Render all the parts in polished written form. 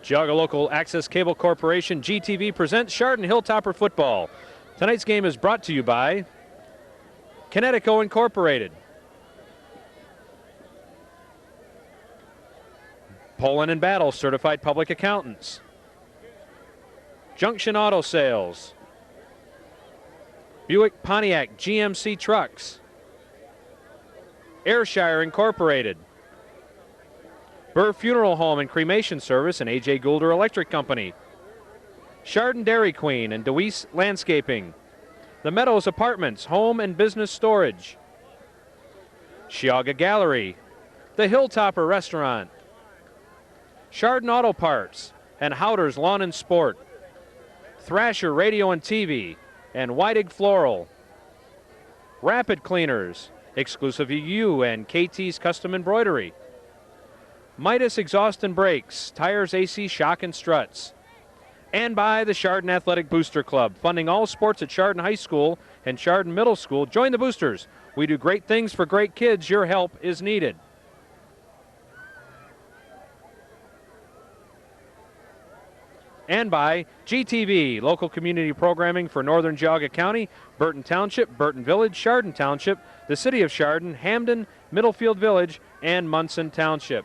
Geauga Local Access Cable Corporation, GTV, presents Chardon Hilltopper Football. Tonight's game is brought to you by Connecticut Incorporated, Poland and Battle Certified Public Accountants, Junction Auto Sales, Buick Pontiac GMC Trucks, Ayrshire Incorporated, Burr Funeral Home and Cremation Service and A.J. Goulder Electric Company, Chardon Dairy Queen and Deweese Landscaping, The Meadows Apartments Home and Business Storage, Geauga Gallery, The Hilltopper Restaurant, Chardon Auto Parts and Howder's Lawn and Sport, Thrasher Radio and TV and Weidig Floral, Rapid Cleaners, Exclusive EU and KT's Custom Embroidery, Midas Exhaust and Brakes, Tires, AC, Shock and Struts, and by the Chardon Athletic Booster Club, funding all sports at Chardon High School and Chardon Middle School. Join the Boosters. We do great things for great kids. Your help is needed. And by GTV, local community programming for Northern Geauga County, Burton Township, Burton Village, Chardon Township, the City of Chardon, Hamden, Middlefield Village, and Munson Township.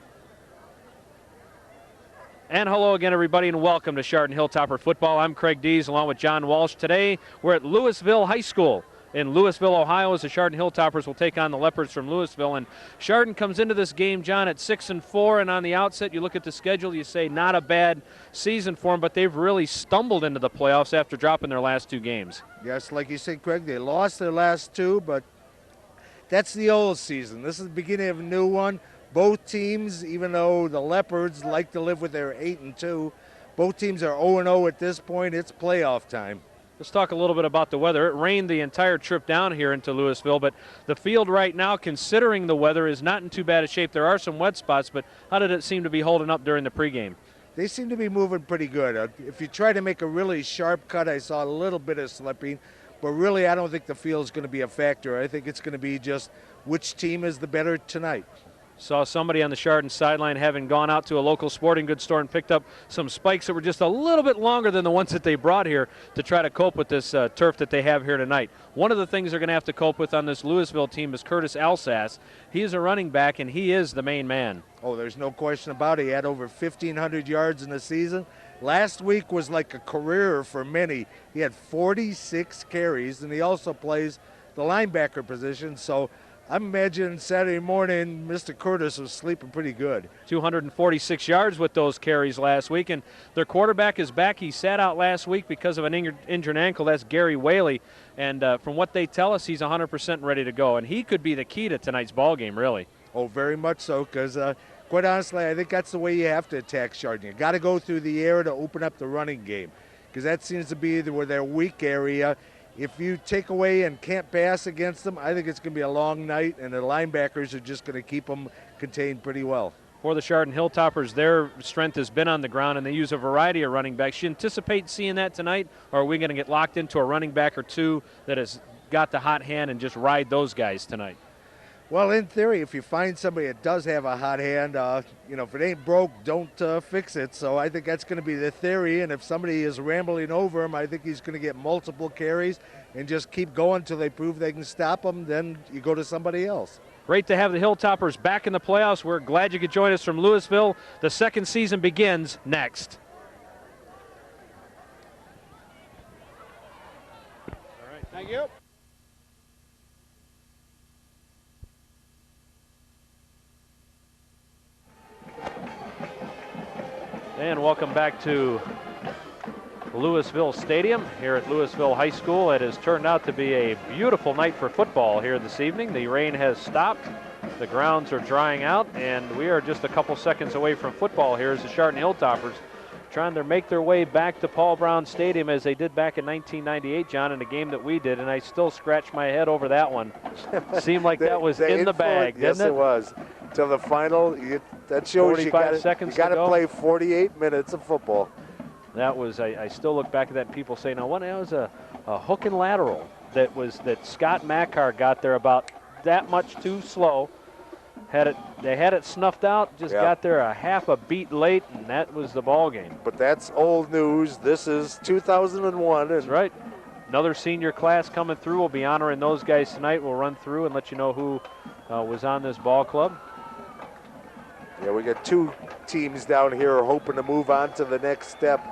And hello again, everybody, and welcome to Chardon Hilltopper Football. I'm Craig Dees, along with John Walsh. Today, we're at Louisville High School in Louisville, Ohio, as the Chardon Hilltoppers will take on the Leopards from Louisville. And Chardon comes into this game, John, at 6-4, and on the outset, you look at the schedule, you say not a bad season for them, but they've really stumbled into the playoffs after dropping their last two games. Yes, like you said, Craig, they lost their last two, but that's the old season. This is the beginning of a new one. Both teams, even though the Leopards like to live with their 8-2, both teams are 0-0 at this point. It's playoff time. Let's talk a little bit about the weather. It rained the entire trip down here into Louisville, but the field right now, considering the weather, is not in too bad a shape. There are some wet spots, but how did it seem to be holding up during the pregame? They seem to be moving pretty good. If you try to make a really sharp cut, I saw a little bit of slipping, but really I don't think the field is going to be a factor. I think it's going to be just which team is the better tonight. Saw somebody on the Chardon sideline having gone out to a local sporting goods store and picked up some spikes that were just a little bit longer than the ones that they brought here to try to cope with this turf that they have here tonight. One of the things they're going to have to cope with on this Louisville team is Curtis Alsace. He is a running back, and he is the main man. Oh, there's no question about it. He had over 1,500 yards in the season. Last week was like a career for many. He had 46 carries, and he also plays the linebacker position, so I'm imagining Saturday morning Mr. Curtis was sleeping pretty good. 246 yards with those carries last week, and their quarterback is back. He sat out last week because of an injured ankle. That's Gary Whaley, and from what they tell us, he's 100% ready to go, and he could be the key to tonight's ball game, really. Oh, very much so, because quite honestly, I think that's the way you have to attack Chardon. You got to go through the air to open up the running game, because that seems to be their weak area. If you take away and can't pass against them, I think it's going to be a long night, and the linebackers are just going to keep them contained pretty well. For the Chardon Hilltoppers, their strength has been on the ground, and they use a variety of running backs. You anticipate seeing that tonight, or are we going to get locked into a running back or two that has got the hot hand and just ride those guys tonight? Well, in theory, if you find somebody that does have a hot hand, if it ain't broke, don't fix it. So I think that's going to be the theory. And if somebody is rambling over him, I think he's going to get multiple carries and just keep going until they prove they can stop him. Then you go to somebody else. Great to have the Hilltoppers back in the playoffs. We're glad you could join us from Louisville. The second season begins next. All right, thank you. And welcome back to Louisville Stadium here at Louisville High School. It has turned out to be a beautiful night for football here this evening. The rain has stopped, the grounds are drying out, and we are just a couple seconds away from football here as the Chardon Hilltoppers trying to make their way back to Paul Brown Stadium as they did back in 1998, John, in a game that we did, and I still scratch my head over that one. Seemed like that was in the bag, didn't it? Yes, it was. Till the final, that shows you got to play 48 minutes of football. That was, I still look back at that and people say, now, that was a hook and lateral that Scott Macar got there about that much too slow. They had it snuffed out, just got there a half a beat late, and that was the ball game. But that's old news. This is 2001. That's right. Another senior class coming through. We'll be honoring those guys tonight. We'll run through and let you know who was on this ball club. Yeah, we got 2 teams down here hoping to move on to the next step.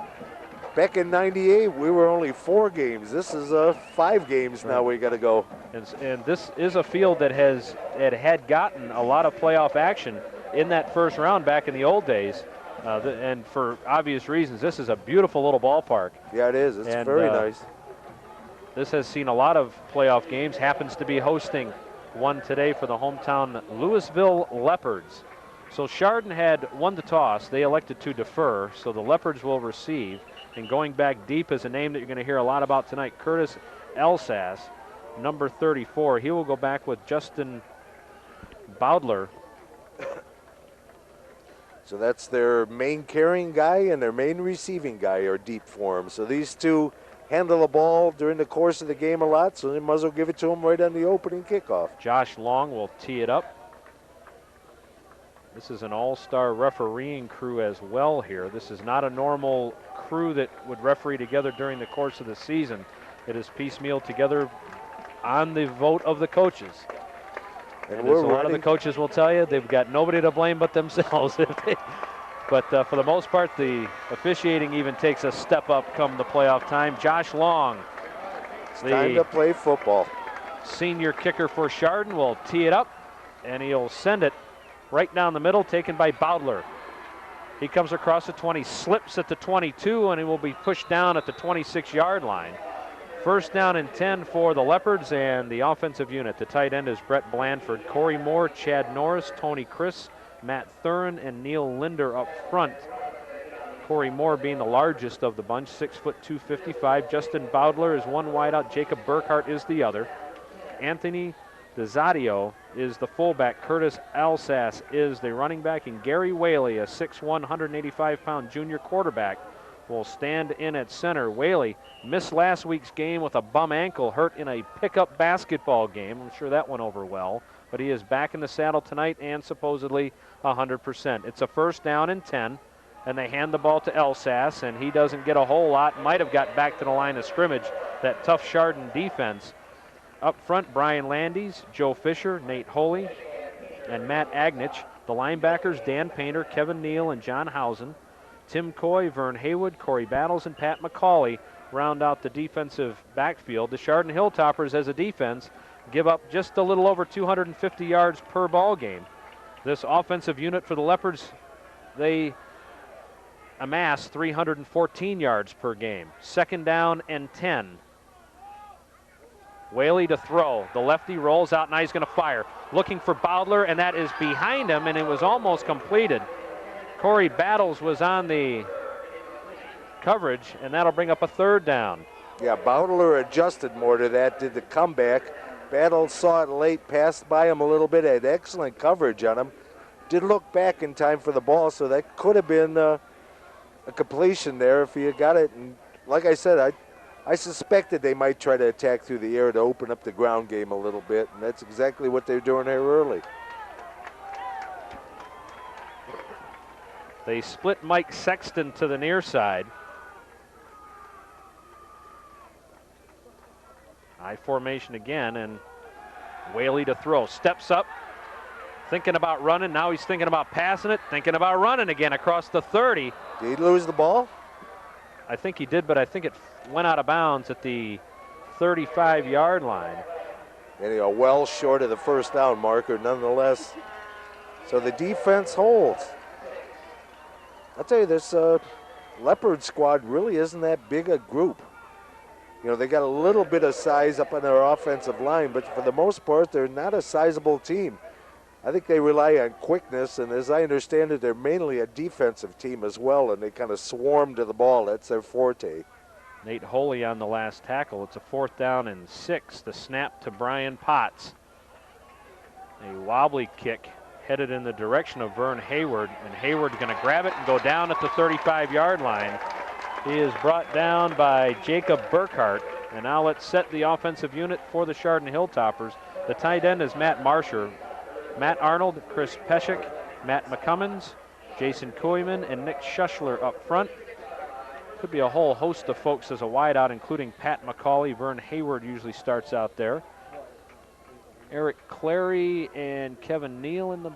Back in '98, we were only 4 games. This is 5 games now we got to go. And this is a field that had gotten a lot of playoff action in that first round back in the old days. And for obvious reasons, this is a beautiful little ballpark. Yeah, it is. It's very nice. This has seen a lot of playoff games. Happens to be hosting one today for the hometown Louisville Leopards. So Chardon had won the toss. They elected to defer, so the Leopards will receive. And going back deep is a name that you're going to hear a lot about tonight, Curtis Elsass, number 34. He will go back with Justin Bowdler. So that's their main carrying guy and their main receiving guy are deep for him. So these 2 handle the ball during the course of the game a lot, so they might as well give it to them right on the opening kickoff. Josh Long will tee it up. This is an all-star refereeing crew as well here. This is not a normal crew that would referee together during the course of the season. It is piecemeal together on the vote of the coaches. And as a lot of the coaches will tell you, they've got nobody to blame but themselves. But for the most part, the officiating even takes a step up come the playoff time. Josh Long, it's time to play football. Senior kicker for Chardon, will tee it up, and he'll send it right down the middle, taken by Bowdler. He comes across the 20, slips at the 22, and he will be pushed down at the 26-yard line. First down and 10 for the Leopards and the offensive unit. The tight end is Brett Blandford. Corey Moore, Chad Norris, Tony Chris, Matt Thurin, and Neil Linder up front. Corey Moore being the largest of the bunch, 6 foot 255. Justin Bowdler is one wide out. Jacob Burkhart is the other. Anthony DeZadio is the fullback. Curtis Alsass is the running back. And Gary Whaley, a 6'1", 185-pound junior quarterback, will stand in at center. Whaley missed last week's game with a bum ankle, hurt in a pickup basketball game. I'm sure that went over well. But he is back in the saddle tonight and supposedly 100%. It's a first down and 10. And they hand the ball to Elsass, and he doesn't get a whole lot. Might have got back to the line of scrimmage. That tough Chardon defense. Up front, Brian Landis, Joe Fisher, Nate Holy, and Matt Agnich. The linebackers, Dan Painter, Kevin Neal, and John Housen. Tim Coy, Vern Haywood, Corey Battles, and Pat McCauley round out the defensive backfield. The Chardon Hilltoppers, as a defense, give up just a little over 250 yards per ball game. This offensive unit for the Leopards, they amass 314 yards per game. Second down and 10. Whaley to throw. The lefty rolls out, now he's going to fire. Looking for Bowdler, and that is behind him, and it was almost completed. Corey Battles was on the coverage, and that'll bring up a third down. Yeah, Bowdler adjusted more to that, did the comeback. Battles saw it late, passed by him a little bit, had excellent coverage on him. Did look back in time for the ball, so that could have been a completion there if he had got it. And like I said, I suspected they might try to attack through the air to open up the ground game a little bit, and that's exactly what they're doing there early. They split Mike Sexton to the near side. I formation again, and Whaley to throw. Steps up, thinking about running. Now he's thinking about passing it, thinking about running again across the 30. Did he lose the ball? I think he did, but I think it went out of bounds at the 35-yard line. Anyhow, well short of the first down marker nonetheless. So the defense holds. I'll tell you, this Leopard squad really isn't that big a group. You know, they got a little bit of size up on their offensive line, but for the most part, they're not a sizable team. I think they rely on quickness, and as I understand it, they're mainly a defensive team as well, and they kind of swarm to the ball. That's their forte. Nate Holy on the last tackle. It's a 4th down and 6. The snap to Brian Potts. A wobbly kick headed in the direction of Vern Hayward, and Hayward's going to grab it and go down at the 35-yard line. He is brought down by Jacob Burkhart, and now let's set the offensive unit for the Chardon Hilltoppers. The tight end is Matt Marsher. Matt Arnold, Chris Peshek, Matt McCummins, Jason Koyman, and Nick Schuschler up front. Could be a whole host of folks as a wideout, including Pat McCauley. Vern Hayward usually starts out there. Eric Clary and Kevin Neal in the...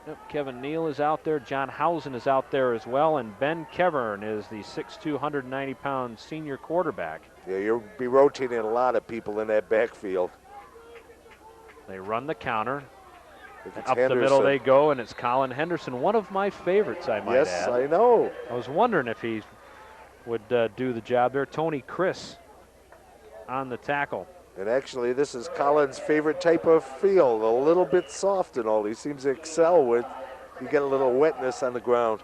Yep, Kevin Neal is out there. John Housen is out there as well. And Ben Kevern is the 6'2", 190-pound senior quarterback. Yeah, you'll be rotating a lot of people in that backfield. They run the counter. Up Henderson. the middle they go, and it's Colin Henderson, one of my favorites, I might add. Yes, I know. I was wondering if he would do the job there. Tony Chris on the tackle. And actually, this is Colin's favorite type of field, a little bit soft and all. He seems to excel with, you get a little wetness on the ground.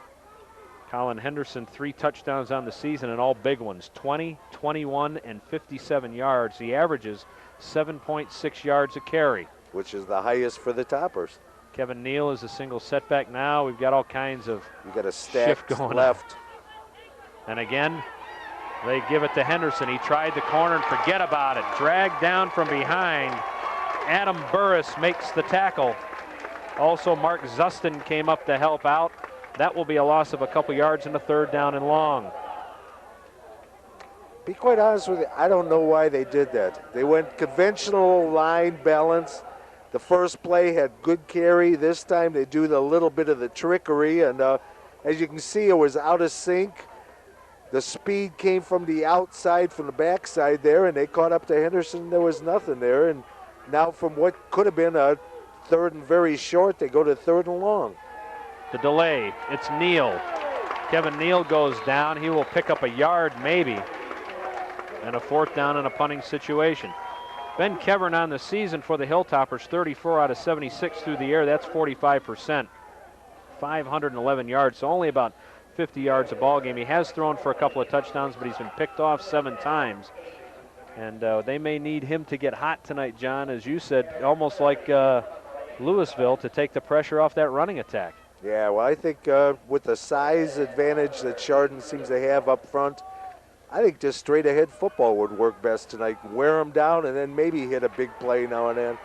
Colin Henderson, 3 touchdowns on the season and all big ones, 20, 21, and 57 yards. He averages 7.6 yards a carry. Which is the highest for the toppers. Kevin Neal is a single setback now. We've got all kinds of you got a stack going left. And again, they give it to Henderson. He tried the corner and forget about it. Dragged down from behind. Adam Burris makes the tackle. Also, Mark Zustin came up to help out. That will be a loss of a couple yards and a 3rd down and long. Be quite honest with you, I don't know why they did that. They went conventional line balance. The first play had good carry. This time they do the little bit of the trickery, and as you can see, it was out of sync. The speed came from the outside, from the backside there, and they caught up to Henderson. There was nothing there, and now from what could have been a 3rd and very short, they go to 3rd and long. The delay, it's Neal. Kevin Neal goes down. He will pick up a yard maybe, and a 4th down in a punting situation. Ben Kevern on the season for the Hilltoppers, 34 out of 76 through the air. That's 45%. 511 yards, so only about 50 yards a ball game. He has thrown for a couple of touchdowns, but he's been picked off 7 times. And they may need him to get hot tonight, John, as you said, almost like Louisville, to take the pressure off that running attack. Yeah, well, I think with the size advantage that Chardon seems to have up front, I think just straight ahead football would work best tonight. Wear them down and then maybe hit a big play now and then.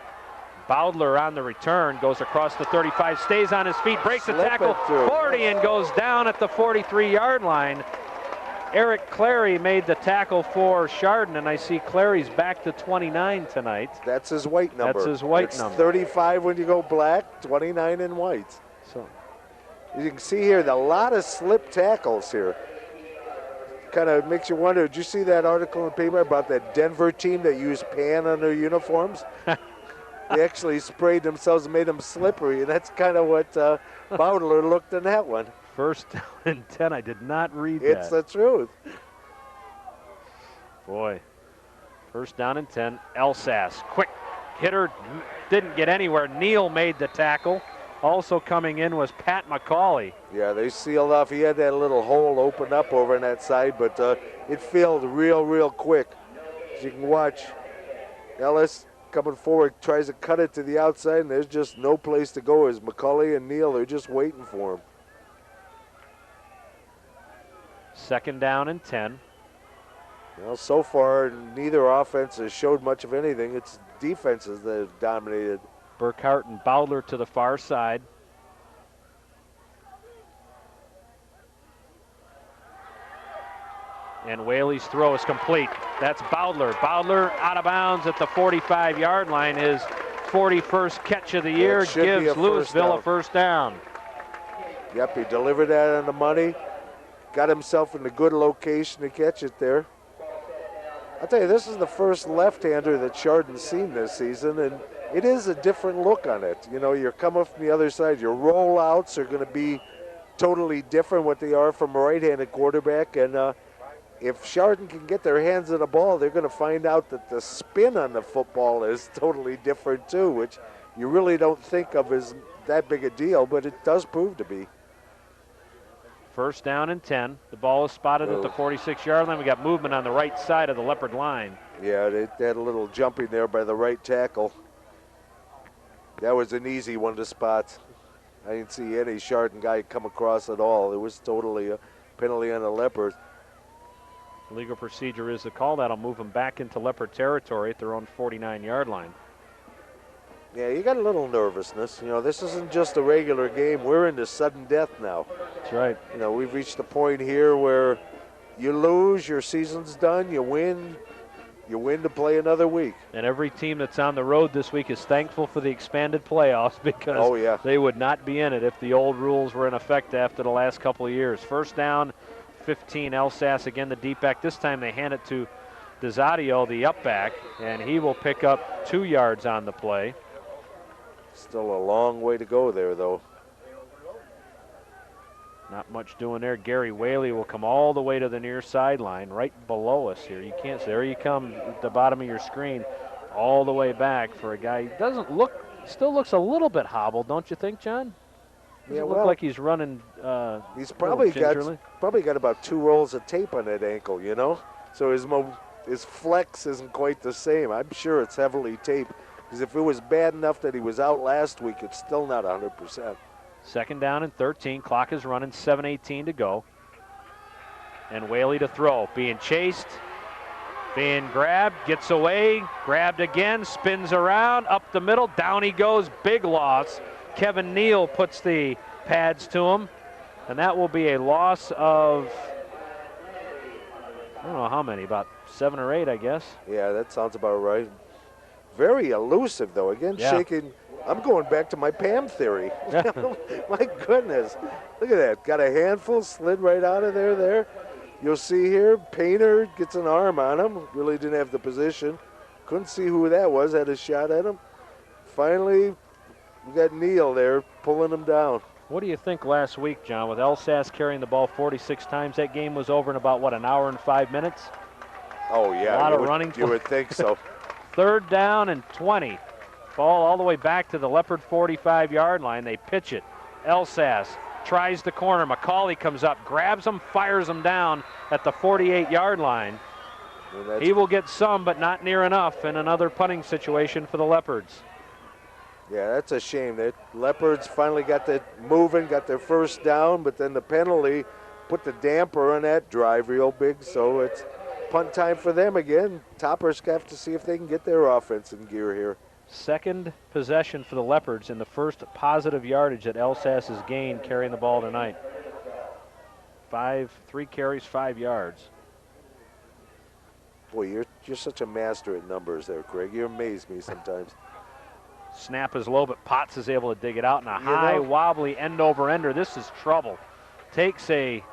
Bowdler on the return, goes across the 35, stays on his feet, breaks the tackle, 40, and goes down at the 43-yard line. Eric Clary made the tackle for Chardon, and I see Clary's back to 29 tonight. That's his white number. That's his white number. 35 when you go black, 29 in white. So you can see here a lot of slip tackles here. Kind of makes you wonder, did you see that article in the paper about that Denver team that used pan on their uniforms? They actually sprayed themselves and made them slippery, and that's kind of what Bowdler looked in that one. 1st down and 10, I did not read that. It's the truth. Boy, 1st down and 10, Elsas, quick hitter, didn't get anywhere. Neal made the tackle. Also coming in was Pat McCauley. Yeah, they sealed off. He had that little hole open up over on that side, but it filled real quick. As you can watch, Ellis coming forward, tries to cut it to the outside, and there's just no place to go as McCauley and Neal are just waiting for him. 2nd down and 10. Well, so far, neither offense has showed much of anything. It's defenses that have dominated. Burkhart and Bowdler to the far side. And Whaley's throw is complete. That's Bowdler. Bowdler out of bounds at the 45-yard line. His 41st catch of the year gives Louisville a 1st down. Yep, he delivered that on the money. Got himself in a good location to catch it there. I'll tell you, this is the first left-hander that Chardon's seen this season, and it is a different look on it. You know, you're coming from the other side. Your rollouts are going to be totally different what they are from a right-handed quarterback. And if Chardon can get their hands on the ball, they're going to find out that the spin on the football is totally different too, which you really don't think of as that big a deal, but it does prove to be. 1st down and 10. The ball is spotted at the 46-yard line. We got movement on the right side of the Leopard line. Yeah, they had a little jumping there by the right tackle. That was an easy one to spot. I didn't see any Chardon guy come across at all. It was totally a penalty on the Leopards. Legal procedure is the call. That'll move them back into Leopard territory at their own 49-yard line. Yeah, you got a little nervousness. You know, this isn't just a regular game. We're into sudden death now. That's right. You know, we've reached a point here where you lose, your season's done. You win to play another week. And every team that's on the road this week is thankful for the expanded playoffs because they would not be in it if the old rules were in effect after the last couple of years. First down, 15, Elsass again the deep back. This time they hand it to DeZadio, the up back, and he will pick up 2 yards on the play. Still a long way to go there, though. Not much doing there. Gary Whaley will come all the way to the near sideline, right below us here. You can't see. There you come at the bottom of your screen, all the way back for a guy. He doesn't look, still looks a little bit hobbled, don't you think, John? Doesn't look like he's running. He's probably got about 2 rolls of tape on that ankle, you know. So his flex isn't quite the same. I'm sure it's heavily taped. Because if it was bad enough that he was out last week, it's still not 100%. Second down and 13. Clock is running. 7:18 to go. And Whaley to throw. Being chased. Being grabbed. Gets away. Grabbed again. Spins around. Up the middle. Down he goes. Big loss. Kevin Neal puts the pads to him. And that will be a loss of, I don't know how many. About 7 or 8, I guess. Yeah, that sounds about right. Very elusive, though. Again, shaking. I'm going back to my Pam theory. My goodness. Look at that. Got a handful, slid right out of there. You'll see here, Painter gets an arm on him. Really didn't have the position. Couldn't see who that was. Had a shot at him. Finally, we got Neal there pulling him down. What do you think last week, John, with Elsass carrying the ball 46 times? That game was over in about, what, an hour and 5 minutes? Oh, yeah. A lot of running. You would think so. Third down and 20. Ball all the way back to the Leopard 45-yard line. They pitch it. Elsass tries the corner. McCauley comes up, grabs him, fires him down at the 48-yard line. He will get some, but not near enough in another punting situation for the Leopards. Yeah, that's a shame. The Leopards finally got that moving, got their first down, but then the penalty put the damper on that drive real big, so it's punt time for them again. Toppers have to see if they can get their offense in gear here. Second possession for the Leopards and the first positive yardage that Elsass has gained carrying the ball tonight. 3 carries, 5 yards. Boy, you're such a master at numbers there, Craig. You amaze me sometimes. Snap is low, but Potts is able to dig it out in a high, wobbly end-over-ender. This is trouble. Takes a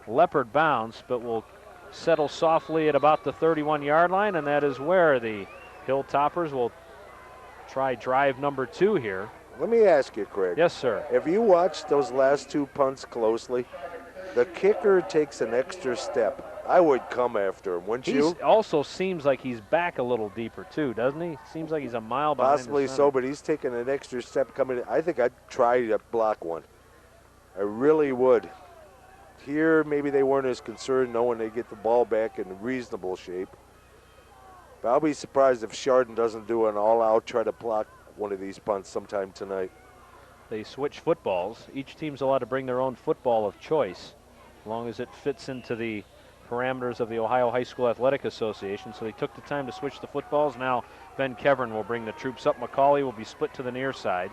Leopard bounce, but will settle softly at about the 31-yard line, and that is where the Hilltoppers will try drive number 2 here. Let me ask you, Craig. Yes, sir. Have you watched those last 2 punts closely? The kicker takes an extra step. I would come after him, wouldn't you? He also seems like he's back a little deeper, too, doesn't he? Seems like he's a mile behind. Possibly so, but he's taking an extra step coming in. I think I'd try to block one. I really would. Here, maybe they weren't as concerned knowing they get the ball back in reasonable shape. But I'll be surprised if Chardon doesn't do an all-out try to block one of these punts sometime tonight. They switch footballs. Each team's allowed to bring their own football of choice, as long as it fits into the parameters of the Ohio High School Athletic Association. So they took the time to switch the footballs. Now Ben Kevern will bring the troops up. McCauley will be split to the near side.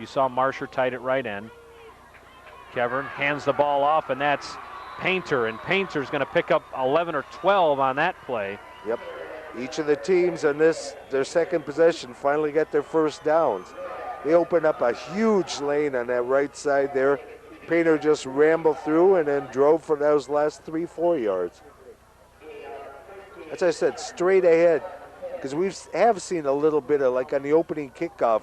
You saw Marsher tight at right end. Kevern hands the ball off, and that's Painter, and Painter's going to pick up 11 or 12 on that play. Yep. Each of the teams on their second possession finally got their first downs. They opened up a huge lane on that right side there. Painter just rambled through and then drove for those last 3-4 yards. As I said, straight ahead, because we have seen a little bit of, like on the opening kickoff,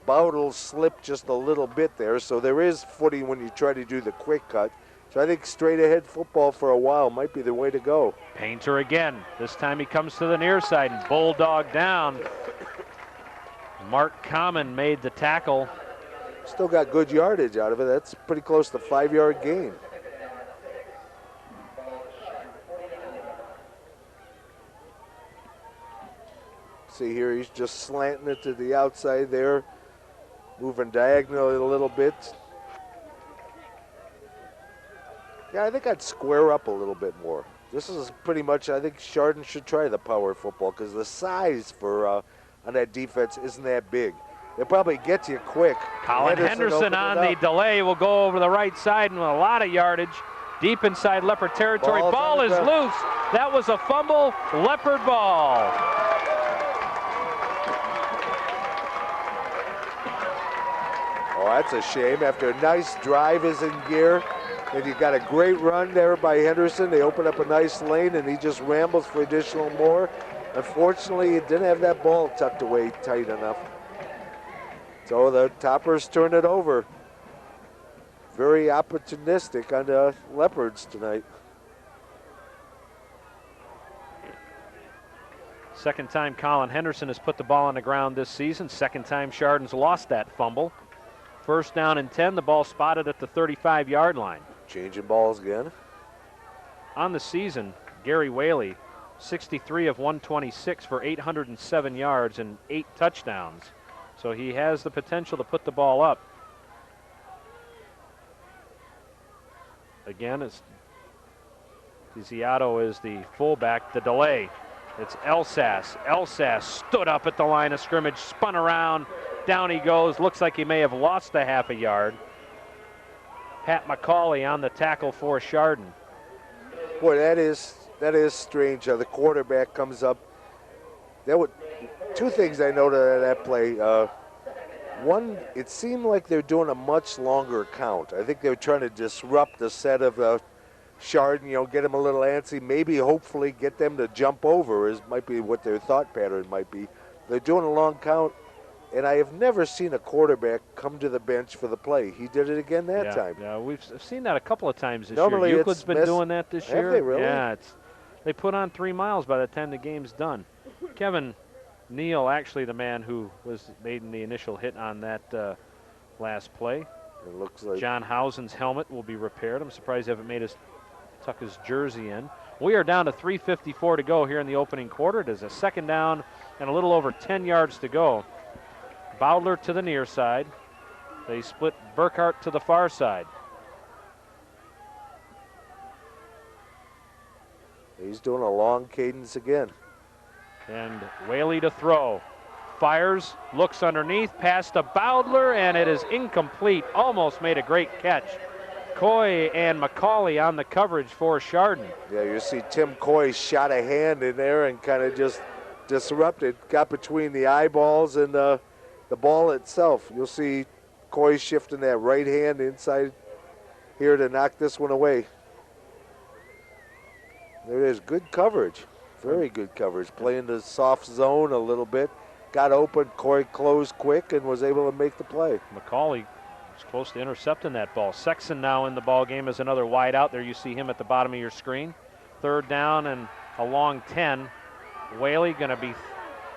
Bowdle slipped just a little bit there, so there is footing when you try to do the quick cut. So I think straight ahead football for a while might be the way to go. Painter again. This time he comes to the near side and bulldog down. Mark Common made the tackle. Still got good yardage out of it. That's pretty close to 5-yard gain. See here, he's just slanting it to the outside there, moving diagonally a little bit. Yeah, I think I'd square up a little bit more. This is pretty much, I think Chardon should try the power football because the size for on that defense isn't that big. They'll probably get you quick. Colin Henderson on the delay will go over the right side and with a lot of yardage deep inside Leopard territory. Ball is loose. That was a fumble. Leopard ball. Oh, that's a shame. After a nice drive is in gear, and you got a great run there by Henderson. They open up a nice lane, and he just rambles for additional more. Unfortunately, he didn't have that ball tucked away tight enough. So the Toppers turn it over. Very opportunistic on the Leopards tonight. Second time Colin Henderson has put the ball on the ground this season. Second time Chardon's lost that fumble. First down and 10, the ball spotted at the 35-yard line. Changing balls again. On the season, Gary Whaley, 63 of 126 for 807 yards and 8 touchdowns. So he has the potential to put the ball up. Again, it's Tiziato is the fullback. The delay, it's Elsas. Elsas stood up at the line of scrimmage, spun around, down he goes. Looks like he may have lost a half a yard. Pat McCauley on the tackle for Chardon. Boy, that is strange. The quarterback comes up. Two things I noted at that play. One, it seemed like they're doing a much longer count. I think they're trying to disrupt the set of Chardon, get them a little antsy, maybe hopefully get them to jump over might be what their thought pattern might be. They're doing a long count, and I have never seen a quarterback come to the bench for the play. He did it again that time. Yeah, we've seen that a couple of times this Normally year. Euclid's been doing that this year. Have they really? Yeah, they put on 3 miles by the time the game's done. Kevin Neal, actually the man who was made the initial hit on that last play. It looks like John Housen's helmet will be repaired. I'm surprised they haven't made us tuck his jersey in. We are down to 3:54 to go here in the opening quarter. It is a second down and a little over 10 yards to go. Bowdler to the near side. They split Burkhart to the far side. he's doing a long cadence again. And Whaley to throw. Fires, looks underneath, pass to Bowdler, and it is incomplete. Almost made a great catch. Coy and McCauley on the coverage for Chardon. Yeah, you see Tim Coy shot a hand in there and kind of just disrupted, got between the eyeballs and the ball itself. You'll see Coy shifting that right hand inside here to knock this one away. There it is, good coverage, very good coverage. Playing the soft zone a little bit. Got open, Coy closed quick and was able to make the play. McCauley was close to intercepting that ball. Sexton now in the ball game as another wide out. There you see him at the bottom of your screen. Third down and a long 10. Whaley going to be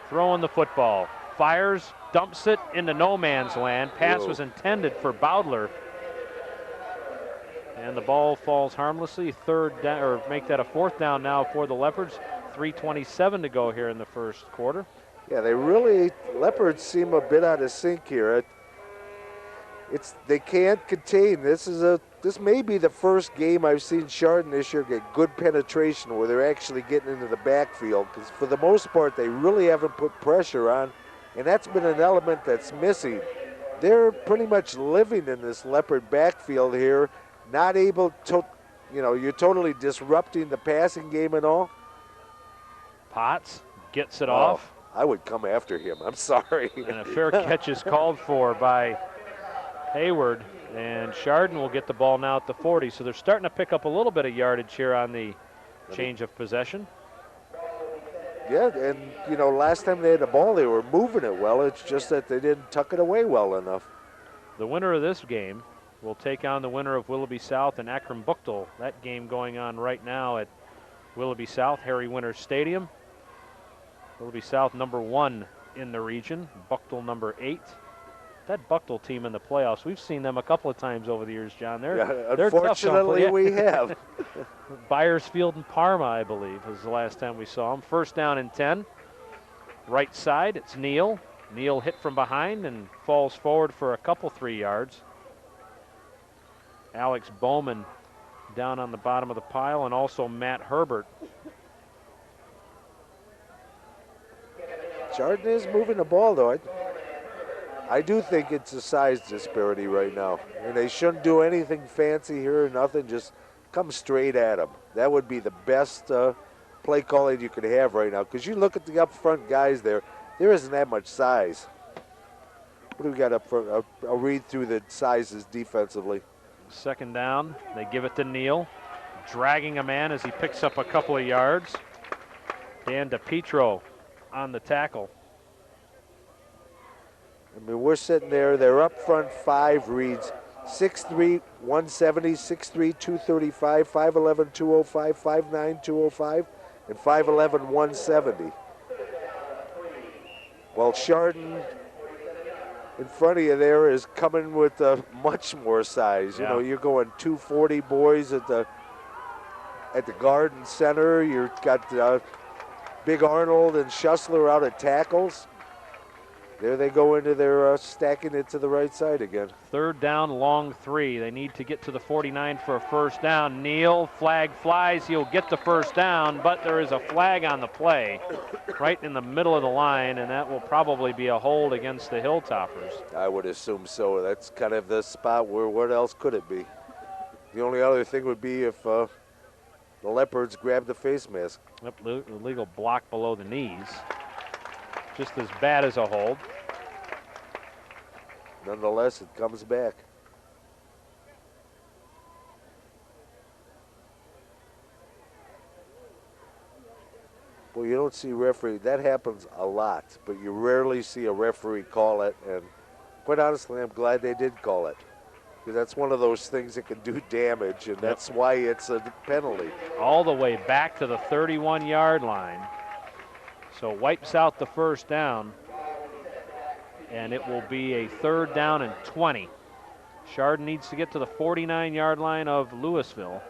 throwing the football. Fires, dumps it into no man's land. Pass was intended for Bowdler. And the ball falls harmlessly. Third down, or make that a fourth down now for the Leopards. 3:27 to go here in the first quarter. Yeah, Leopards seem a bit out of sync here. They can't contain. This may be the first game I've seen Chardon this year get good penetration where they're actually getting into the backfield, because for the most part they really haven't put pressure on, and that's been an element that's missing. They're pretty much living in this Leopard backfield here, not able to, you're totally disrupting the passing game and all. Potts gets it off. I would come after him. I'm sorry. And a fair catch is called for by Hayward. And Chardon will get the ball now at the 40. So they're starting to pick up a little bit of yardage here on the change of possession. Yeah, and, last time they had the ball, they were moving it well. It's just that they didn't tuck it away well enough. The winner of this game will take on the winner of Willoughby South and Akron Buchtel. That game going on right now at Willoughby South, Harry Winters Stadium. Willoughby South #1 in the region, Buchtel #8. That Buchtel team in the playoffs, we've seen them a couple of times over the years, John. They're unfortunately tough we have. Byersfield and Parma, I believe, was the last time we saw them. First down and 10. Right side, it's Neal. Neal hit from behind and falls forward for a couple 3 yards. Alex Bowman down on the bottom of the pile, and also Matt Herbert. Chardon is moving the ball, though. I do think it's a size disparity right now. And they shouldn't do anything fancy here or nothing. Just come straight at them. That would be the best play calling you could have right now. Because you look at the up front guys there isn't that much size. What do we got up front? I'll read through the sizes defensively. Second down, they give it to Neal, dragging a man as he picks up a couple of yards. Dan DePietro on the tackle. I mean, we're sitting there. Their up front 5 reads 6'3", 170, 6'3", 235, 5'11", 205, 5'9", 205, and 5'11", 170. Well, Chardon in front of you there is coming with much more size. You know, you're going 240 boys at the Garden Center. You've got Big Arnold and Schussler out at tackles. There they go into their stacking it to the right side again. Third down, long 3. They need to get to the 49 for a first down. Neal, flag flies. He'll get the first down, but there is a flag on the play right in the middle of the line, and that will probably be a hold against the Hilltoppers. I would assume so. That's kind of the spot where what else could it be? The only other thing would be if the Leopards grab the face mask. Yep, illegal block below the knees. Just as bad as a hold. Nonetheless, it comes back. Well, you don't see referee. That happens a lot, but you rarely see a referee call it. And quite honestly, I'm glad they did call it. Because that's one of those things that can do damage, and that's why it's a penalty. All the way back to the 31-yard line. So wipes out the first down, and it will be a third down and 20. Chardon needs to get to the 49-yard line of Louisville.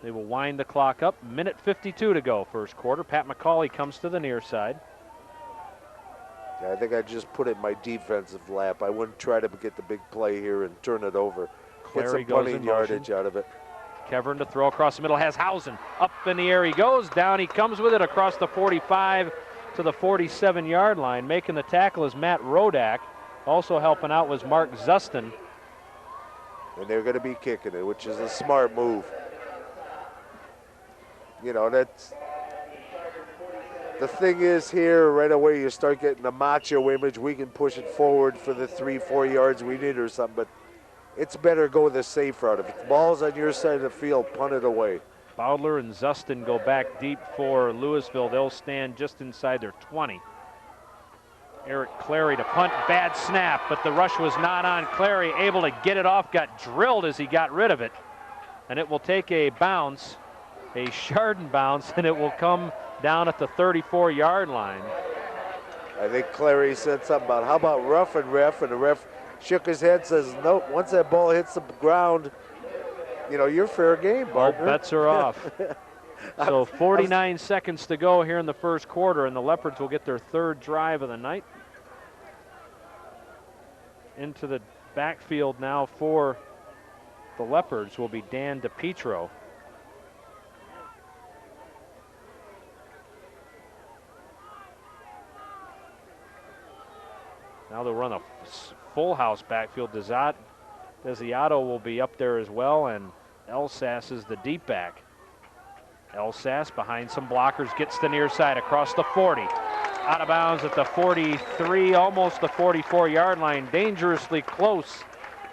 They will wind the clock up. Minute 52 to go, first quarter. Pat McCauley comes to the near side. Yeah, I think I just put it in my defensive lap. I wouldn't try to get the big play here and turn it over. Get some punting yardage out of it. Kevern to throw across the middle, has Hausen. Up in the air he goes, down he comes with it across the 45 to the 47-yard line. Making the tackle is Matt Rodak. Also helping out was Mark Zustin. And they're going to be kicking it, which is a smart move. You know, that's the thing is here right away you start getting the macho image. We can push it forward for the 3-4 yards we need or something, but it's better go the safe route. If the ball's on your side of the field, punt it away. Bowdler and Zustin go back deep for Louisville. They'll stand just inside their 20. Eric Clary to punt, bad snap, but the rush was not on. Clary able to get it off, got drilled as he got rid of it. And it will take a bounce, a Chardon bounce, and it will come down at the 34-yard line. I think Clary said something about, how about rough and ref, and the ref shook his head, says, nope, once that ball hits the ground, you know, you're fair game, partner. All bets are off. So 49 seconds to go here in the first quarter, and the Leopards will get their third drive of the night. Into the backfield now for the Leopards will be Dan DePietro. Now they'll run a full house backfield. Desiato will be up there as well, and Elsas is the deep back. Elsas behind some blockers, gets the near side across the 40. Out of bounds at the 43, almost the 44-yard line, dangerously close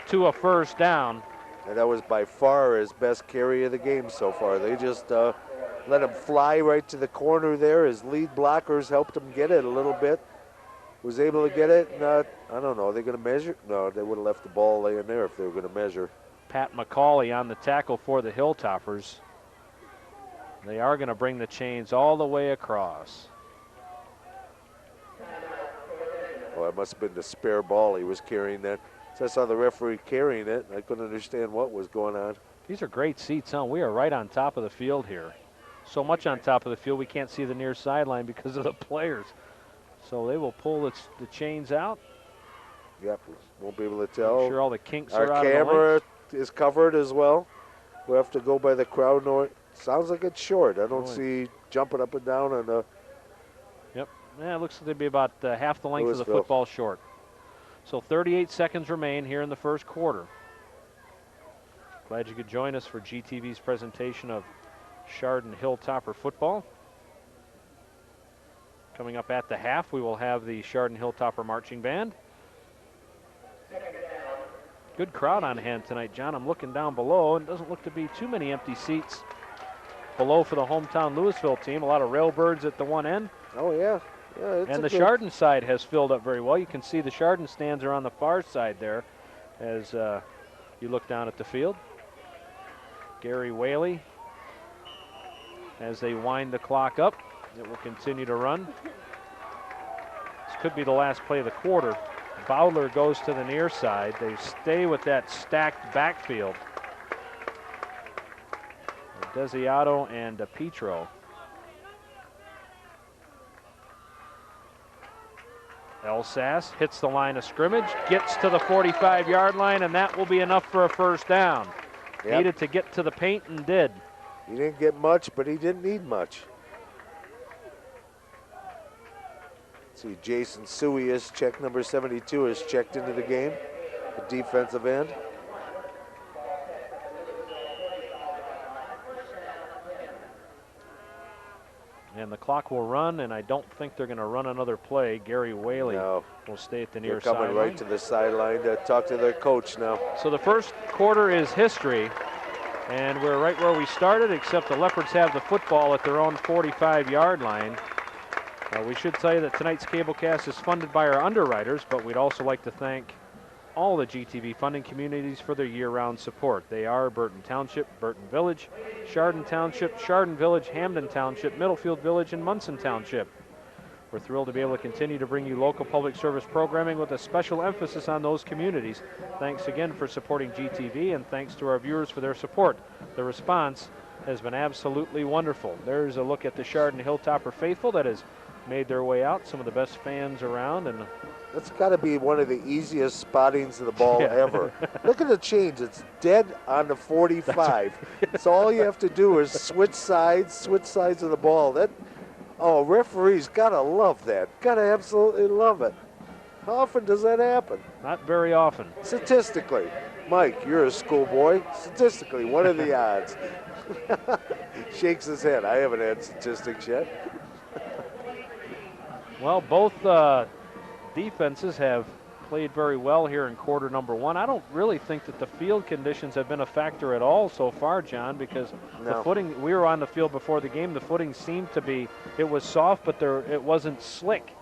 to a first down. And that was by far his best carry of the game so far. They just let him fly right to the corner there. His lead blockers helped him get it a little bit. Was able to get it, and I don't know, are they going to measure? No, they would have left the ball laying there if they were going to measure. Pat McCauley on the tackle for the Hilltoppers. They are going to bring the chains all the way across. Well, it must have been the spare ball he was carrying that. So I saw the referee carrying it, and I couldn't understand what was going on. These are great seats, huh? We are right on top of the field here. So much on top of the field we can't see the near sideline because of the players. So they will pull the chains out. Yep, won't be able to tell. I'm sure all the kinks are out. Our camera is covered as well. We'll have to go by the crowd noise. Sounds like it's short. I don't see jumping up and down on the. Yep, Yeah, it looks like they'd be about half the length of the Louisville. football short. So 38 seconds remain here in the first quarter. Glad you could join us for GTV's presentation of Chardon Hilltopper football. Coming up at the half, we will have the Chardon Hilltopper marching band. Good crowd on hand tonight, John. I'm looking down below, and it doesn't look to be too many empty seats below for the hometown Louisville team. A lot of railbirds at the one end. Oh, yeah. And the Chardon side has filled up very well. You can see the Chardon stands are on the far side there as you look down at the field. Gary Whaley, as they wind the clock up, it will continue to run. This could be the last play of the quarter. Bowdler goes to the near side. They stay with that stacked backfield. Desiato and Petro. Elsass hits the line of scrimmage, gets to the 45-yard line, and that will be enough for a first down. Yep. Needed to get to the paint and did. He didn't get much, but he didn't need much. See, Jason Suey is check number 72 is checked into the game, the defensive end. And the clock will run, and I don't think they're going to run another play. Gary Whaley will stay at the near They're sideline. coming right to the sideline to talk to their coach now. So the first quarter is history, and we're right where we started, except the Leopards have the football at their own 45-yard line. We should tell you that tonight's cablecast is funded by our underwriters, but we'd also like to thank all the GTV funding communities for their year-round support. They are Burton Township, Burton Village, Chardon Township, Chardon Village, Hamden Township, Middlefield Village, and Munson Township. We're thrilled to be able to continue to bring you local public service programming with a special emphasis on those communities. Thanks again for supporting GTV, and thanks to our viewers for their support. The response has been absolutely wonderful. There's a look at the Chardon Hilltopper faithful that has made their way out, some of the best fans around. And that's got to be one of the easiest spottings of the ball ever. Look at the change. It's dead on the 45. So all you have to do is switch sides of the ball. Referees got to love that. Got to absolutely love it. How often does that happen? Not very often. Statistically. Mike, you're a schoolboy. Statistically, what are the odds? Shakes his head. I haven't had statistics yet. Well, both defenses have played very well here in quarter number one. I don't really think that the field conditions have been a factor at all so far, John, because the footing, we were on the field before the game, the footing seemed to be, it was soft, but it wasn't slick.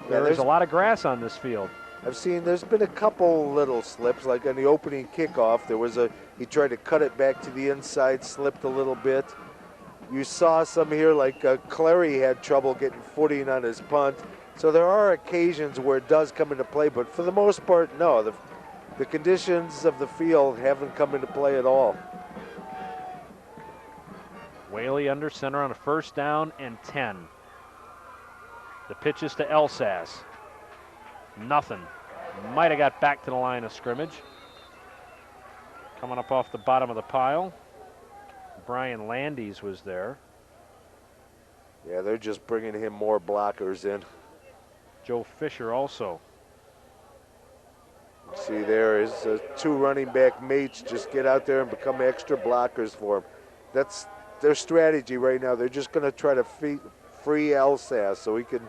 There's a lot of grass on this field. There's been a couple little slips, like on the opening kickoff, he tried to cut it back to the inside, slipped a little bit. You saw some here, like Clary had trouble getting footing on his punt. So there are occasions where it does come into play, but for the most part, no. The conditions of the field haven't come into play at all. Whaley under center on a first down and 10. The pitch is to Elsass. Nothing. Might have got back to the line of scrimmage. Coming up off the bottom of the pile. Brian Landes was there. Yeah, they're just bringing him more blockers in. Joe Fisher also. See, there is two running back mates just get out there and become extra blockers for him. That's their strategy right now. They're just going to try to free Elsass so he can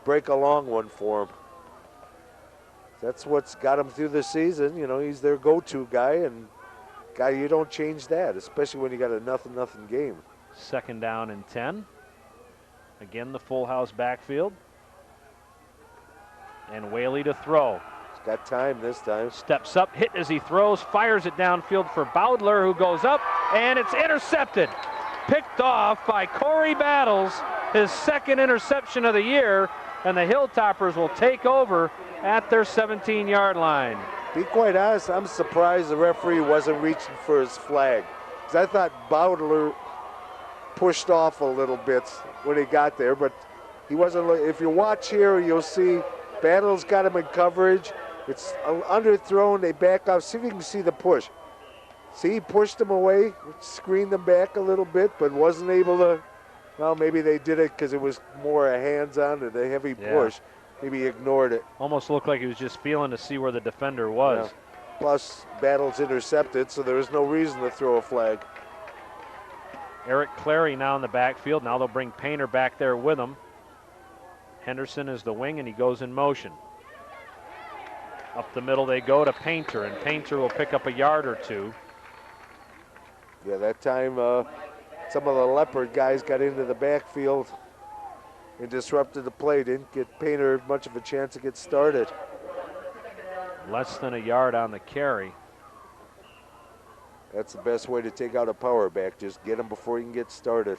break a long one for him. That's what's got him through the season. You know, he's their go-to guy, and you don't change that, especially when you got a nothing game. Second down and 10. Again, the full house backfield. And Whaley to throw. He's got time this time. Steps up, hit as he throws, fires it downfield for Bowdler, who goes up, and it's intercepted. Picked off by Corey Battles, his second interception of the year, and the Hilltoppers will take over at their 17-yard line. Be quite honest, I'm surprised the referee wasn't reaching for his flag, because I thought Bowdler pushed off a little bit when he got there, but he wasn't. If you watch here, you'll see Battles got him in coverage. It's underthrown, they back off. See if you can see the push. See, he pushed him away, screened him back a little bit, but wasn't able to Well, maybe they did it because it was more a hands-on and a heavy push. Maybe he ignored it. Almost looked like he was just feeling to see where the defender was. Yeah. Plus, Battle's intercepted, so there was no reason to throw a flag. Eric Clary now in the backfield. Now they'll bring Painter back there with him. Henderson is the wing, and he goes in motion. Up the middle they go to Painter, and Painter will pick up a yard or two. Yeah, that time some of the Leopard guys got into the backfield and disrupted the play. Didn't get Painter much of a chance to get started. Less than a yard on the carry. That's the best way to take out a power back. Just get him before you can get started.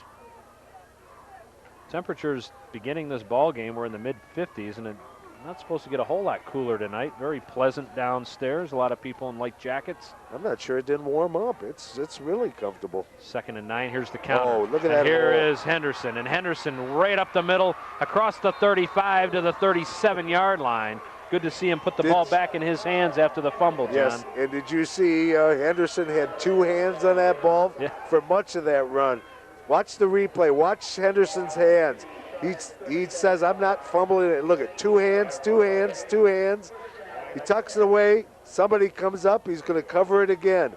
Temperatures beginning this ball game were in the mid-50s, and it's not supposed to get a whole lot cooler tonight. Very pleasant downstairs. A lot of people in light jackets. I'm not sure it didn't warm up. It's really comfortable. 2nd and 9. Here's the counter. Oh, look at that. Here is Henderson, and Henderson right up the middle, across the 35 to the 37-yard line. Good to see him put the ball back in his hands after the fumble, John. Yes, and did you see Henderson had 2 hands on that ball for much of that run? Watch the replay. Watch Henderson's hands. He says, I'm not fumbling it. Look at 2 hands, 2 hands, 2 hands. He tucks it away. Somebody comes up. He's going to cover it again.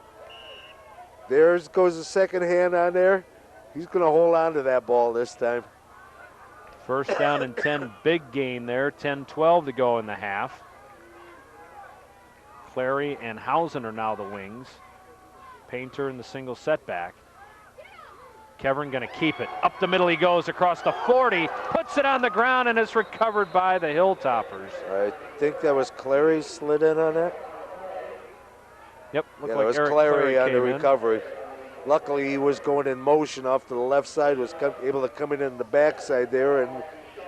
There goes the second hand on there. He's going to hold on to that ball this time. 1st down and 10, big gain there. 10-12 to go in the half. Clary and Housen are now the wings. Painter in the single setback. Kevern going to keep it. Up the middle he goes across the 40, puts it on the ground, and it's recovered by the Hilltoppers. I think that was Clary slid in on that. Yep, looked like was Clary on the recovery. Luckily, he was going in motion off to the left side, was able to come in the backside there and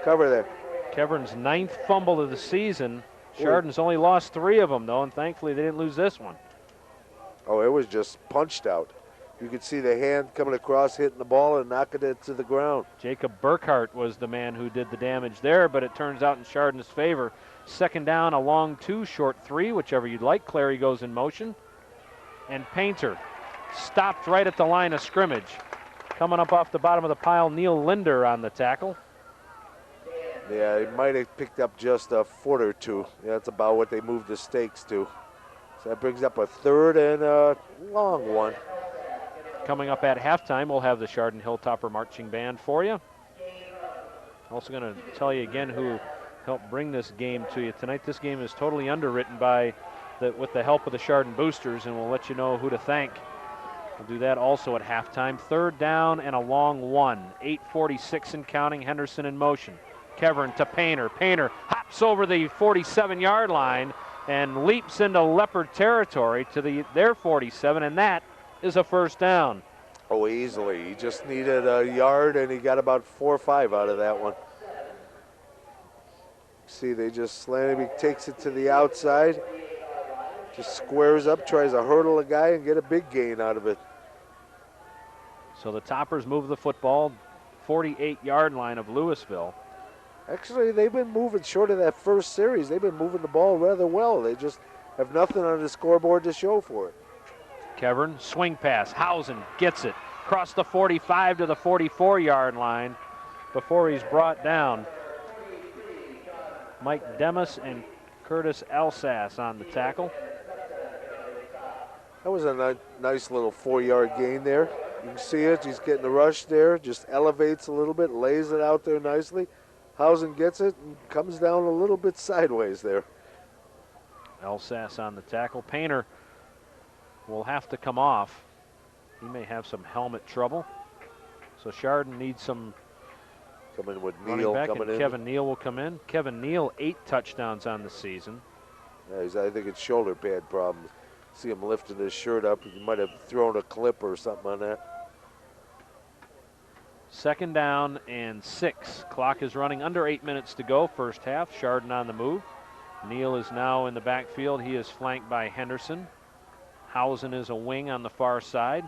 cover that. Kevern's 9th fumble of the season. Chardon's only lost 3 of them, though, and thankfully they didn't lose this one. Oh, it was just punched out. You could see the hand coming across, hitting the ball and knocking it to the ground. Jacob Burkhart was the man who did the damage there, but it turns out in Chardon's favor. 2nd down, a long 2, short 3, whichever you'd like. Clary goes in motion. And Painter stopped right at the line of scrimmage. Coming up off the bottom of the pile, Neil Linder on the tackle. Yeah, he might have picked up just a foot or 2. Yeah, that's about what they moved the stakes to. So that brings up a 3rd and a long 1. Coming up at halftime, we'll have the Chardon Hilltopper Marching Band for you. Also going to tell you again who helped bring this game to you tonight. This game is totally underwritten with the help of the Chardon Boosters, and we'll let you know who to thank. We'll do that also at halftime. 3rd down and a long 1. 8:46 and counting. Henderson in motion. Kevern to Painter. Painter hops over the 47-yard line and leaps into Leopard territory to their 47, and that is a 1st down. Oh, easily. He just needed a yard, and he got about 4 or 5 out of that one. See, they just slant him. He takes it to the outside, just squares up, tries to hurdle a guy and get a big gain out of it. So the Toppers move the football 48-yard line of Louisville. Actually, they've been moving short of that first series. They've been moving the ball rather well. They just have nothing on the scoreboard to show for it. Kevern, swing pass. Housen gets it. Across the 45 to the 44-yard line before he's brought down. Mike Demas and Curtis Alsace on the tackle. That was a nice little 4-yard gain there. You can see it. He's getting the rush there. Just elevates a little bit, lays it out there nicely. Housen gets it and comes down a little bit sideways there. Alsace on the tackle. Painter will have to come off. He may have some helmet trouble. So Chardon needs some coming with running Neal back, coming and in. Kevin Neal will come in. Kevin Neal, 8 touchdowns on the season. Yeah, I think it's shoulder pad problem. See him lifting his shirt up. He might have thrown a clip or something on that. 2nd down and 6. Clock is running under 8 minutes to go. 1st half. Chardon on the move. Neal is now in the backfield. He is flanked by Henderson. Housen is a wing on the far side.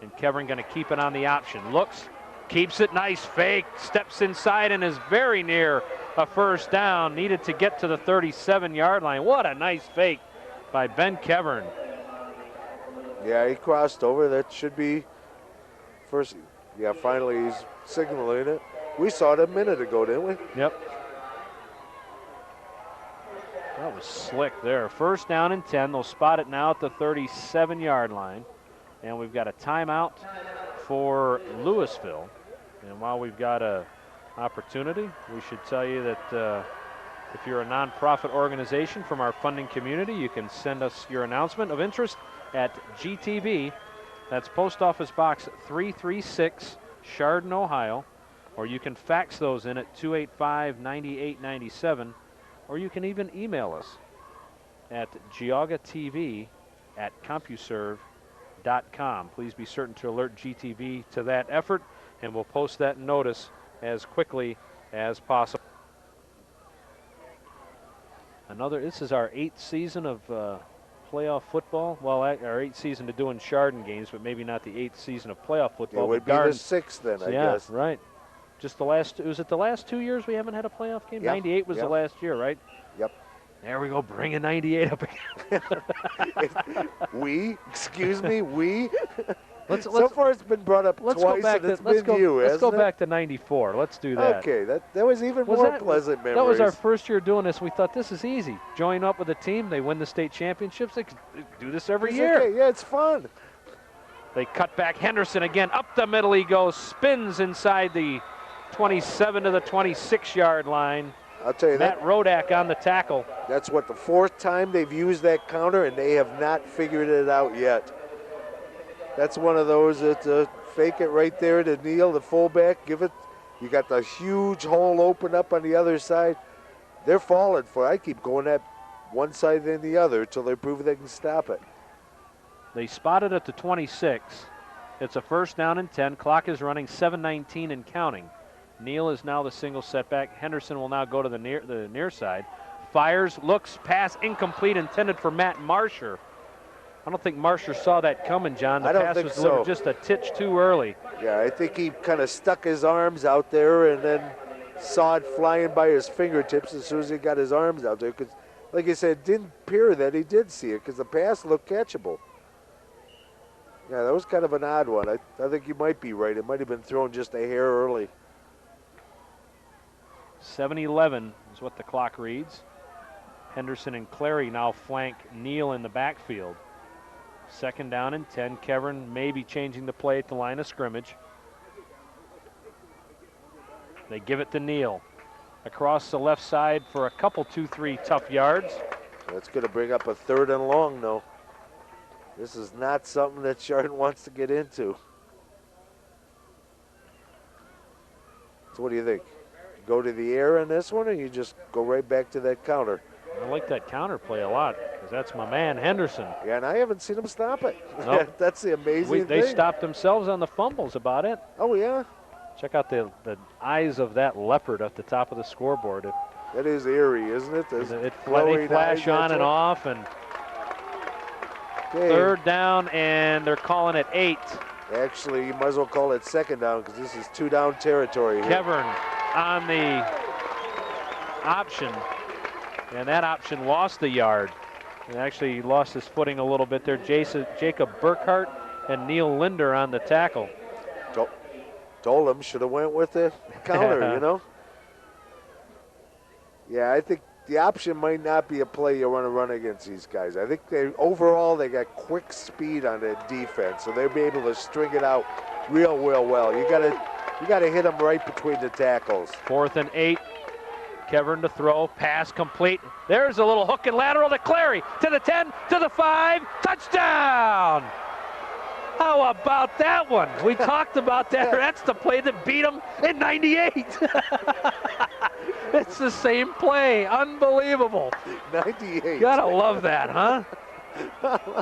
And Kevern going to keep it on the option. Looks, keeps it, nice fake, steps inside and is very near a 1st down. Needed to get to the 37-yard line. What a nice fake by Ben Kevern. Yeah, he crossed over. That should be first. Yeah, finally he's signaling it. We saw it a minute ago, didn't we? Yep. That was slick there. First down and 10. They'll spot it now at the 37-yard line. And we've got a timeout for Louisville. And while we've got a opportunity, we should tell you that if you're a nonprofit organization from our funding community, you can send us your announcement of interest at GTV. That's Post Office Box 336, Chardon, Ohio. Or you can fax those in at 285-9897. Or you can even email us at geaugatv@compuserve.com. Please be certain to alert GTV to that effort, and we'll post that notice as quickly as possible. This is our 8th season of playoff football. Well, our 8th season to doing Chardon games, but maybe not the 8th season of playoff football. It would be the 6th then, I guess. Yeah, right. Just was it the last 2 years we haven't had a playoff game? Yep. 98 was the last year, right? Yep. There we go, bringing 98 up again. Excuse me, so far it's been brought up twice, and let's go back to 94. Let's do that. Okay, that was even more pleasant memories. That was our first year doing this. We thought this is easy. Join up with a team, they win the state championships. They could do this every year. Okay. Yeah, it's fun. They cut back. Henderson again, up the middle he goes, spins inside the 27 to the 26-yard line. I'll tell you Matt Rodak on the tackle. That's the 4th time they've used that counter, and they have not figured it out yet. That's one of those that fake it right there to Neal, the fullback. Give it. You got the huge hole open up on the other side. They're falling for it. I keep going at one side then the other until they prove they can stop it. They spotted at the 26. It's a first down and 10. Clock is running 7:19 and counting. Neal is now the single setback. Henderson will now go to the near side. Fires, looks, pass incomplete, intended for Matt Marsher. I don't think Marsher saw that coming, John. The pass was delivered just a titch too early. Yeah, I think he kind of stuck his arms out there and then saw it flying by his fingertips as soon as he got his arms out there. Because, like I said, it didn't appear that he did see it because the pass looked catchable. Yeah, that was kind of an odd one. I think you might be right. It might have been thrown just a hair early. 7:11 is what the clock reads. Henderson and Clary now flank Neal in the backfield. Second down and 10. Kevin may be changing the play at the line of scrimmage. They give it to Neal. Across the left side for a couple 2-3 tough yards. That's going to bring up a 3rd and long, though. This is not something that Chardon wants to get into. So what do you think? Go to the air in this one, or you just go right back to that counter? I like that counter play a lot because that's my man Henderson. Yeah, and I haven't seen him stop it. Nope. That's the amazing thing. They stopped themselves on the fumbles, about it. Oh, yeah? Check out the eyes of that leopard at the top of the scoreboard. That is eerie, isn't it? They flash on and off. And okay. 3rd down, and they're calling it 8. Actually, you might as well call it 2nd down because this is 2-down territory here. Kevern on the option, and that option lost the yard. And actually lost his footing a little bit there. Jacob Burkhart and Neil Linder on the tackle. Told him, should have went with the counter, you know? Yeah, I think the option might not be a play you want to run against these guys. I think overall they got quick speed on that defense, so they'll be able to string it out real well. You got to hit them right between the tackles. 4th and 8. Kevern to throw, pass complete. There's a little hook and lateral to Clary, to the 10, to the 5, touchdown! How about that one? We talked about that. That's the play that beat them in 98. It's the same play. Unbelievable. 98. Gotta love that, huh?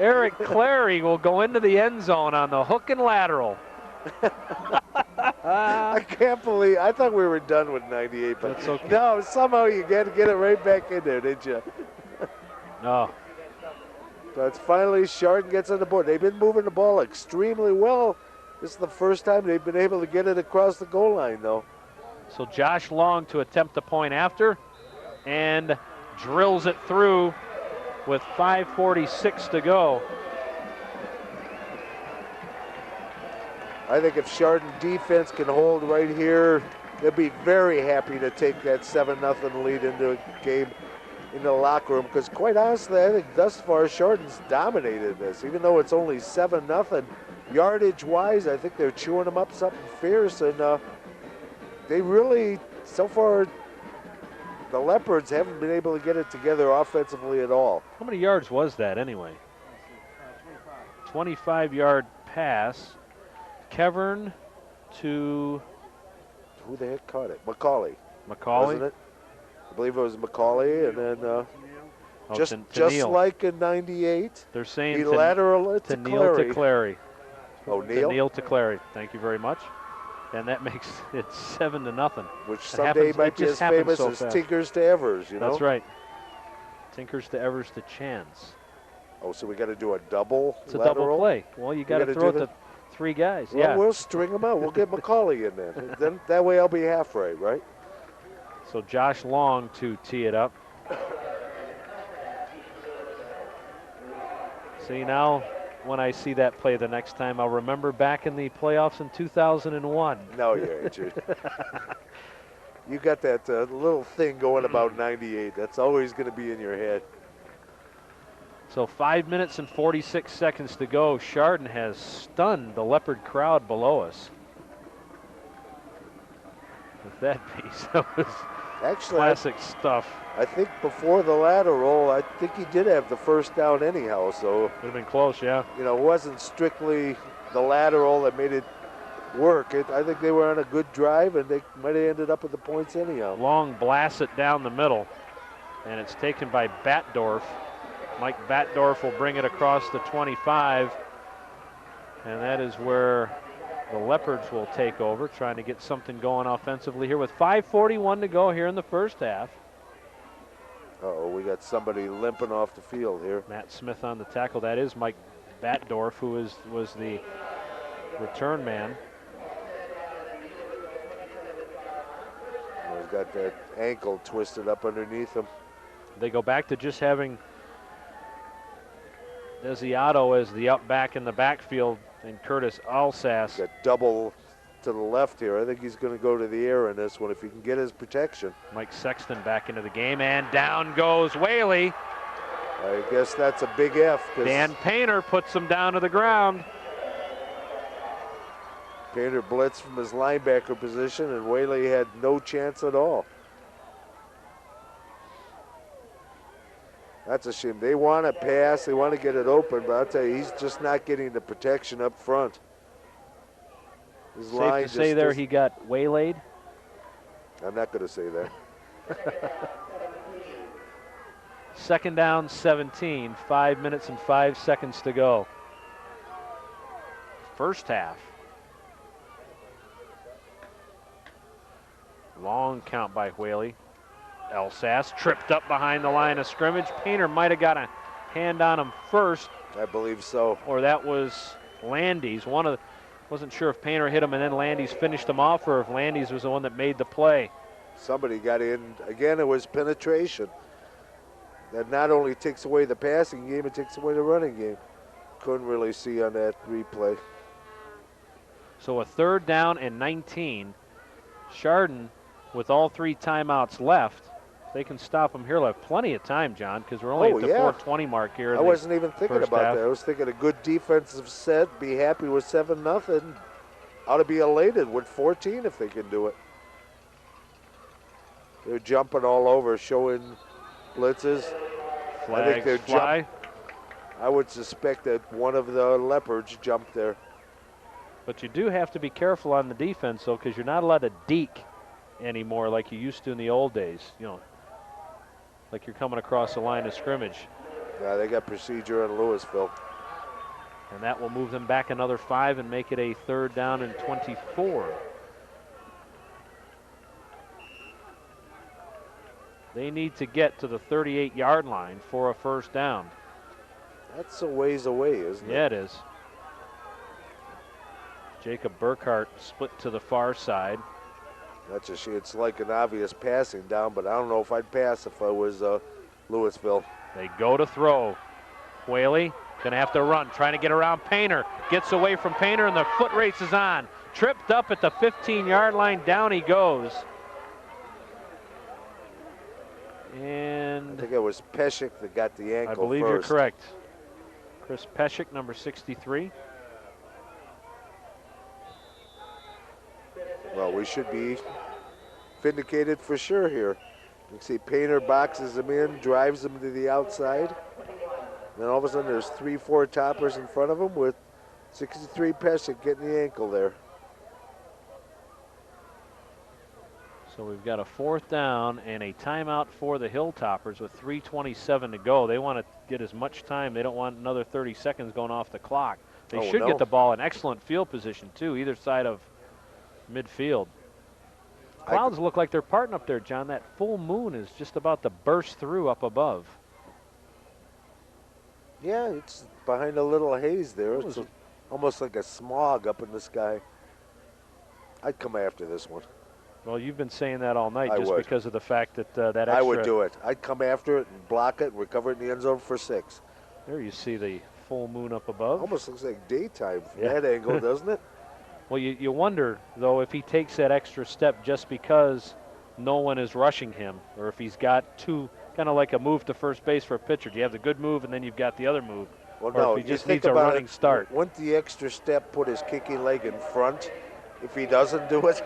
Eric Clary will go into the end zone on the hook and lateral. I can't believe, I thought we were done with 98, but that's okay. No, somehow you got to get it right back in there, didn't you? No. But finally, Chardon gets on the board. They've been moving the ball extremely well. This is the first time they've been able to get it across the goal line, though. So Josh Long to attempt the point after and drills it through with 5:46 to go. I think if Chardon defense can hold right here, they'll be very happy to take that 7-0 lead into a game in the locker room, because quite honestly, I think thus far Chardon's dominated this. Even though it's only 7-0, yardage-wise, I think they're chewing them up something fierce, and they really, so far, the Leopards haven't been able to get it together offensively at all. How many yards was that anyway? 25-yard pass. Kevern to... Who the heck caught it? McCauley. McCauley? Wasn't it? I believe it was McCauley, and then just Neil. like in '98, they're saying he lateral it to to Neil Clary. to Clary. Oh, To Neil? Neil to Clary. Thank you very much. And that makes it 7-0. Which It someday happens- might it be just as happens famous so as fast. Tinkers to Evers, you know? That's right. Tinkers to Evers to Chance. Oh, so we got to do a double It's a lateral? double play. Well, you got to gotta throw do it to 3 guys. Well, yeah. we'll string them out. We'll get McCauley in there. Then that way I'll be half right? So Josh Long to tee it up. See, now when I see that play the next time, I'll remember back in the playoffs in 2001. No, you ain't. You got that little thing going about '98. That's always going to be in your head. So 5 minutes and 46 seconds to go. Chardon has stunned the Leopard crowd below us with that piece. That was Actually, classic stuff. I think before the lateral, I think he did have the first down anyhow. So, Would have been close, yeah. you know, it wasn't strictly the lateral that made it work. I think they were on a good drive, and they might have ended up with the points anyhow. Long blasts it down the middle, and it's taken by Batdorf. Mike Batdorf will bring it across the 25, and that is where the Leopards will take over, trying to get something going offensively here with 5:41 to go here in the first half. Uh-oh, we got somebody limping off the field here. Matt Smith on the tackle. That is Mike Batdorf, who was the return man. He's got that ankle twisted up underneath him. They go back to just having Desiato as the up back in the backfield, and Curtis Alsace. Got double to the left here. I think he's going to go to the air in this one if he can get his protection. Mike Sexton back into the game, and down goes Whaley. I guess that's a big F. Dan Painter puts him down to the ground. Painter blitzed from his linebacker position, and Whaley had no chance at all. That's a shame. They want to pass, they want to get it open, but I'll tell you, he's just not getting the protection up front. His line Safe to say there he got waylaid. I'm not going to say that. Second down, 17. 5 minutes and 5 seconds to go. First half. Long count by Whaley. Alsace tripped up behind the line of scrimmage. Painter might have got a hand on him first. I believe so. Or that was Landis. Wasn't sure if Painter hit him and then Landis finished him off, or if Landis was the one that made the play. Somebody got in. Again, it was penetration. That not only takes away the passing game, it takes away the running game. Couldn't really see on that replay. So a third down and 19. Chardon, with all 3 timeouts left, they can stop them here. They'll have plenty of time, John, because we're only at the 4:20 mark here. I wasn't even thinking about half. that. I was thinking a good defensive set, be happy with 7-0. Ought to be elated with 14 if they can do it. They're jumping all over, showing blitzes. I think they're fly. I would suspect that one of the Leopards jumped there. But you do have to be careful on the defense, though, because you're not allowed to deke anymore like you used to in the old days. You know, like you're coming across the line of scrimmage. Yeah, they got procedure in Louisville. And that will move them back another 5 and make it a third down and 24. They need to get to the 38-yard line for a first down. That's a ways away, isn't it? Yeah, it is. Jacob Burkhart split to the far side. That's a shame. It's like an obvious passing down, but I don't know if I'd pass if I was Louisville. They go to throw. Whaley Gonna have to run, trying to get around Painter. Gets away from Painter and the foot race is on. Tripped up at the 15-yard line, down he goes. And I think it was Peshek that got the ankle I believe first. you're correct. Chris Peshek, number 63. Well, we should be vindicated for sure here. You can see Painter boxes him in, drives him to the outside. Then all of a sudden there's 3-4 toppers in front of him with 63 Peshek getting the ankle there. So we've got a 4th down and a timeout for the Hilltoppers with 3:27 to go. They want to get as much time. They don't want another 30 seconds going off the clock. They should get the ball in excellent field position too, either side of midfield. Clouds look like they're parting up there, John. That full moon is just about to burst through up above. Yeah, it's behind a little haze there. It's almost like a smog up in the sky. I'd come after this one. Well, you've been saying that all night I just would. because of the fact that that extra. I would do it. I'd come after it and block it and recover it in the end zone for 6. There you see the full moon up above. Almost looks like daytime from that angle, doesn't it? Well, you wonder, though, if he takes that extra step just because no one is rushing him, or if he's got two, kind of like a move to first base for a pitcher. Do you have the good move and then you've got the other move? Well, or no, if he you just think needs a about running it, start. Wouldn't the extra step put his kicking leg in front if he doesn't do it?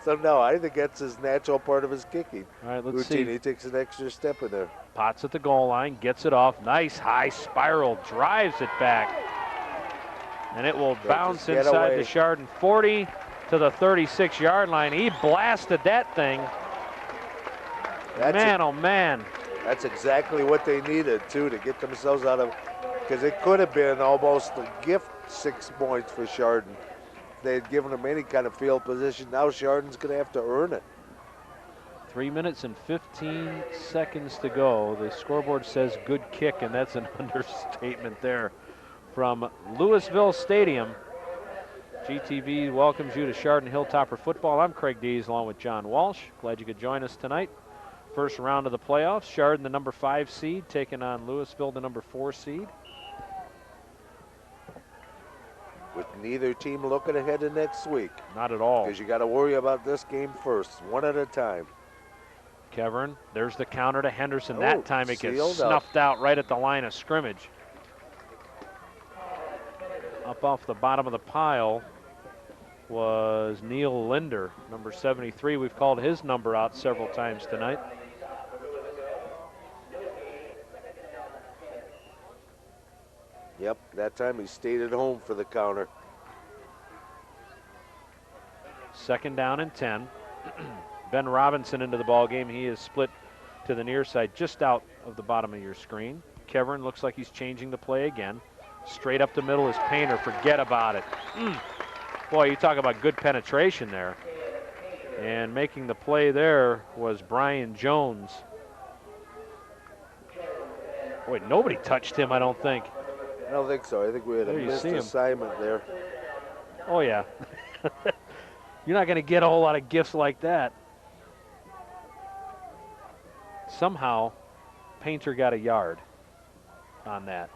So, no, I think that's his natural part of his kicking All right, let's routine. see. He takes an extra step in there. Potts at the goal line, gets it off. Nice high spiral, drives it back. And it will bounce inside the Chardon 40 to the 36-yard line. He blasted that thing. Oh, man. That's exactly what they needed, too, to get themselves out of, because it could have been almost a gift 6 points for Chardon. They had given them any kind of field position. Now Chardon's going to have to earn it. 3 minutes and 15 seconds to go. The scoreboard says good kick, and that's an understatement there. From Louisville Stadium, GTV welcomes you to Chardon Hilltopper football. I'm Craig Dees along with John Walsh. Glad you could join us tonight. First round of the playoffs. Chardon, the number 5 seed, taking on Louisville, the number 4 seed. With neither team looking ahead to next week. Not at all. Because you got to worry about this game first, one at a time. Kevern, there's the counter to Henderson. That time it gets sealed snuffed out right at the line of scrimmage. Up off the bottom of the pile was Neil Linder, number 73. We've called his number out several times tonight. Yep, that time he stayed at home for the counter. 2nd down and 10. Ben Robinson into the ball game. He is split to the near side, just out of the bottom of your screen. Kevern looks like he's changing the play again. Straight up the middle is Painter. Forget about it. Boy, you talk about good penetration there. And making the play there was Brian Jones. Boy, nobody touched him, I don't think. I don't think so. I think we had a missed assignment there. Oh, yeah. You're not going to get a whole lot of gifts like that. Somehow, Painter got a yard on that.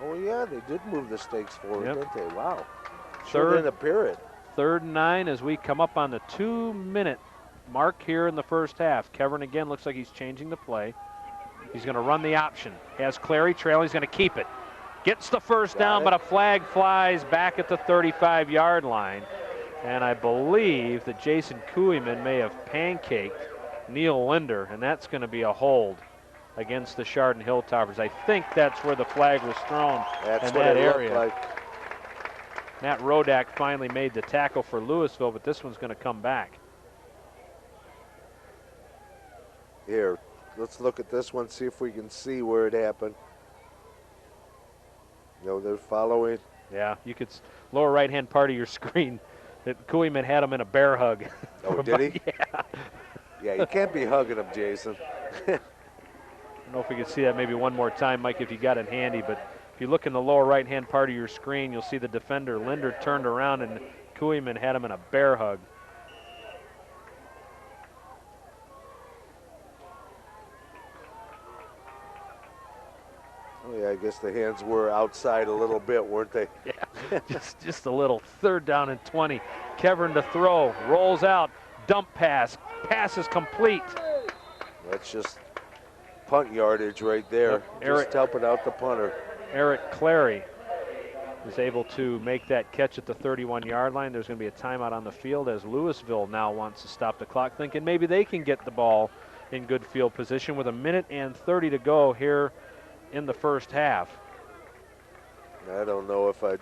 Oh, yeah, they did move the stakes forward, didn't they? Wow. Third in a period. 3rd and 9 as we come up on the 2-minute mark here in the first half. Kevern again looks like he's changing the play. He's going to run the option. Has Clary trailing. He's going to keep it. Gets the first down, but a flag flies back at the 35-yard line. And I believe that Jason Kuhleman may have pancaked Neil Linder, and that's going to be a hold against the Chardon Hilltoppers. I think that's where the flag was thrown in that area. Like. Matt Rodak finally made the tackle for Louisville, but this one's going to come back. Here, let's look at this one, see if we can see where it happened. You know, they're following. Yeah, you could, lower right-hand part of your screen, that Kuhleman had him in a bear hug. Oh, did he? Yeah. Yeah, you can't be hugging him, Jason. I don't know if we can see that maybe one more time, Mike, if you got it handy, but if you look in the lower right-hand part of your screen, you'll see the defender, Linder, turned around, and Kuhleman had him in a bear hug. Oh, yeah, I guess the hands were outside a little bit, weren't they? Yeah, just a little. 3rd down and 20. Kevern to throw, rolls out, dump pass. Pass is complete. That's just punt yardage right there. Yep, Just helping out the punter. Eric Clary is able to make that catch at the 31-yard line. There's going to be a timeout on the field as Louisville now wants to stop the clock, thinking maybe they can get the ball in good field position with 1:30 to go here in the first half. I don't know if I'd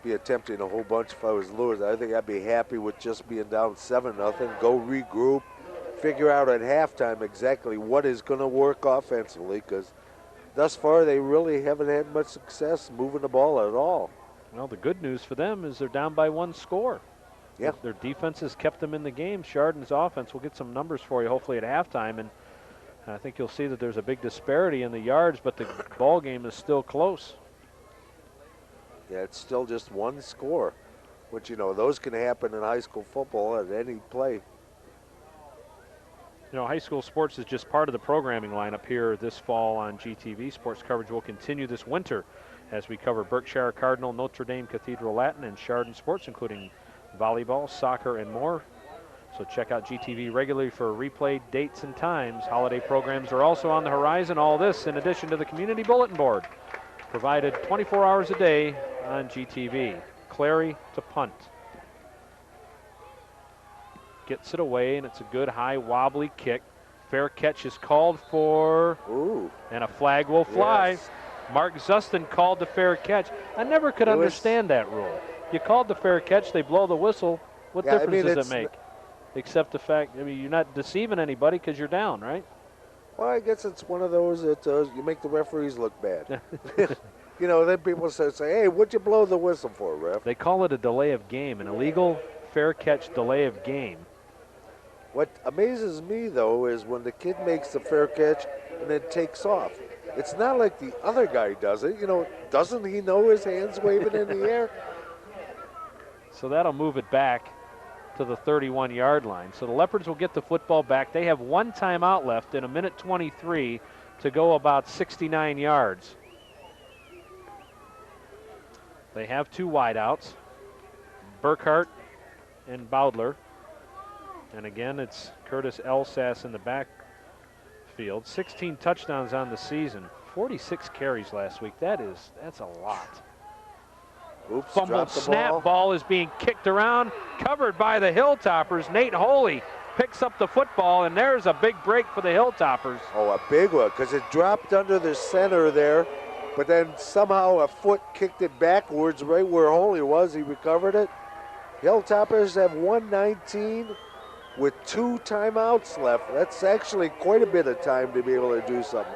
be attempting a whole bunch if I was Lewis. I think I'd be happy with just being down 7-0, go regroup, figure out at halftime exactly what is going to work offensively, because thus far they really haven't had much success moving the ball at all. Well, the good news for them is they're down by 1 score. Yeah. Their defense has kept them in the game. Chardon's offense, we'll get some numbers for you hopefully at halftime, and I think you'll see that there's a big disparity in the yards, but the ball game is still close. Yeah, it's still just 1 score, which, you know, those can happen in high school football at any play. You know, high school sports is just part of the programming lineup here this fall on GTV. Sports coverage will continue this winter as we cover Berkshire Cardinal, Notre Dame Cathedral Latin, and Chardon sports, including volleyball, soccer, and more. So check out GTV regularly for replay dates and times. Holiday programs are also on the horizon. All this in addition to the community bulletin board, provided 24 hours a day on GTV. Clary to punt. Gets it away, and it's a good high wobbly kick. Fair catch is called for. Ooh. And a flag will fly. Yes. Mark Zustin called the fair catch. I never could understand that rule. You called the fair catch, they blow the whistle. What difference does it make? Except the fact, I mean, you're not deceiving anybody because you're down, right? Well, I guess it's one of those that you make the referees look bad. You know, then people say, hey, what'd you blow the whistle for, ref? They call it a delay of game, an illegal fair catch delay of game. What amazes me, though, is when the kid makes the fair catch and then takes off. It's not like the other guy does it. You know, doesn't he know his hand's waving in the air? So that'll move it back to the 31-yard line. So the Leopards will get the football back. They have 1 timeout left in 1:23 to go about 69 yards. They have 2 wideouts, Burkhart and Bowdler. And again, it's Curtis Elsass in the backfield. 16 touchdowns on the season, 46 carries last week. That's a lot. Oops, Fumbled snap ball is being kicked around, covered by the Hilltoppers. Nate Holy picks up the football, and there's a big break for the Hilltoppers. Oh, a big one, because it dropped under the center there, but then somehow a foot kicked it backwards right where Holy was. He recovered it. Hilltoppers have 119 with 2 timeouts left. That's actually quite a bit of time to be able to do something.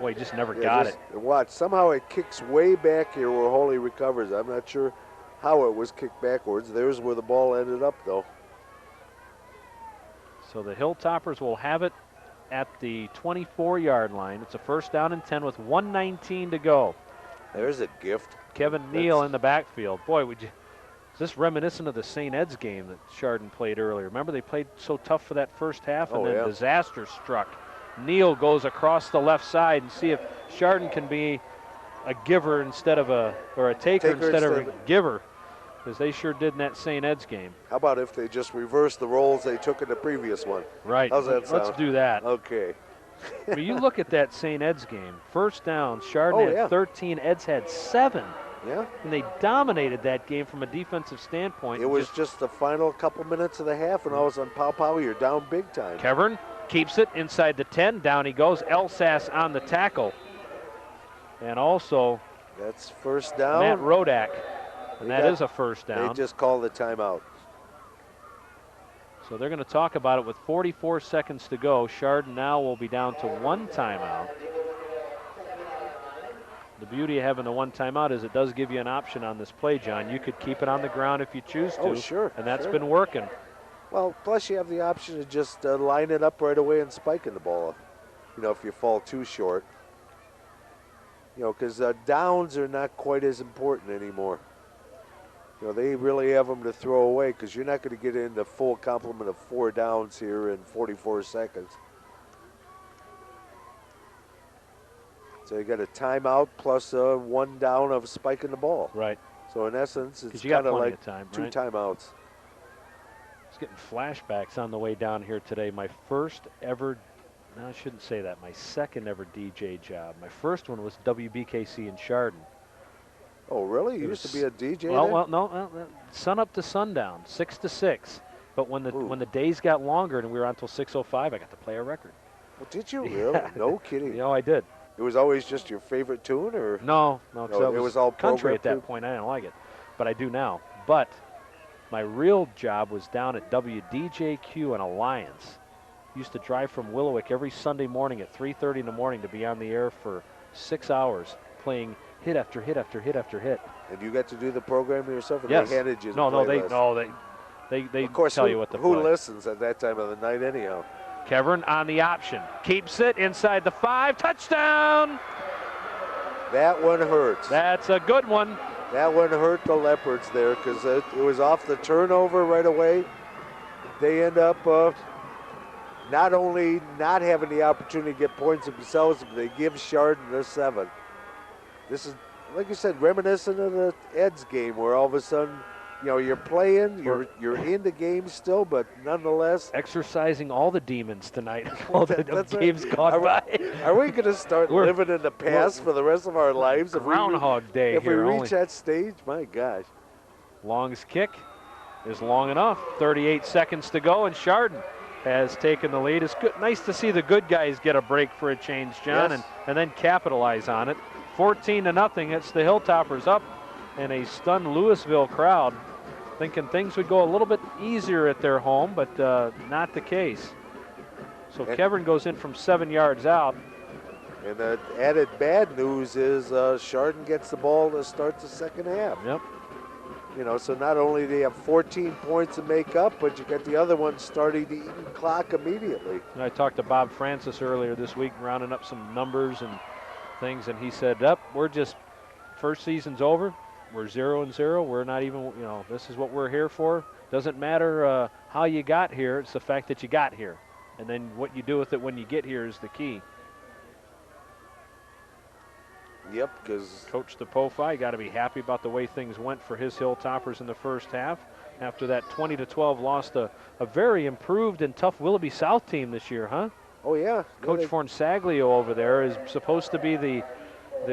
Boy, he just never got it. Watch, somehow it kicks way back here where Holy recovers. I'm not sure how it was kicked backwards. There's where the ball ended up, though. So the Hilltoppers will have it at the 24-yard line. It's a 1st down and 10 with 1:19 to go. There's a gift. Kevin Neal in the backfield. Boy, is this reminiscent of the St. Ed's game that Chardon played earlier? Remember they played so tough for that first half, and then disaster struck. Neal goes across the left side, and see if Chardon can be a giver instead of a taker instead of a giver, because they sure did in that St. Ed's game. How about if they just reverse the roles they took in the previous one? Right. How's that sound? Let's do that. Okay. I mean, you look at that St. Ed's game. 1st down, Chardon had 13, Ed's had 7. Yeah. And they dominated that game from a defensive standpoint. It was just the final couple minutes of the half, and all of a sudden, pow, you're down big time. Kevern keeps it inside the 10. Down he goes. Elsass on the tackle. And also that's 1st down. Matt Rodak. And that is a 1st down. They just called the timeout. So they're going to talk about it with 44 seconds to go. Chardon now will be down to 1 timeout. The beauty of having the 1 timeout is it does give you an option on this play, John. You could keep it on the ground if you choose to. Oh, sure. And that's been working. Well, plus you have the option to just line it up right away and spiking the ball, you know, if you fall too short. You know, because downs are not quite as important anymore. You know, they really have them to throw away because you're not going to get in the full complement of 4 downs here in 44 seconds. So you got a timeout plus 1 down of spiking the ball. Right. So in essence, it's You got kind of plenty like of time, 2 right? timeouts. I was getting flashbacks on the way down here today. My first ever, no, I shouldn't say that, my second ever DJ job. My first one was WBKC in Chardon. Oh, really? You It used to was- be a DJ Well, there? well, no, sun up to sundown, 6 to 6. But when the days got longer and we were on until 6:05, I got to play a record. Well, did you really? No kidding. You know, I did. It was always just your favorite tune, or? No, because No, it was all country at programmed that too? point. I didn't like it, but I do now. But my real job was down at WDJQ in Alliance. Used to drive from Willowick every Sunday morning at 3:30 in the morning to be on the air for 6 hours playing hit after hit after hit after hit. And you got to do the program yourself, or Yes. they handed you the No, playlist? they Of course, tell who, you what to who play. listens at that time of the night anyhow? Kevern on the option. Keeps it inside the 5. Touchdown! That one hurts. That's a good one. That one hurt the Leopards there because it was off the turnover right away. They end up not only not having the opportunity to get points themselves, but they give Chardon the 7. This is, like you said, reminiscent of the Eds game where all of a sudden, you know, you're playing, you're in the game still, but nonetheless. Exercising all the demons tonight. All the That's games right. gone by. Are we going to start living in the past for the rest of our lives? Groundhog Day if we here. reach that stage, my gosh. Long's kick is long enough. 38 seconds to go, and Chardon has taken the lead. It's good, nice to see the good guys get a break for a change, John, Yes. and then capitalize on it. 14-0. It's the Hilltoppers up, and a stunned Louisville crowd thinking things would go a little bit easier at their home, but not the case. So Kevern goes in from 7 yards out. And the added bad news is Chardon gets the ball to start the second half. Yep. You know, so not only do you have 14 points to make up, but you got the other one starting to eat the clock immediately. And I talked to Bob Francis earlier this week, rounding up some numbers and things, and he said, we're just, first season's over. We're 0-0. We're not even, you know, this is what we're here for. Doesn't matter how you got here. It's the fact that you got here. And then what you do with it when you get here is the key. Yep, because Coach DePofi got to be happy about the way things went for his Hilltoppers in the first half. After that 20-12 loss to a very improved and tough Willoughby South team this year, huh? Oh, yeah. Coach Fornsaglio over there is supposed to be the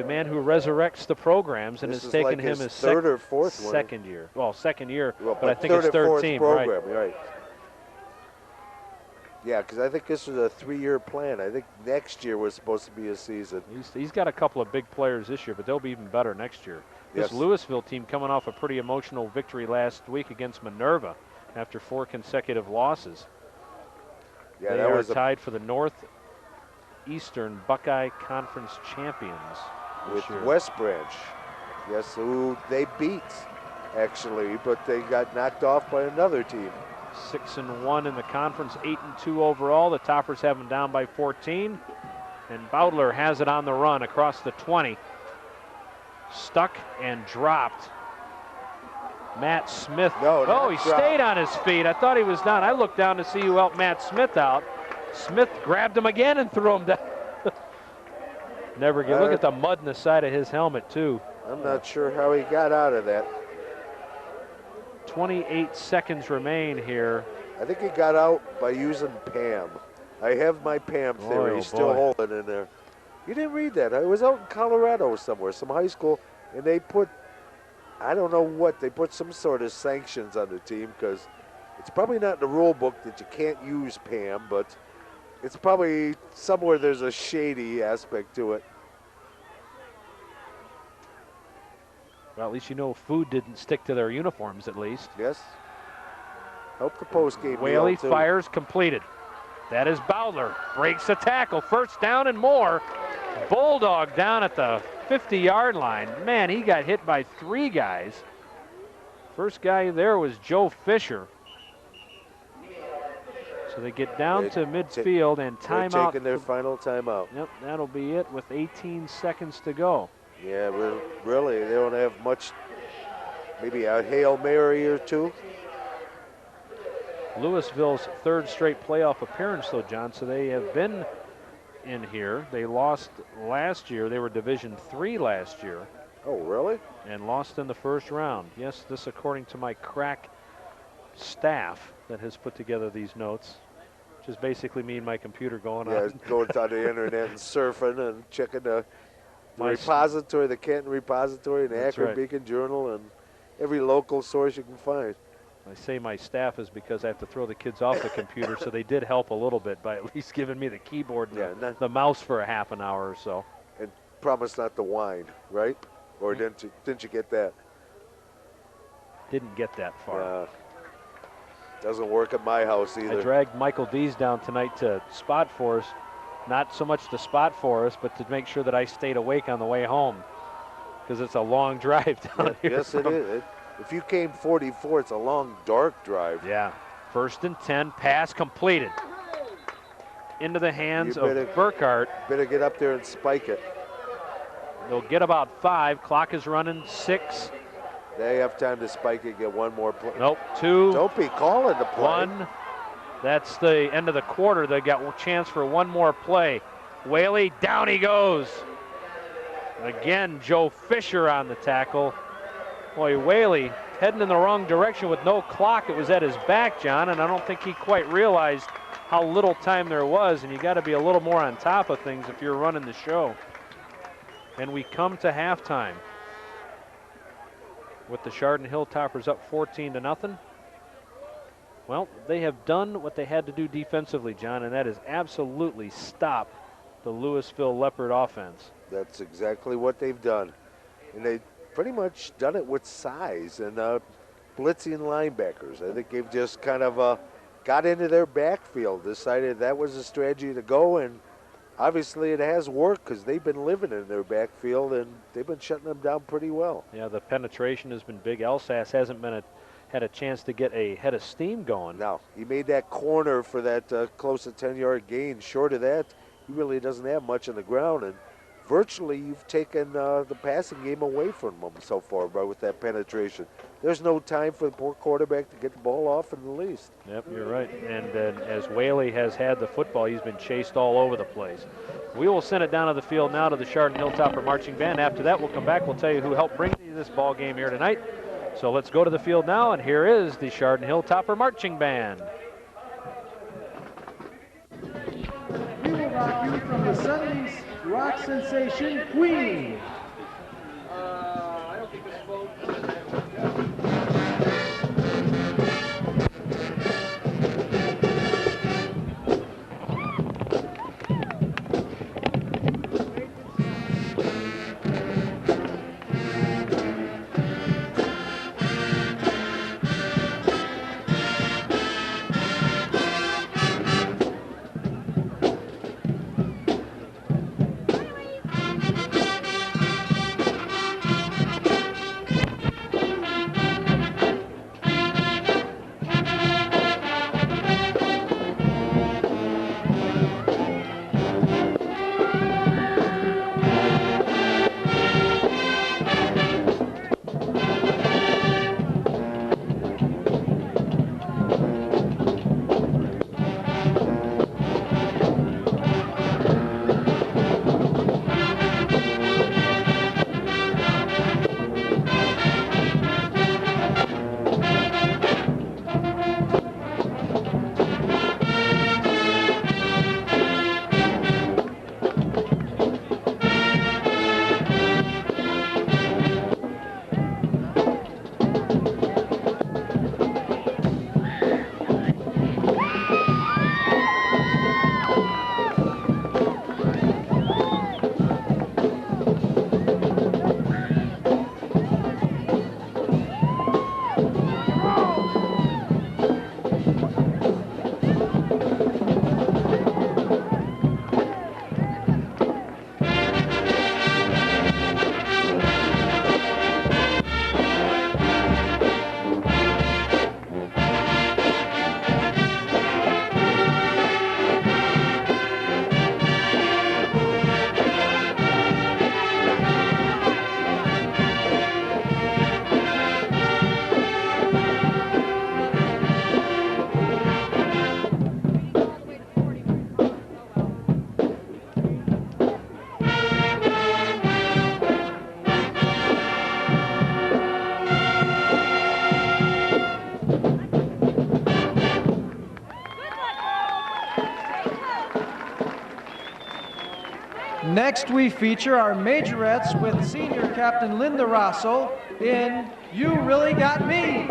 man who resurrects the programs, and This has is taken like him his his third or fourth one. second year. Well, second year, Well, but I think third it's or third fourth team, program, right? right. Yeah, because I think this was a 3-year plan. I think next year was supposed to be a season. He's got a couple of big players this year, but they'll be even better next year. This Yes. Louisville team coming off a pretty emotional victory last week against Minerva after 4 consecutive losses. Yeah, They that are was tied for the Northeastern Buckeye Conference champions with this year. West Branch. Yes, who they beat, actually, but they got knocked off by another team. 6-1 in the conference, 8-2 overall. The Toppers have them down by 14. And Bowdler has it on the run across the 20. Stuck and dropped. Matt Smith. No, not oh, he dropped. stayed on his feet. I thought he was down. I looked down to see who helped Matt Smith out. Smith grabbed him again and threw him down. Never get. Look at the mud in the side of his helmet, too. I'm not sure how he got out of that. 28 seconds remain here. I think he got out by using Pam. I have my Pam theory oh still boy. holding in there. You didn't read that. I was out in Colorado somewhere, some high school, and they put, I don't know what, they put some sort of sanctions on the team because it's probably not in the rule book that you can't use Pam, but it's probably somewhere there's a shady aspect to it. Well, at least you know food didn't stick to their uniforms, at least. Yes. Help the post-game meal, Whaley too. fires completed. That is Bowdler. Breaks the tackle. First down and more. Bulldog down at the 50-yard line. Man, he got hit by 3 guys. First guy there was Joe Fisher. So they get down to midfield and They're timeout. taking their final timeout. Yep, that'll be it with 18 seconds to go. Yeah, really, they don't have much, maybe a Hail Mary or two. Louisville's 3rd straight playoff appearance, though, John, so they have been in here. They lost last year. They were Division III last year Oh, really? and lost in the first round. Yes, this according to my crack staff that has put together these notes, which is basically me and my computer going Yeah, on. going on the internet and surfing and checking the My repository, the Canton Repository, and the That's Akron right. Beacon Journal, and every local source you can find. I say my staff is because I have to throw the kids off the computer, so they did help a little bit by at least giving me the keyboard and Yeah, the mouse for a half an hour or so. and promise not to whine, right? Or didn't you get that? Didn't get that far. Doesn't work at my house either. I dragged Michael Dees down tonight to spot for us, not so much to spot for us, but to make sure that I stayed awake on the way home, because it's a long drive down here. Yes, it is. If you came 44, it's a long, dark drive. Yeah. 1st and 10, pass completed. Into the hands of Burkhart. Better get up there and spike it. They'll get about 5. Clock is running 6. They have time to spike it, get one more play. Nope, 2. Don't be calling the play. 1. That's the end of the quarter. They got a chance for one more play. Whaley, down he goes. Again, Joe Fisher on the tackle. Boy, Whaley heading in the wrong direction with no clock. It was at his back, John, and I don't think he quite realized how little time there was, and you got to be a little more on top of things if you're running the show. And we come to halftime with the Chardon Hilltoppers up 14-0. Well, they have done what they had to do defensively, John, and that is absolutely stop the Louisville Leopard offense. That's exactly what they've done. And they pretty much done it with size and blitzing linebackers. I think they've just kind of got into their backfield, decided that was the strategy to go, and obviously it has worked because they've been living in their backfield and they've been shutting them down pretty well. Yeah, the penetration has been big. Elsas hasn't been had a chance to get a head of steam going. Now, he made that corner for that close to 10-yard gain. Short of that, he really doesn't have much on the ground, and virtually you've taken the passing game away from him so far, bro, with that penetration. There's no time for the poor quarterback to get the ball off in the least. Yep, you're right. And as Whaley has had the football, he's been chased all over the place. We will send it down to the field now to the Chardon Hilltopper Marching Band. After that, we'll come back. We'll tell you who helped bring you this ball game here tonight. So let's go to the field now, and here is the Chardon Hilltopper Marching Band. We will rock you from the 70s rock sensation Queen. I don't think this phone. Next, we feature our majorettes with senior captain Linda Rosso in You Really Got Me.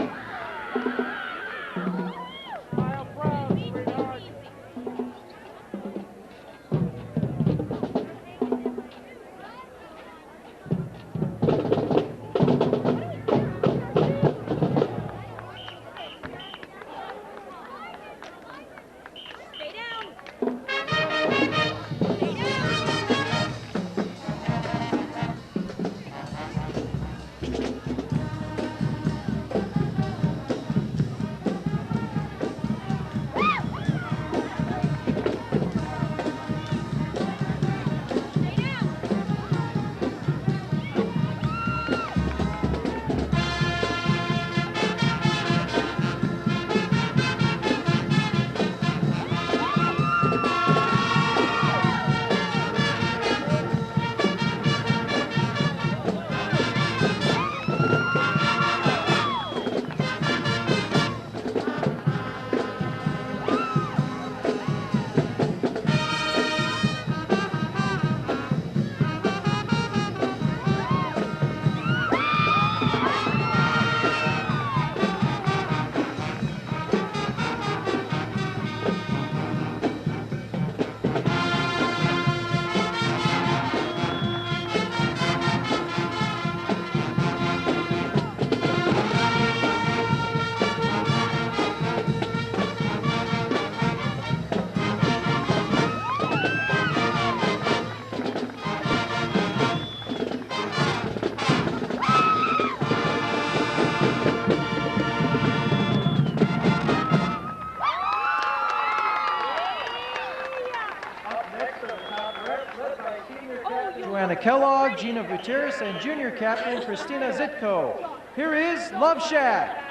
Kellogg, Gina Gutierrez, and junior captain Christina Zitko. Here is Love Shack.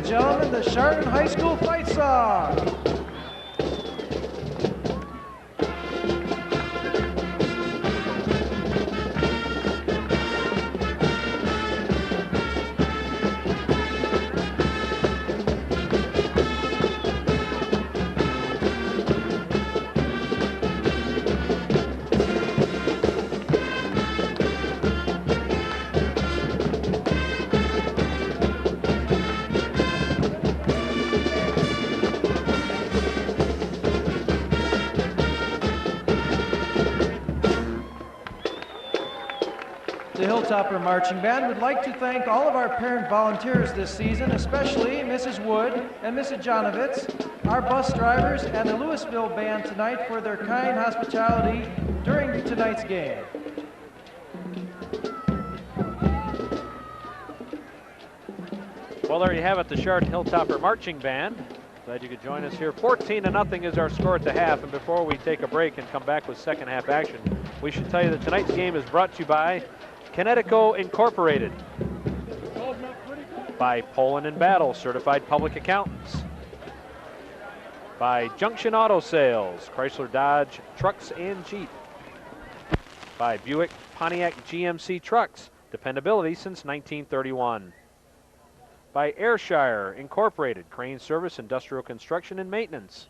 and gentlemen, the Chardon High School fight song. The Hilltopper Marching Band would like to thank all of our parent volunteers this season, especially Mrs. Wood and Mrs. Jonovitz, our bus drivers, and the Louisville Band tonight for their kind hospitality during tonight's game. Well, there you have it, the Chardon Hilltopper Marching Band. Glad you could join us here. 14-0 is our score at the half, and before we take a break and come back with second half action, we should tell you that tonight's game is brought to you by Connecticut Incorporated, by Poland and Battle, certified public accountants, by Junction Auto Sales, Chrysler Dodge Trucks and Jeep, by Buick Pontiac GMC Trucks, dependability since 1931, by Ayrshire Incorporated, crane service, industrial construction and maintenance,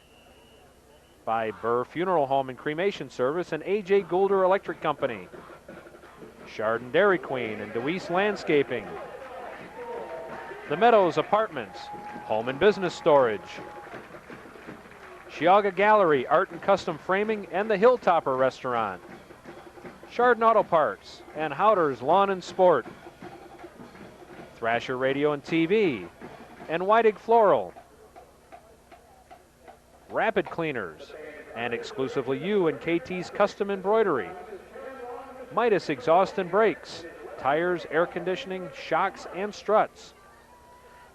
by Burr Funeral Home and Cremation Service and A.J. Goulder Electric Company, Chardon Dairy Queen and Deweese Landscaping, The Meadows Apartments, Home and Business Storage, Chiaga Gallery Art and Custom Framing and the Hilltopper Restaurant, Chardon Auto Parts and Howder's Lawn and Sport, Thrasher Radio and TV and Weidig Floral, Rapid Cleaners and Exclusively You and KT's Custom Embroidery, Midas Exhaust and Brakes, tires, air conditioning, shocks, and struts.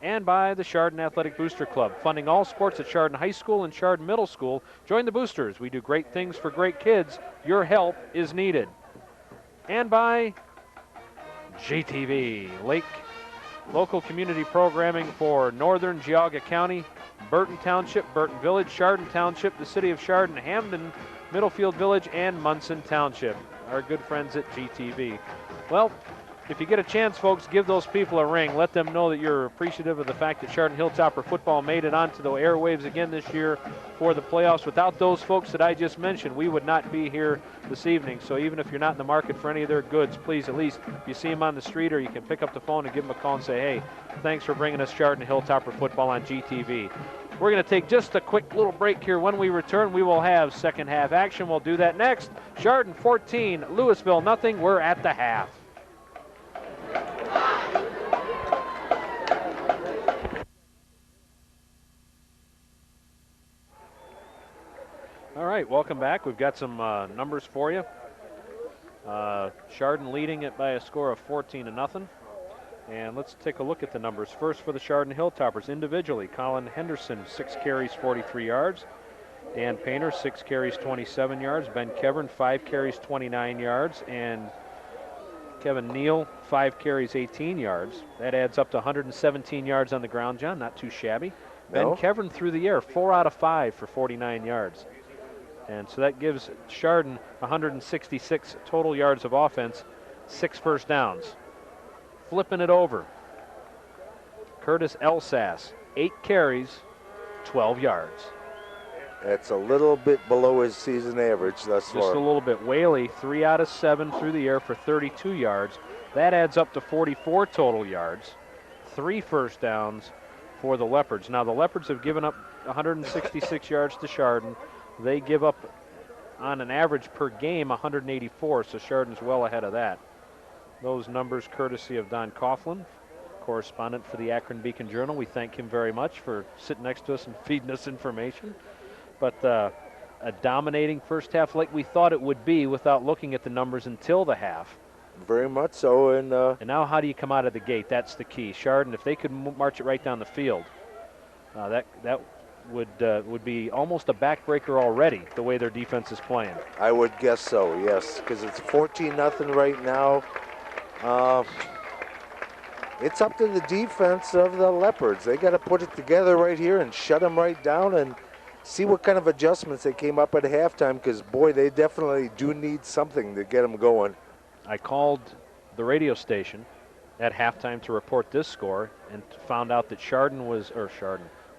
And by the Chardon Athletic Booster Club, funding all sports at Chardon High School and Chardon Middle School. Join the boosters. We do great things for great kids. Your help is needed. And by GTV, local community programming for Northern Geauga County, Burton Township, Burton Village, Chardon Township, the city of Chardon, Hamden, Middlefield Village, and Munson Township. Our good friends at GTV. Well, if you get a chance, folks, give those people a ring. Let them know that you're appreciative of the fact that Chardon Hilltopper football made it onto the airwaves again this year for the playoffs. Without those folks that I just mentioned, we would not be here this evening. So even if you're not in the market for any of their goods, please, at least if you see them on the street, or you can pick up the phone and give them a call and say, hey, thanks for bringing us Chardon Hilltopper football on GTV. We're going to take just a quick little break here. When we return, we will have second half action. We'll do that next. Chardon 14, Louisville nothing. We're at the half. All right, welcome back. We've got some numbers for you. Chardon leading it by a score of 14-0. And let's take a look at the numbers. First for the Chardon Hilltoppers individually, Colin Henderson, 6 carries, 43 yards. Dan Painter, 6 carries, 27 yards. Ben Kevern, 5 carries, 29 yards. And Kevin Neal, 5 carries, 18 yards. That adds up to 117 yards on the ground, John. Not too shabby. No. Ben Kevern through the air, 4 out of 5 for 49 yards. And so that gives Chardon 166 total yards of offense, 6 first downs. Flipping it over, Curtis Elsass, 8 carries, 12 yards. That's a little bit below his season average thus far. Just a little bit. Whaley, 3 out of 7 through the air for 32 yards. That adds up to 44 total yards, 3 first downs for the Leopards. Now the Leopards have given up 166 yards to Chardon. They give up on an average per game 184, so Chardon's well ahead of that. Those numbers courtesy of Don Coughlin, correspondent for the Akron Beacon Journal. We thank him very much for sitting next to us and feeding us information. But a dominating first half like we thought it would be without looking at the numbers until the half. Very much so. And now how do you come out of the gate? That's the key. Chardon, if they could march it right down the field, that would be almost a backbreaker already, the way their defense is playing. I would guess so, yes, because it's 14-0 right now. it's up to the defense of the Leopards. They got to put it together right here and shut them right down and see what kind of adjustments they came up at halftime, because, boy, they definitely do need something to get them going. I called the radio station at halftime to report this score and found out that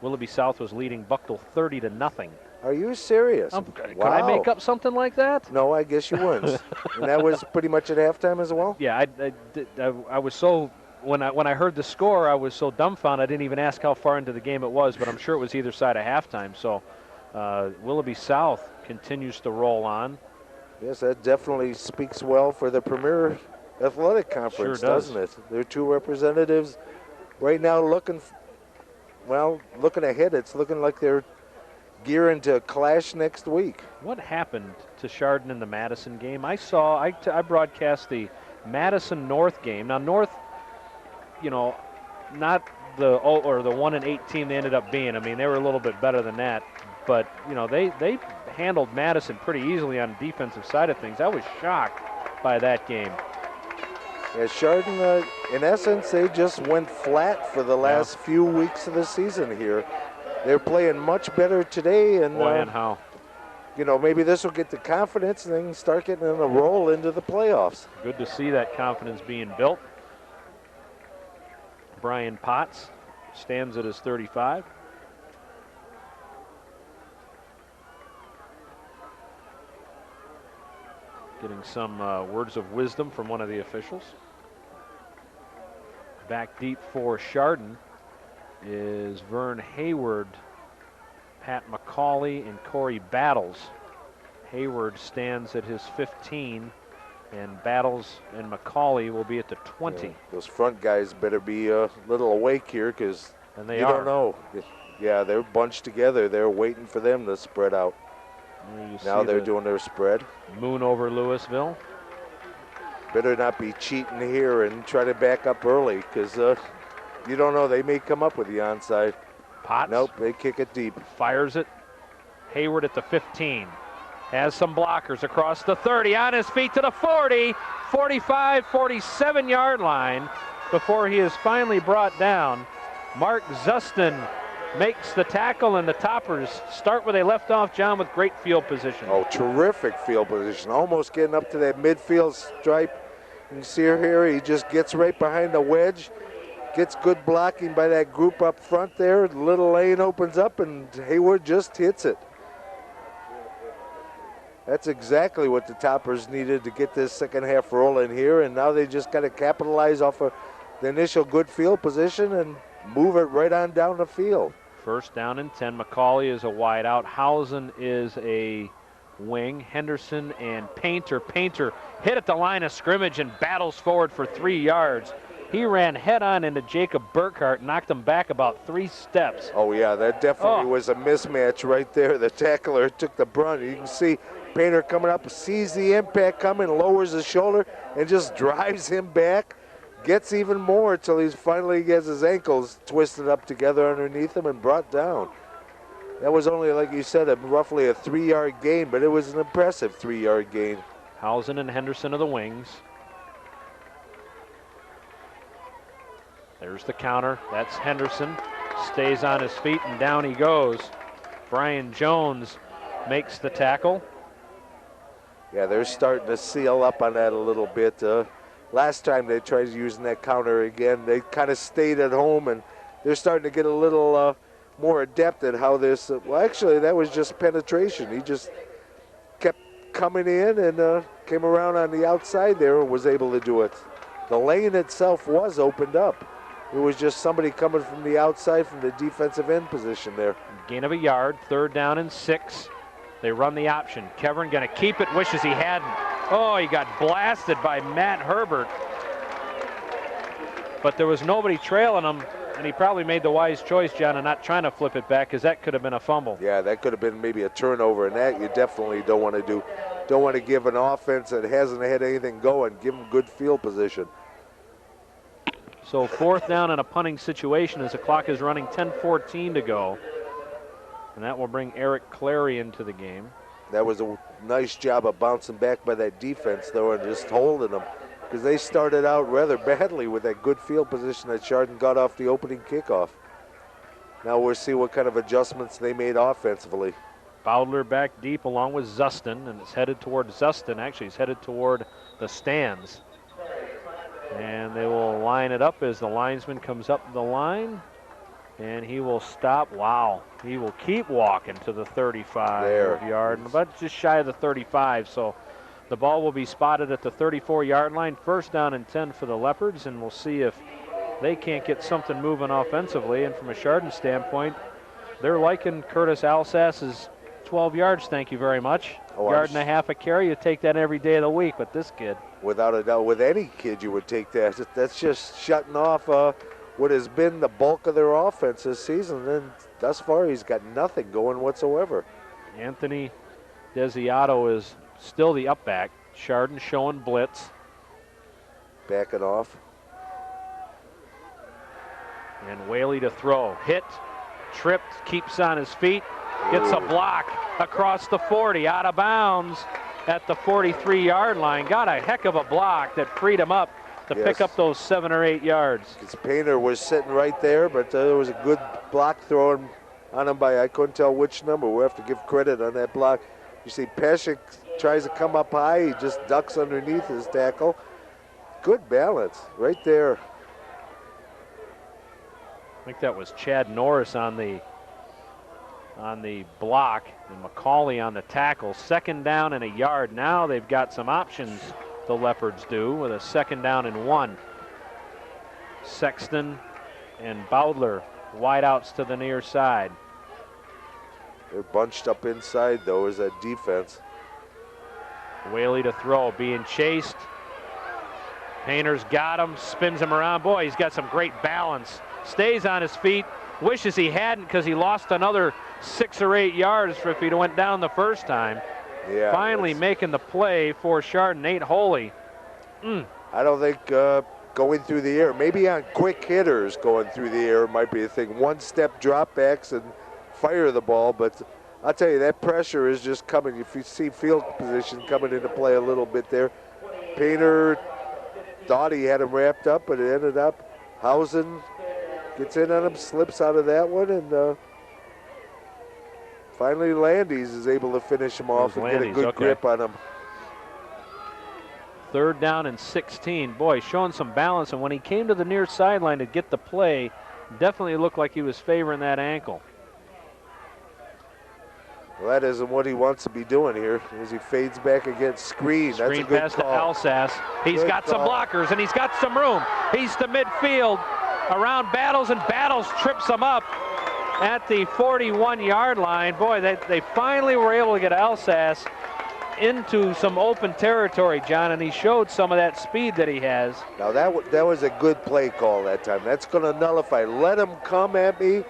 Willoughby South was leading Buckle 30-0. Are you serious? Wow. Could I make up something like that? No, I guess you wouldn't. And that was pretty much at halftime as well? Yeah, I was so, when I heard the score, I was so dumbfounded I didn't even ask how far into the game it was, but I'm sure it was either side of halftime. So Willoughby South continues to roll on. Yes, that definitely speaks well for the Premier Athletic Conference, Sure does. doesn't it? Their two representatives right now looking ahead. It's looking like they're gearing to clash next week. What happened to Chardon in the Madison game? I broadcast the Madison North game. Now North, not the 1-8 team they ended up being. I mean, they were a little bit better than that, but they handled Madison pretty easily on the defensive side of things. I was shocked by that game. Yeah, Chardon, in essence, they just went flat for the last few weeks of the season here. They're playing much better today, and how? Maybe this will get the confidence and they can start getting on a roll into the playoffs. Good to see that confidence being built. Brian Potts stands at his 35. Getting some words of wisdom from one of the officials. Back deep for Chardon is Vern Hayward, Pat McCauley, and Corey Battles. Hayward stands at his 15, and Battles and McCauley will be at the 20. Yeah, those front guys better be a little awake here, because you don't know. Yeah, they're bunched together. They're waiting for them to spread out. Now they're doing their spread. Moon over Louisville. Better not be cheating here and try to back up early, because you don't know. They may come up with the onside. Potts. Nope, they kick it deep. Fires it. Hayward at the 15. Has some blockers across the 30. On his feet to the 40, 45, 47-yard line before he is finally brought down. Mark Zustin makes the tackle, and the Toppers start where they left off, John, with great field position. Oh, terrific field position. Almost getting up to that midfield stripe. You can see here, he just gets right behind the wedge. Gets good blocking by that group up front there. The little lane opens up, and Hayward just hits it. That's exactly what the Toppers needed to get this second half rolling here, and now they just got to capitalize off of the initial good field position and move it right on down the field. First down and 10. McCauley is a wide out. Housen is a wing. Henderson and Painter. Painter hit at the line of scrimmage and battles forward for 3 yards. He ran head-on into Jacob Burkhart, knocked him back about 3 steps. Oh, yeah, that definitely was a mismatch right there. The tackler took the brunt. You can see Painter coming up, sees the impact coming, lowers his shoulder, and just drives him back. Gets even more until he finally gets his ankles twisted up together underneath him and brought down. That was only, like you said, roughly a 3-yard gain, but it was an impressive 3-yard gain. Housen and Henderson are the wings. There's the counter. That's Henderson. Stays on his feet, and down he goes. Brian Jones makes the tackle. Yeah, they're starting to seal up on that a little bit. Last time they tried using that counter again, they kind of stayed at home, and they're starting to get a little more adept at how this, well, actually, that was just penetration. He just kept coming in and came around on the outside there and was able to do it. The lane itself was opened up. It was just somebody coming from the outside from the defensive end position there. Gain of a yard, 3rd down and 6. They run the option. Kevern going to keep it, wishes he hadn't. Oh, he got blasted by Matt Herbert. But there was nobody trailing him, and he probably made the wise choice, John, of not trying to flip it back, because that could have been a fumble. Yeah, that could have been maybe a turnover, and that you definitely don't want to do. Don't want to give an offense that hasn't had anything going, give them good field position. So 4th down in a punting situation as the clock is running, 10:14 to go. And that will bring Eric Clary into the game. That was a nice job of bouncing back by that defense, though, and just holding them. because they started out rather badly with that good field position that Chardon got off the opening kickoff. Now we'll see what kind of adjustments they made offensively. Bowdler back deep along with Zustin, and it's headed toward Zustin. Actually, he's headed toward the stands. And they will line it up as the linesman comes up the line. And he will stop. Wow. He will keep walking to the 35-yard, but just shy of the 35. So the ball will be spotted at the 34-yard line. First down and 10 for the Leopards, and we'll see if they can't get something moving offensively. And from a Chardon standpoint, they're liking Curtis Alsace's 12 yards, thank you very much. Yard and a half a carry, you take that every day of the week with this kid. Without a doubt, with any kid you would take that. That's just shutting off what has been the bulk of their offense this season. And thus far, he's got nothing going whatsoever. Anthony Desiato is still the up back. Chardon showing blitz. Backing off. And Whaley to throw. Hit, tripped, keeps on his feet. Gets a block across the 40, out of bounds at the 43-yard line. Got a heck of a block that freed him up to pick up those 7 or 8 yards. His Painter was sitting right there, but there was a good block thrown on him by, I couldn't tell which number. We'll have to give credit on that block. You see Pescic tries to come up high. He just ducks underneath his tackle. Good balance right there. I think that was Chad Norris on the block and McCauley on the tackle. Second down and a yard. Now they've got some options, the Leopards do, with a second down and 1. Sexton and Bowdler wide outs to the near side. They're bunched up inside, though, as that defense. Whaley to throw, being chased. Painter's got him, spins him around. Boy, he's got some great balance. Stays on his feet. Wishes he hadn't, because he lost another 6 or 8 yards for if he'd went down the first time. Yeah. Finally making the play for Chardon. Nate Holy. I don't think going through the air, maybe on quick hitters going through the air might be a thing. One-step dropbacks and fire the ball, but I'll tell you, that pressure is just coming. If you see field position coming into play a little bit there. Painter thought he had him wrapped up, but it ended up Hausen gets in on him, slips out of that one, and finally Landis is able to finish him off and get a good grip on him. Third down and 16. Boy, showing some balance, and when he came to the near sideline to get the play, definitely looked like he was favoring that ankle. Well, that isn't what he wants to be doing here as he fades back against screen. That's a good pass call. to Alsace. He's got some blockers, and he's got some room. He's to midfield around Battles, and Battles trips him up at the 41-yard line. Boy, they finally were able to get Alsace into some open territory, John, and he showed some of that speed that he has. Now that was a good play call that time. That's going to nullify. Let him come at me.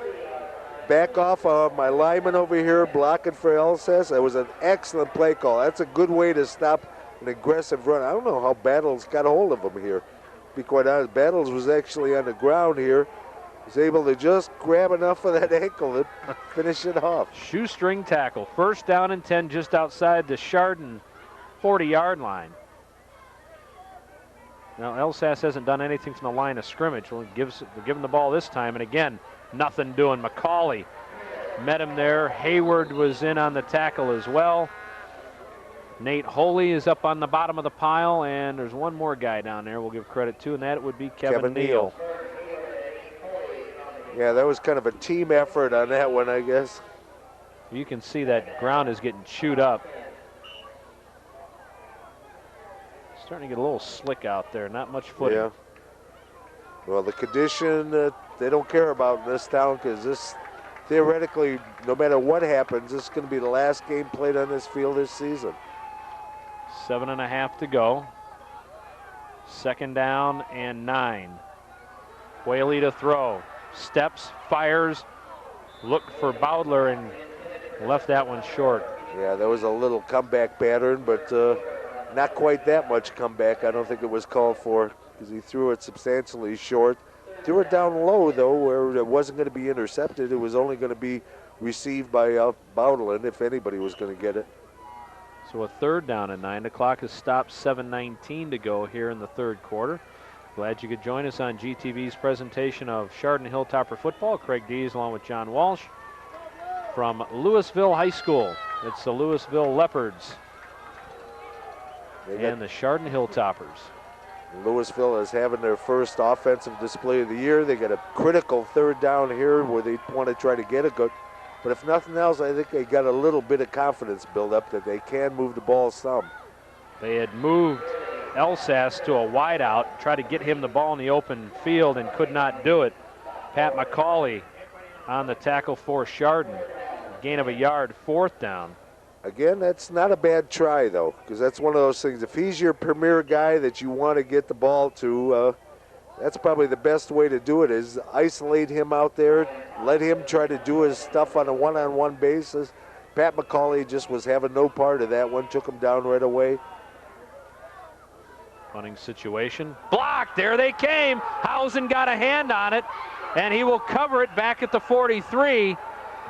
Back off my lineman over here blocking for Alsace. That was an excellent play call. That's a good way to stop an aggressive run. I don't know how Battles got a hold of him here. To be quite honest, Battles was actually on the ground here. He's able to just grab enough of that ankle to finish it off. Shoestring tackle. First down and 10 just outside the Chardon 40-yard line. Now, Alsace hasn't done anything from the line of scrimmage. We'll give him the ball this time, and again, nothing doing. McCauley met him there. Hayward was in on the tackle as well. Nate Holy is up on the bottom of the pile, and there's one more guy down there we'll give credit to, and that would be Kevin Neal. Yeah, that was kind of a team effort on that one, I guess. You can see that ground is getting chewed up. Starting to get a little slick out there, not much footing. Yeah. Well, the condition they don't care about in this town, because this, theoretically, no matter what happens, this is going to be the last game played on this field this season. 7.5 to go. Second down and 9. Whaley to throw. Steps, fires, looked for Bowdler and left that one short. Yeah, there was a little comeback pattern, but not quite that much comeback. I don't think it was called for, because he threw it substantially short. Threw it down low, though, where it wasn't going to be intercepted. It was only going to be received by Bowdler, if anybody was going to get it. So a third down and 9. The clock has stopped, 7:19 to go here in the third quarter. Glad you could join us on GTV's presentation of Chardon Hilltopper football. Craig Dees along with John Walsh from Louisville High School. It's the Louisville Leopards and the Chardon Hilltoppers. Louisville is having their first offensive display of the year. They got a critical third down here where they want to try to get a good. But if nothing else, I think they got a little bit of confidence build up that they can move the ball some. They had moved Elsas to a wideout, tried to get him the ball in the open field and could not do it. Pat McCauley on the tackle for Chardon. Gain of a yard, fourth down. Again, that's not a bad try, though, because that's one of those things. If he's your premier guy that you want to get the ball to, that's probably the best way to do it, is isolate him out there, let him try to do his stuff on a one-on-one basis. Pat McCauley just was having no part of that one, took him down right away. Punting situation. Blocked. There they came. Hausen got a hand on it, and he will cover it back at the 43.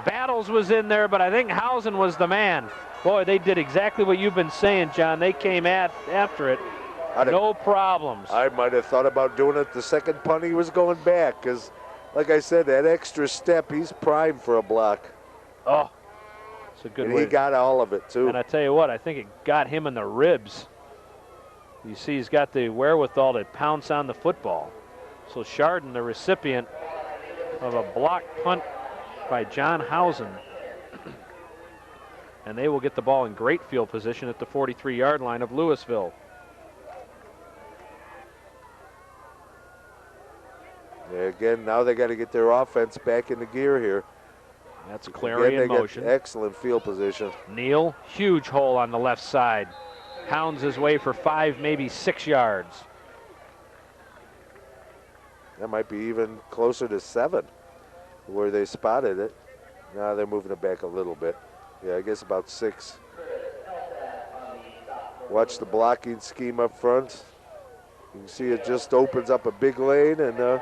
Battles was in there, but I think Hausen was the man. Boy, they did exactly what you've been saying, John. They came after it. No problems. I might have thought about doing it the second punt he was going back, because, like I said, that extra step, he's primed for a block. Oh, it's a good and way. He got all of it, too. And I tell you what, I think it got him in the ribs. You see he's got the wherewithal to pounce on the football. So Chardon, the recipient of a block punt by John Hausen. And they will get the ball in great field position at the 43-yard line of Louisville. Yeah, again, now they got to get their offense back into gear here. That's Clary in motion. Excellent field position. Neal, huge hole on the left side. Hounds his way for 5, maybe 6 yards. That might be even closer to 7 where they spotted it. Now they're moving it back a little bit. Yeah, I guess about 6. Watch the blocking scheme up front. You can see it just opens up a big lane, and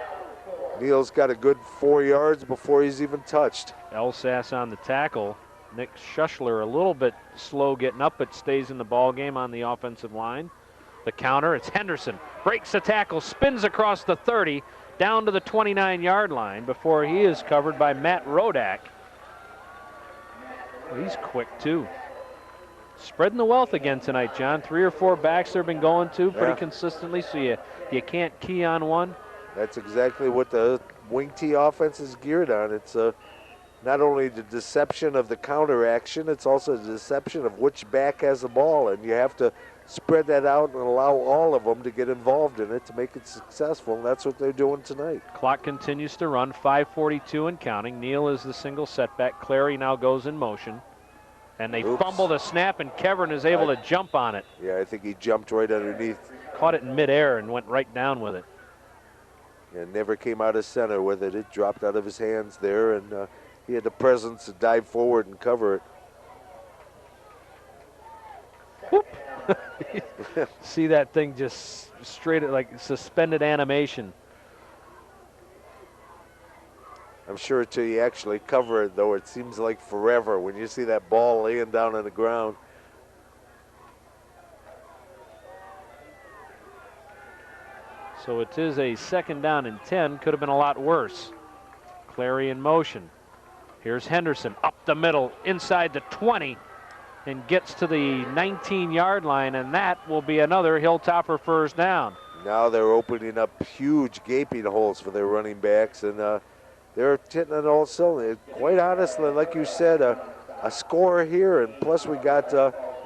Neal's got a good 4 yards before he's even touched. Elsas on the tackle. Nick Schuschler a little bit slow getting up, but stays in the ball game on the offensive line. The counter, it's Henderson. Breaks the tackle, spins across the 30, down to the 29-yard line before he is covered by Matt Rodak. He's quick, too. Spreading the wealth again tonight, John. 3 or 4 backs they've been going to pretty consistently, so you can't key on one. That's exactly what the wing T offense is geared on. It's not only the deception of the counter action, it's also the deception of which back has the ball, and you have to spread that out and allow all of them to get involved in it to make it successful, and that's what they're doing tonight. Clock continues to run, 5:42 and counting. Neal is the single setback. Clary now goes in motion, and they fumble the snap, and Kevern is able to jump on it. Yeah, I think he jumped right underneath. Caught it in midair and went right down with it. And never came out of center with it. It dropped out of his hands there, and he had the presence to dive forward and cover it. Whoop. See that thing just straight, like suspended animation. I'm sure until you actually cover it, though, it seems like forever when you see that ball laying down on the ground. So it is a 2nd down and 10. Could have been a lot worse. Clary in motion. Here's Henderson up the middle, inside the 20, and gets to the 19-yard line, and that will be another Hilltopper first down. Now they're opening up huge gaping holes for their running backs, and they're hitting it all cylinders. Quite honestly, like you said, a score here, and plus we got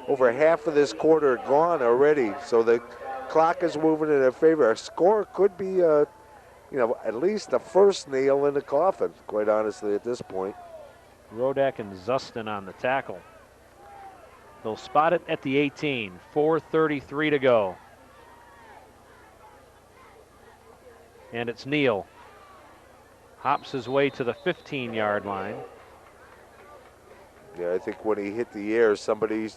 over half of this quarter gone already, so the clock is moving in their favor. A score could be, at least the first nail in the coffin, quite honestly, at this point. Rodak and Zustin on the tackle. They'll spot it at the 18, 4:33 to go. And it's Neal. Hops his way to the 15-yard line. Yeah, I think when he hit the air, somebody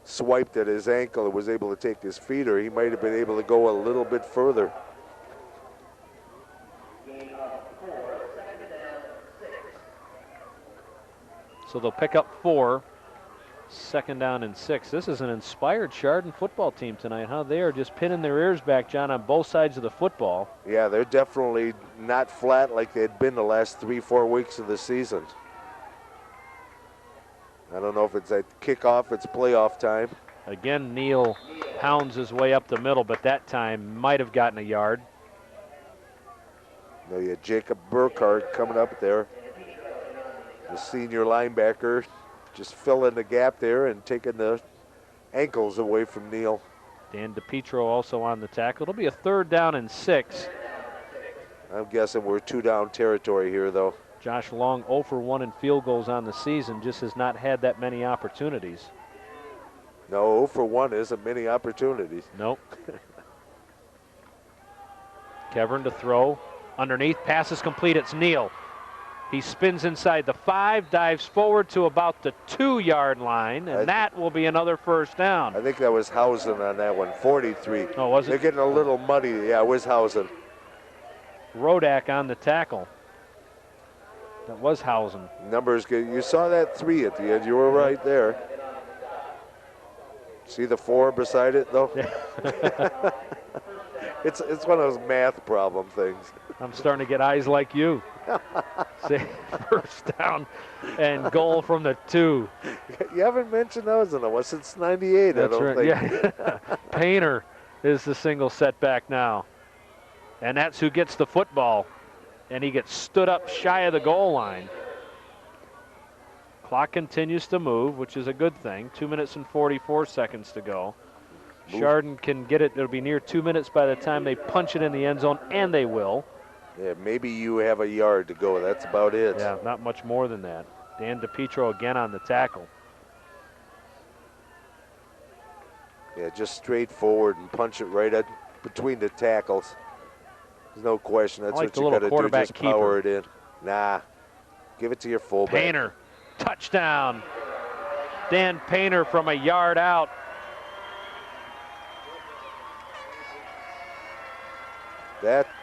swiped at his ankle and was able to take his feet, or he might have been able to go a little bit further. So they'll pick up 4 2nd down and 6. This is an inspired Chardon football team tonight, huh? They are just pinning their ears back, John, on both sides of the football. Yeah, they're definitely not flat like they'd been the last 3-4 weeks of the season. I don't know if it's at kickoff, it's playoff time. Again, Neal pounds his way up the middle, but that time might have gotten a yard. Now you had Jacob Burkhardt coming up there, the senior linebacker, just filling the gap there and taking the ankles away from Neal. Dan DePietro also on the tackle. It'll be a 3rd down and 6. I'm guessing we're 2-down territory here, though. Josh Long 0 for 1 in field goals on the season, just has not had that many opportunities. No, 0 for 1 isn't many opportunities. Nope. Kevern to throw. Underneath, pass is complete. It's Neal. He spins inside the 5, dives forward to about the 2-yard line, and that will be another 1st down. I think that was Hausen on that one, 43. Oh, was it? They're getting a little muddy. Yeah, it was Hausen. Rodak on the tackle. That was Hausen. Numbers good. You saw that 3 at the end. You were right there. See the 4 beside it, though? It's one of those math problem things. I'm starting to get eyes like you. Say 1st down and goal from the 2. You haven't mentioned those in a while since '98. That's I don't right. think. Yeah. Painter is the single setback now, and that's who gets the football, and he gets stood up shy of the goal line. Clock continues to move, which is a good thing. 2 minutes and 44 seconds to go. Chardon can get it. It'll be near 2 minutes by the time they punch it in the end zone, and they will. Yeah, maybe you have a yard to go. That's about it. Yeah, not much more than that. Dan DePietro again on the tackle. Yeah, just straight forward and punch it right at between the tackles. There's no question. That's what you got to do. Just power it in. Nah, give it to your fullback. Painter, touchdown. Dan Painter from a yard out.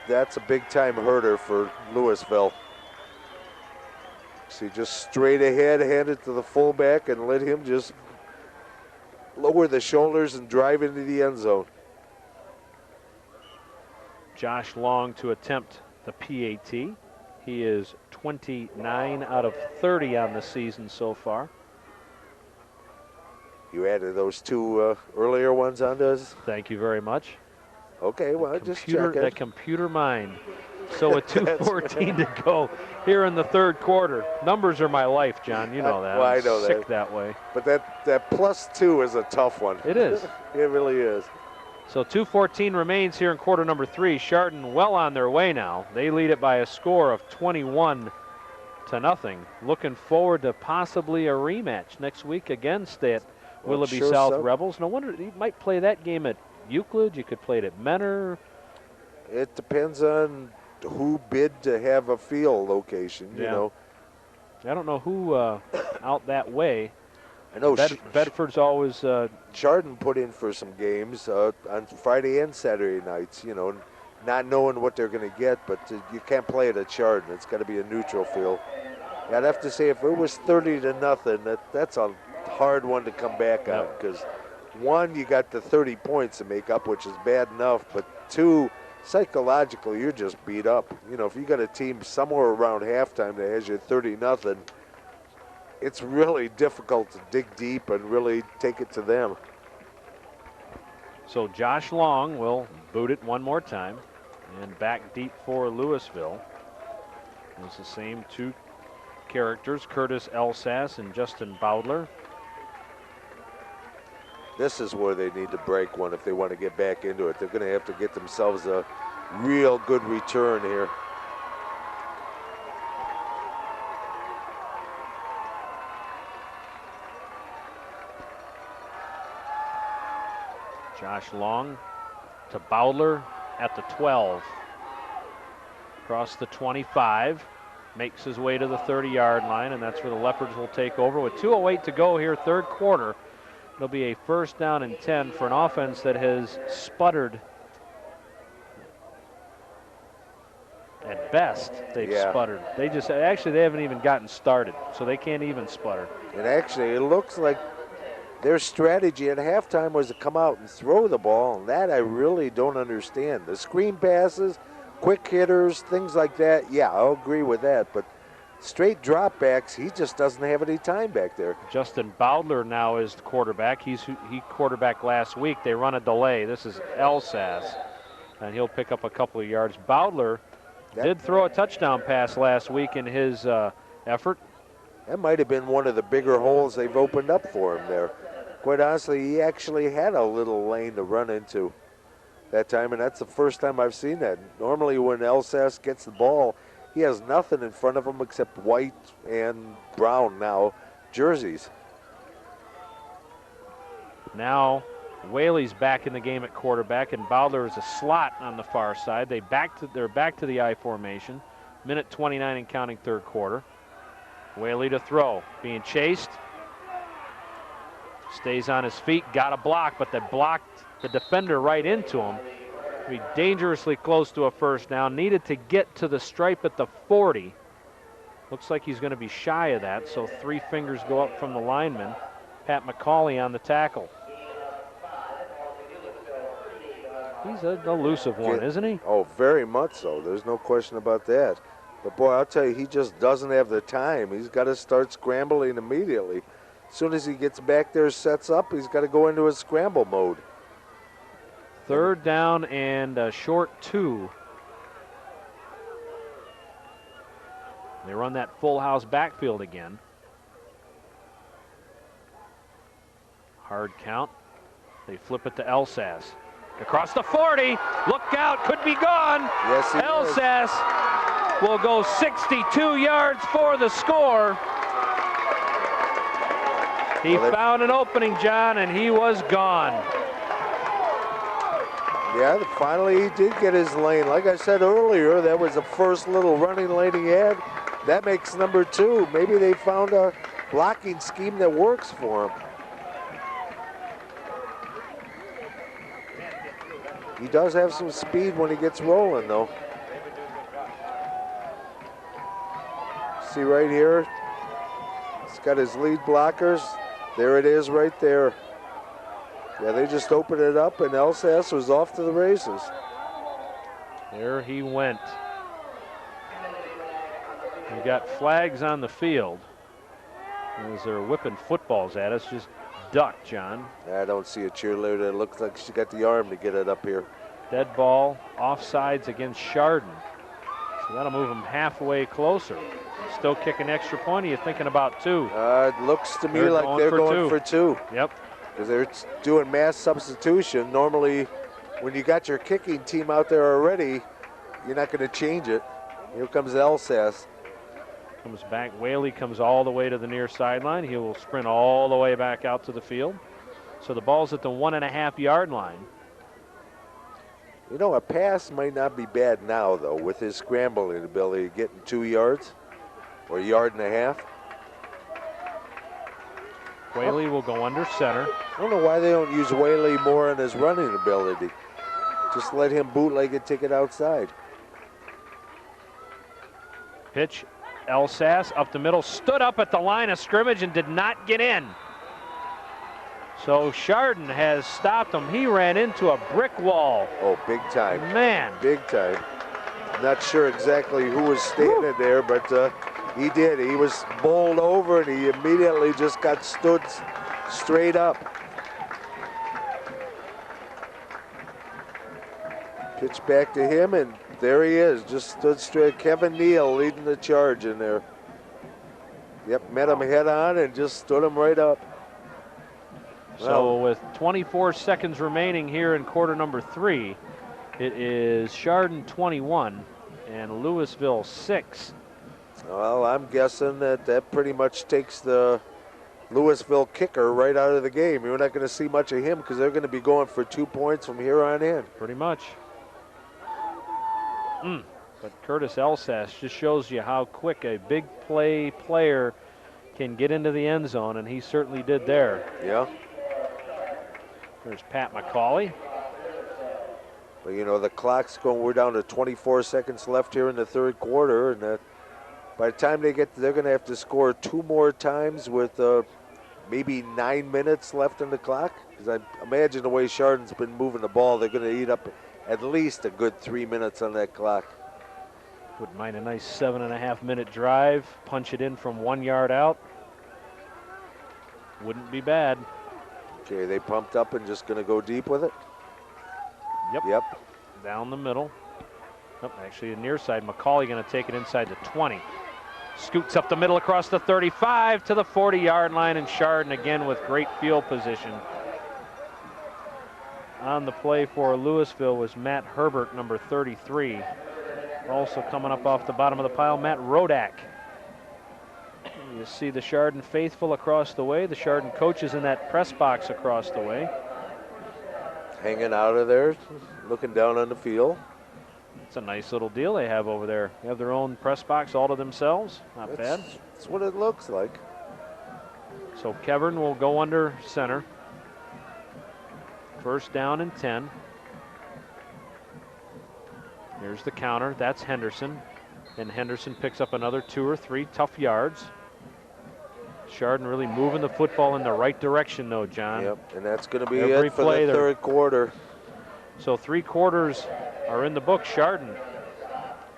That's a big-time hurter for Louisville. See, just straight ahead, hand it to the fullback, and let him just lower the shoulders and drive into the end zone. Josh Long to attempt the PAT. He is 29 out of 30 on the season so far. You added those 2 earlier ones on us? Thank you very much. Okay, well, just check it. That computer mind. So with 2:14 to go here in the 3rd quarter. Numbers are my life, John. You know that. Well, I'm I know sick that way. But that +2 is a tough one. It is. It really is. So 2:14 remains here in quarter number 3. Chardon well on their way now. They lead it by a score of 21-0. Looking forward to possibly a rematch next week against that Willoughby South Rebels. No wonder you might play that game at Euclid. You could play it at Menor. It depends on who bid to have a field location, you know. I don't know who out that way. I know Bedford's always. Chardon put in for some games on Friday and Saturday nights, you know, not knowing what they're going to get, but you can't play it at Chardon. It's got to be a neutral field. I'd have to say if it was 30-0, that's a hard one to come back on, because 1, you got the 30 points to make up, which is bad enough, but 2, psychologically, you're just beat up. You know, if you got a team somewhere around halftime that has you 30-0, it's really difficult to dig deep and really take it to them. So Josh Long will boot it one more time, and back deep for Louisville. It's the same 2 characters, Curtis Elsass and Justin Bowdler. This is where they need to break one if they want to get back into it. They're going to have to get themselves a real good return here. Josh Long to Bowdler at the 12. Across the 25. Makes his way to the 30-yard line, and that's where the Leopards will take over. With 2:08 to go here, 3rd quarter. It'll be a 1st down and 10 for an offense that has sputtered. At best, they've sputtered. They haven't even gotten started, so they can't even sputter. And actually, it looks like their strategy at halftime was to come out and throw the ball, and that I really don't understand. The screen passes, quick hitters, things like that, yeah, I'll agree with that, but straight dropbacks, he just doesn't have any time back there. Justin Bowdler now is the quarterback. He quarterbacked last week. They run a delay. This is Elsas, and he'll pick up a couple of yards. Bowdler did throw a touchdown pass last week in his effort. That might have been one of the bigger holes they've opened up for him there. Quite honestly, he actually had a little lane to run into that time, and that's the first time I've seen that. Normally when Elsas gets the ball, he has nothing in front of him except white and brown now jerseys. Now Whaley's back in the game at quarterback, and Bowdler is a slot on the far side. They're back to the I formation. Minute 29 and counting, third quarter. Whaley to throw, being chased. Stays on his feet, got a block, but they blocked the defender right into him. Be dangerously close to a first down. Needed to get to the stripe at the 40. Looks like he's going to be shy of that, so 3 fingers go up from the lineman. Pat McCauley on the tackle. He's an elusive one, isn't he? Oh, very much so. There's no question about that. But boy, I'll tell you, he just doesn't have the time. He's got to start scrambling immediately. As soon as he gets back there, sets up, he's got to go into a scramble mode. Third down and a short 2. They run that full house backfield again. Hard count. They flip it to Elsas. Across the 40. Look out, could be gone. Yes, he Elsas will go 62 yards for the score. He found an opening, John, and he was gone. Yeah, finally he did get his lane. Like I said earlier, that was the first little running lane he had. That makes number 2. Maybe they found a blocking scheme that works for him. He does have some speed when he gets rolling, though. See right here, he's got his lead blockers. There it is right there. Yeah, they just opened it up, and Elsas was off to the races. There he went. We got flags on the field as they're whipping footballs at us. Just duck, John. I don't see a cheerleader that looks like she got the arm to get it up here. Dead ball, offsides against Chardon. So that'll move him halfway closer. Still kicking extra point. Are you thinking about 2? It looks to me like they're going for 2. Yep. Because they're doing mass substitution. Normally, when you got your kicking team out there already, you're not going to change it. Here comes Elsas. Comes back. Whaley comes all the way to the near sideline. He will sprint all the way back out to the field. So the ball's at the 1.5-yard line. You know, a pass might not be bad now, though, with his scrambling ability, getting 2 yards or 1.5 yards. Whaley will go under center. I don't know why they don't use Whaley more in his running ability. Just let him bootleg it, take it outside. Pitch, Elsas up the middle, stood up at the line of scrimmage and did not get in. So Chardon has stopped him. He ran into a brick wall. Oh, big time. Man. Big time. Not sure exactly who was standing there, but he did. He was bowled over, and he immediately just got stood straight up. Pitch back to him, and there he is, just stood straight. Kevin Neal leading the charge in there. Yep, met him head on and just stood him right up. So with 24 seconds remaining here in quarter number 3, it is Chardon 21 and Louisville 6. Well, I'm guessing that pretty much takes the Louisville kicker right out of the game. You're not going to see much of him because they're going to be going for 2 points from here on in. Pretty much. But Curtis Elsas just shows you how quick a big play player can get into the end zone, and he certainly did there. Yeah. There's Pat McCauley. But, you know, the clock's going, we're down to 24 seconds left here in the third quarter, and by the time they get, they're going to have to score 2 more times with maybe 9 minutes left on the clock? Because I imagine the way Chardon's been moving the ball, they're going to eat up at least a good 3 minutes on that clock. Wouldn't mind a nice 7.5-minute drive, punch it in from 1 yard out. Wouldn't be bad. Okay, they pumped up and just going to go deep with it? Yep. Down the middle. Oh, actually, the near side. McCauley going to take it inside the 20. Scoots up the middle across the 35 to the 40-yard line, and Chardon again with great field position. On the play for Louisville was Matt Herbert, number 33. Also coming up off the bottom of the pile, Matt Rodak. You see the Chardon faithful across the way. The Chardon coaches in that press box across the way. Hanging out of there, looking down on the field. It's a nice little deal they have over there. They have their own press box all to themselves. Not bad. That's what it looks like. So Kevin will go under center. First down and 10. Here's the counter. That's Henderson. And Henderson picks up another 2 or 3 tough yards. Chardon really moving the football in the right direction, though, John. Yep, and that's going to be Every it for the third quarter. So 3 quarters are in the book. Chardon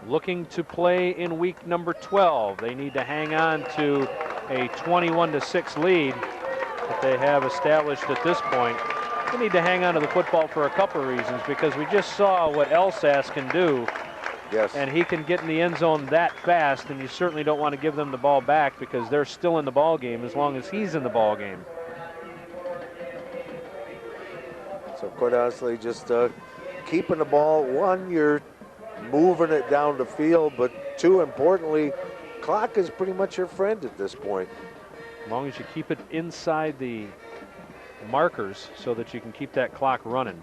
looking to play in week number 12. They need to hang on to a 21-6 lead that they have established at this point. They need to hang on to the football for a couple of reasons, because we just saw what Elsass can do. Yes. And he can get in the end zone that fast, and you certainly don't want to give them the ball back because they're still in the ball game as long as he's in the ball game. So quite honestly, just keeping the ball. 1, you're moving it down the field, but 2, importantly, clock is pretty much your friend at this point. As long as you keep it inside the markers so that you can keep that clock running.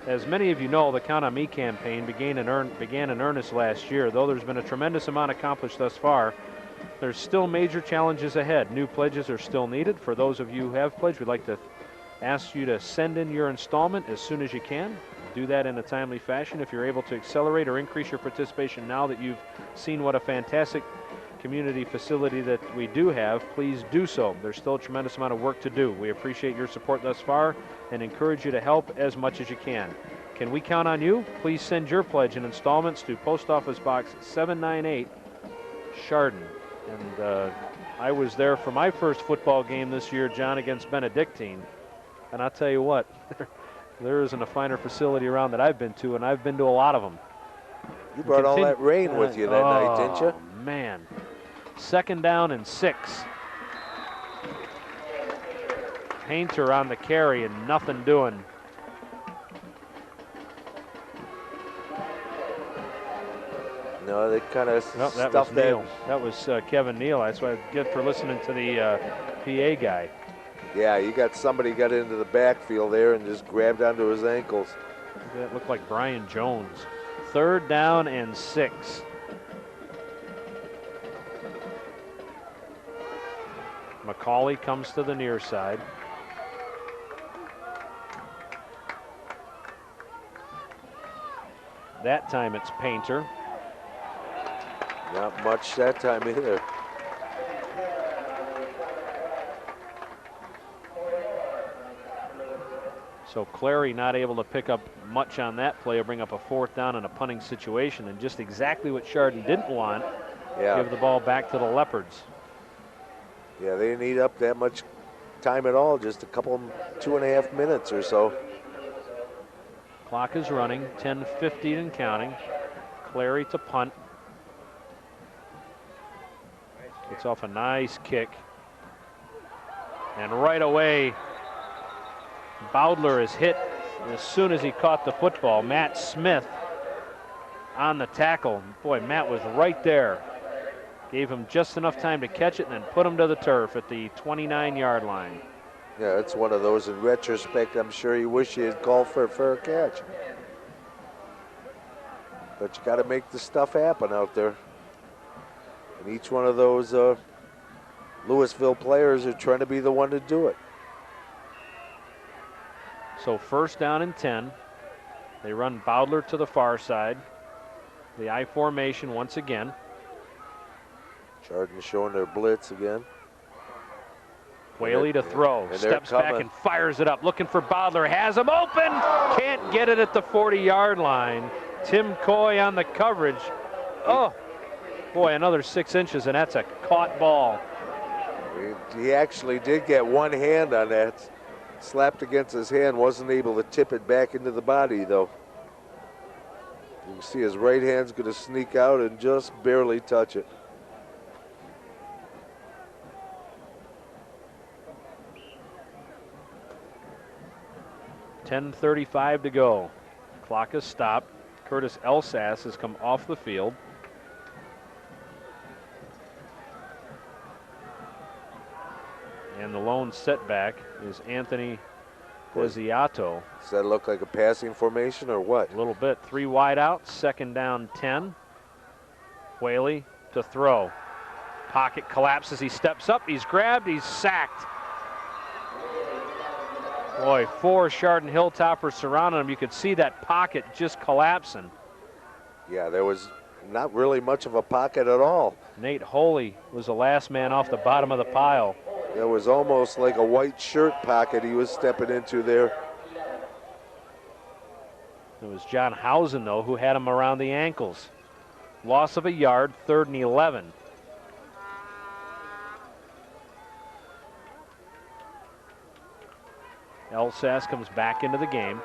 As many of you know, the Count on Me campaign began in earnest last year. Though there's been a tremendous amount accomplished thus far, there's still major challenges ahead. New pledges are still needed. For those of you who have pledged, we'd like to ask you to send in your installment as soon as you can. Do that in a timely fashion. If you're able to accelerate or increase your participation now that you've seen what a fantastic community facility that we do have, please do so. There's still a tremendous amount of work to do. We appreciate your support thus far and encourage you to help as much as you can. Can we count on you? Please send your pledge in installments to Post Office Box 798, Chardon. And I was there for my first football game this year, John, against Benedictine. And I'll tell you what, there isn't a finer facility around that I've been to, and I've been to a lot of them. You brought all that rain with you that night, didn't you? Oh, man. 2nd down and 6. Painter on the carry and nothing doing. No, they kind of stuffed that. Neal. That was Kevin Neal. That's what I get for listening to the PA guy. Yeah, you got somebody got into the backfield there and just grabbed onto his ankles. That looked like Brian Jones. 3rd down and 6. McCauley comes to the near side. That time it's Painter. Not much that time either. So Clary not able to pick up much on that play or bring up a 4th down in a punting situation, and just exactly what Chardon didn't want. Yeah. Give the ball back to the Leopards. Yeah, they didn't eat up that much time at all, just a couple, 2.5 minutes or so. Clock is running, 10:50 and counting. Clary to punt. Gets off a nice kick. And right away, Bowdler is hit as soon as he caught the football. Matt Smith on the tackle. Boy, Matt was right there. Gave him just enough time to catch it and then put him to the turf at the 29-yard line. Yeah, it's one of those in retrospect. I'm sure you wish you had called for a fair catch. But you got to make the stuff happen out there. And each one of those Louisville players are trying to be the one to do it. So 1st down and 10. They run Bowdler to the far side. The I formation once again. Chardon showing their blitz again. Whaley to throw, steps back and fires it up, looking for Bodler, has him open, can't get it at the 40-yard line. Tim Coy on the coverage. Oh, boy, another 6 inches, and that's a caught ball. He actually did get one hand on that. Slapped against his hand, wasn't able to tip it back into the body, though. You can see his right hand's going to sneak out and just barely touch it. .10:35 to go. Clock has stopped. Curtis Elsass has come off the field. And the lone setback is Anthony Desiato. Does that look like a passing formation or what? A little bit. 3 wide out, 2nd down 10. Whaley to throw. Pocket collapses, he steps up, he's grabbed, he's sacked. Boy, 4 Chardon Hilltoppers surrounding him. You could see that pocket just collapsing. Yeah, there was not really much of a pocket at all. Nate Holy was the last man off the bottom of the pile. It was almost like a white shirt pocket he was stepping into there. It was John Housen, though, who had him around the ankles. Loss of a yard, 3rd and 11. Elsass comes back into the game.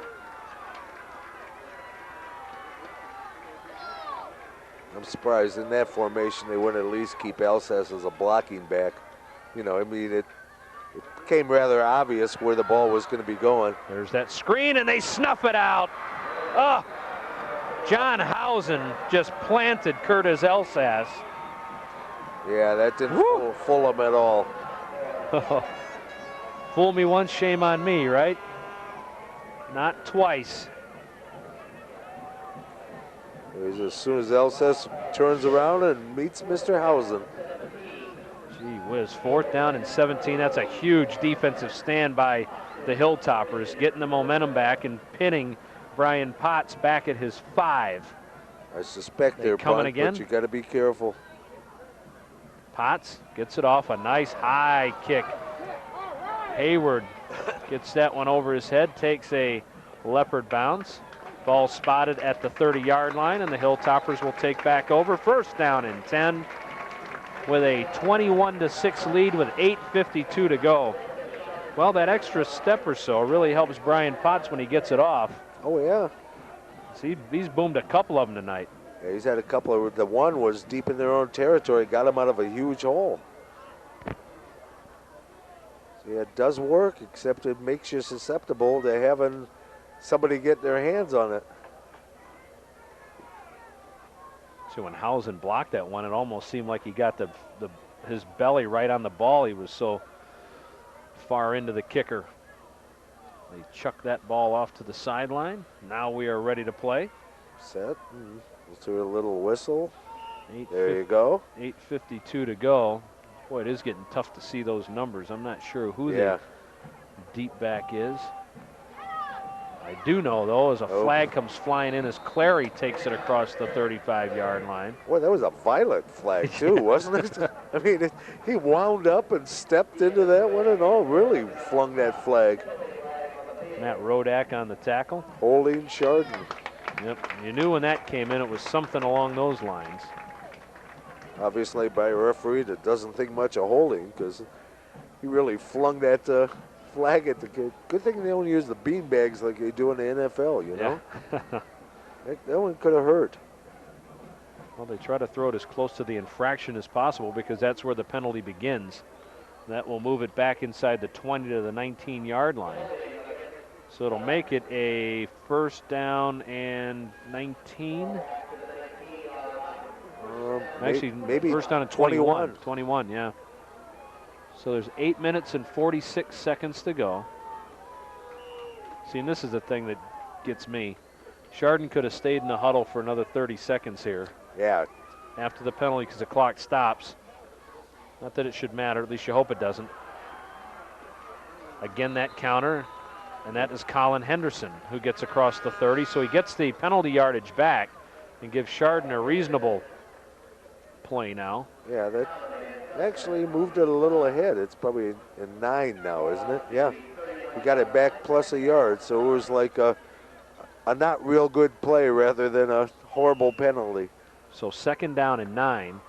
I'm surprised in that formation they wouldn't at least keep Elsass as a blocking back. You know, I mean, it became rather obvious where the ball was going to be going. There's that screen, and they snuff it out. Oh, John Housen just planted Curtis Elsass. Yeah, that didn't fool him at all. Fool me once, shame on me, right? Not twice. As soon as Elsass turns around and meets Mr. Housen. Gee whiz, 4th down and 17. That's a huge defensive stand by the Hilltoppers, getting the momentum back and pinning Brian Potts back at his 5. I suspect they're coming again. But you got to be careful. Potts gets it off, a nice high kick. Hayward gets that one over his head, takes a leopard bounce. Ball spotted at the 30-yard line, and the Hilltoppers will take back over. 1st down and 10 with a 21-6 lead with 8:52 to go. Well, that extra step or so really helps Brian Potts when he gets it off. Oh, yeah. See, he's boomed a couple of them tonight. Yeah, he's had a couple of, the one was deep in their own territory, got him out of a huge hole. So yeah, it does work, except it makes you susceptible to having somebody get their hands on it. So when Housen blocked that one, it almost seemed like he got his belly right on the ball. He was so far into the kicker. They chuck that ball off to the sideline. Now we are ready to play. Set. Let's do a little whistle. There you go. 8:52 to go. Boy, it is getting tough to see those numbers. I'm not sure who the deep back is. I do know, though, as a flag comes flying in as Clary takes it across the 35-yard line. Boy, that was a violent flag, too, wasn't it? I mean, he wound up and stepped into that one and all, really flung that flag. Matt Rodak on the tackle. Holding Chardon. Yep, you knew when that came in, it was something along those lines. Obviously, by a referee that doesn't think much of holding, because he really flung that flag at the kid. Good thing they don't use the bean bags like they do in the NFL, you know? That one could have hurt. Well, they try to throw it as close to the infraction as possible because that's where the penalty begins. That will move it back inside the 20 to the 19-yard line. So it'll make it a 1st down and 19. Actually, maybe 1st down and 21. 21, yeah. So there's 8 minutes and 46 seconds to go. See, and this is the thing that gets me. Chardon could have stayed in the huddle for another 30 seconds here. Yeah. After the penalty because the clock stops. Not that it should matter, at least you hope it doesn't. Again, that counter, and that is Colin Henderson who gets across the 30. So he gets the penalty yardage back and gives Chardon a reasonable play now. Yeah, Actually moved it a little ahead. It's probably in 9 now, isn't it? Yeah. He got it back plus a yard, so it was like a not real good play rather than a horrible penalty. So 2nd down and 9.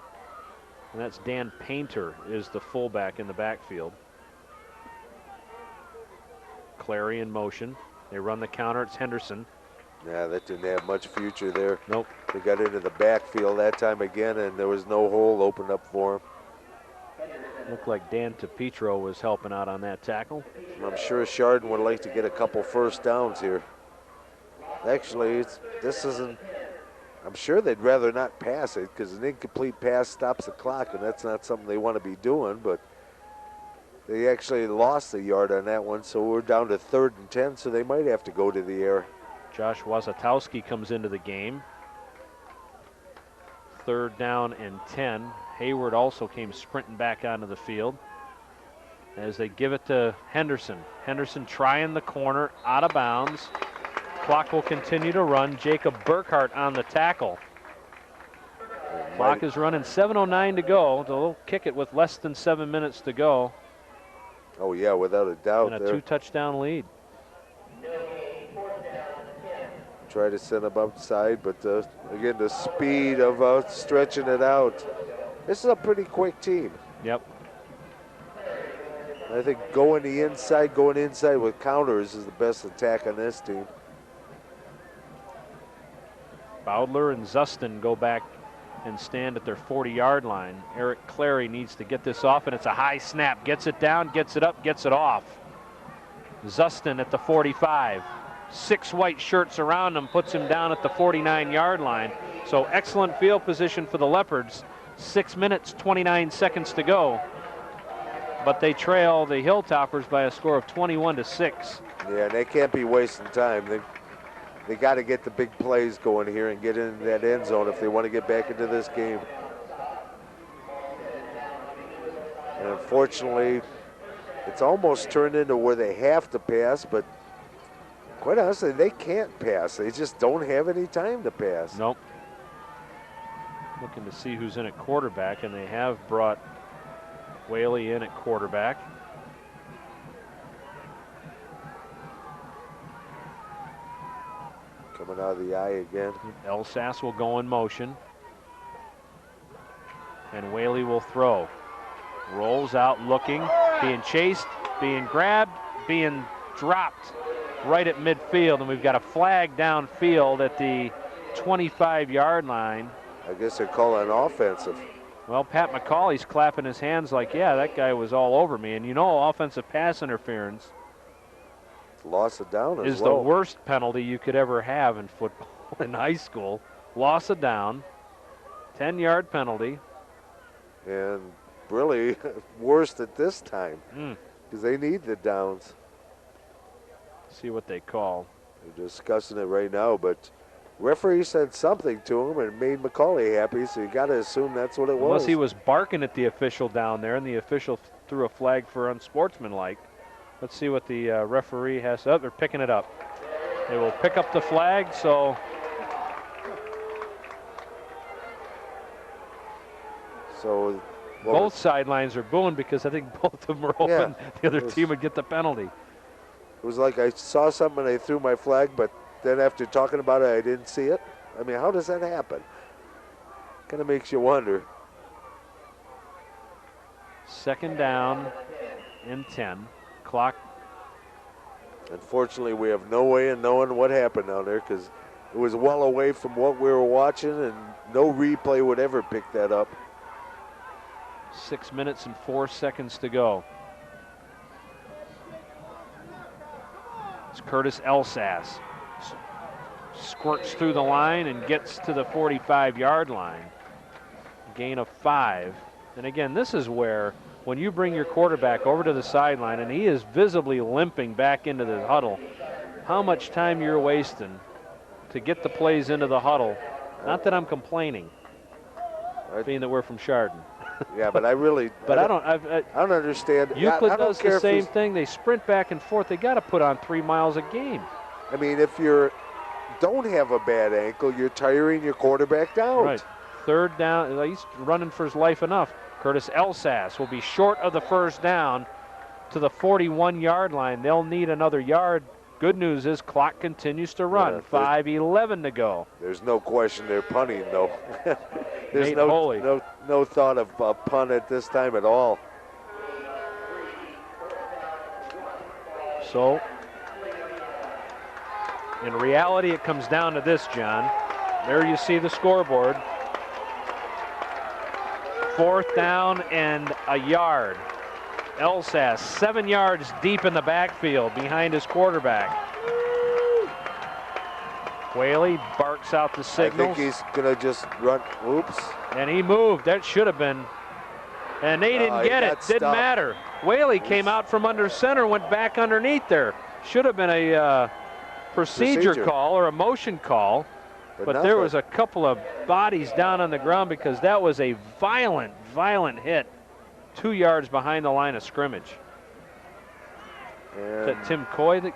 And that's Dan Painter is the fullback in the backfield. Clary in motion. They run the counter. It's Henderson. Yeah, that didn't have much future there. Nope. They got into the backfield that time again, and there was no hole opened up for him. Looked like Dan TePietro was helping out on that tackle. I'm sure Chardon would like to get a couple first downs here. Actually, this isn't. I'm sure they'd rather not pass it because an incomplete pass stops the clock, and that's not something they want to be doing. But they actually lost a yard on that one, so we're down to 3rd and 10, so they might have to go to the air. Josh Wasatowski comes into the game. 3rd down and 10. Hayward also came sprinting back onto the field as they give it to Henderson. Henderson trying the corner, out of bounds. Clock will continue to run. Jacob Burkhart on the tackle. Clock is running, 7:09 to go. They'll kick it with less than 7 minutes to go. Oh yeah, without a doubt. And a 2-touchdown lead. Try to send him outside, but again, the speed of stretching it out. This is a pretty quick team. Yep. I think going inside with counters is the best attack on this team. Bowdler and Zustin go back and stand at their 40-yard line. Eric Clary needs to get this off, and it's a high snap. Gets it down, gets it up, gets it off. Zustin at the 45. 6 white shirts around him, puts him down at the 49-yard line. So excellent field position for the Leopards. 6 minutes, 29 seconds to go. But they trail the Hilltoppers by a score of 21-6. Yeah, they can't be wasting time. They got to get the big plays going here and get into that end zone if they want to get back into this game. And unfortunately, it's almost turned into where they have to pass, but quite honestly, they can't pass. They just don't have any time to pass. Nope. Looking to see who's in at quarterback, and they have brought Whaley in at quarterback. Coming out of the eye again. Elsass will go in motion. And Whaley will throw. Rolls out looking, being chased, being grabbed, being dropped right at midfield. And we've got a flag downfield at the 25-yard line. I guess they're calling offensive. Well, Pat McCauley's clapping his hands like, yeah, that guy was all over me. And you know, offensive pass interference Loss of down is the worst penalty you could ever have in football in high school. Loss of down, 10-yard penalty. And really worst at this time because they need the downs. See what they call. They're discussing it right now, but referee said something to him and made McCauley happy, so you got to assume that's what it was. Unless he was barking at the official down there and the official threw a flag for unsportsmanlike. Let's see what the referee has. Oh, they're picking it up. They will pick up the flag, so. So both sidelines are booing because I think both of them are hoping the other team would get the penalty. It was like I saw something and I threw my flag, but then after talking about it, I didn't see it. I mean, how does that happen? Kind of makes you wonder. 2nd down and 10. Clock. Unfortunately, we have no way of knowing what happened down there because it was well away from what we were watching, and no replay would ever pick that up. 6 minutes and 4 seconds to go. It's Curtis Elsass. Squirts through the line and gets to the 45-yard line. Gain of 5. And again, this is where when you bring your quarterback over to the sideline and he is visibly limping back into the huddle, how much time you're wasting to get the plays into the huddle. Not that I'm complaining, being that we're from Chardon. Yeah, but I really. But I don't understand. Euclid does the same thing. They sprint back and forth. They got to put on 3 miles a game. I mean, if you don't have a bad ankle, you're tiring your quarterback down. Right. 3rd down. He's running for his life enough. Curtis Elsass will be short of the first down to the 41-yard line. They'll need another yard. Good news is clock continues to run. 5:11 to go. There's no question they're punting, though. There's Nate Holy. no thought of a punt at this time at all. So, in reality, it comes down to this, John. There you see the scoreboard. 4th down and a yard. Elsass 7 yards deep in the backfield behind his quarterback. Whaley barks out the signals. I think he's going to just run. Oops. And he moved. That should have been. And they didn't get it. Didn't matter. Whaley came out from under center, went back underneath there. Should have been a procedure call or a motion call. But there was a couple of bodies down on the ground because that was a violent, violent hit 2 yards behind the line of scrimmage. And that Tim Coy that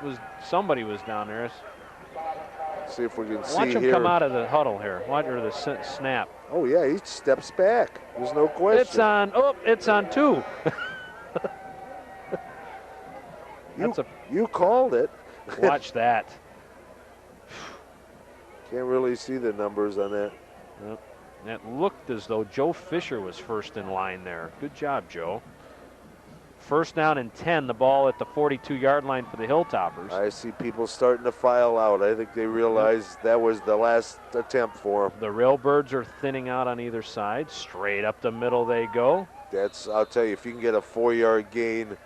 was somebody was down there. See if we can see Watch him here. come out of the huddle here. Watch the snap. Oh yeah, he steps back. There's no question. It's on. Oh, it's on 2. You called it. Watch that. Can't really see the numbers on that. Yep. It looked as though Joe Fisher was first in line there. Good job, Joe. 1st down and 10, the ball at the 42-yard line for the Hilltoppers. I see people starting to file out. I think they realize that was the last attempt for them. The Railbirds are thinning out on either side. Straight up the middle they go. I'll tell you, if you can get a 4-yard gain,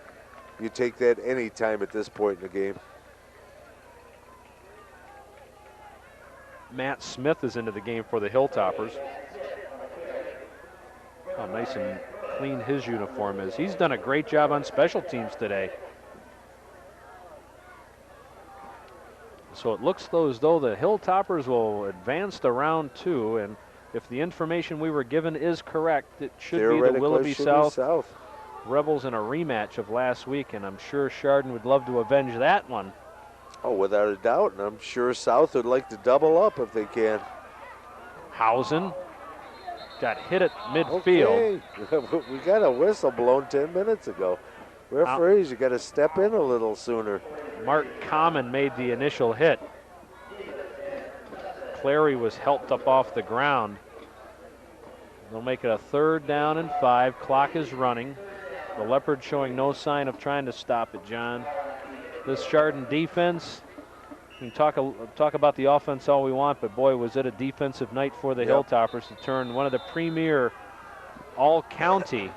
you take that any time at this point in the game. Matt Smith is into the game for the Hilltoppers. How nice and clean his uniform is. He's done a great job on special teams today. So it looks as though the Hilltoppers will advance to round 2, and if the information we were given is correct, it should be the Willoughby South Rebels in a rematch of last week, and I'm sure Chardon would love to avenge that one. Oh, without a doubt, and I'm sure South would like to double up if they can. Hausen got hit at midfield. Okay. We got a whistle blown 10 minutes ago. Referees, you got to step in a little sooner. Mark Common made the initial hit. Clary was helped up off the ground. They'll make it a 3rd down and 5. Clock is running. The Leopards showing no sign of trying to stop it, John. This Chardon defense, we can talk about the offense all we want, but boy, was it a defensive night for the Hilltoppers to turn one of the premier all-county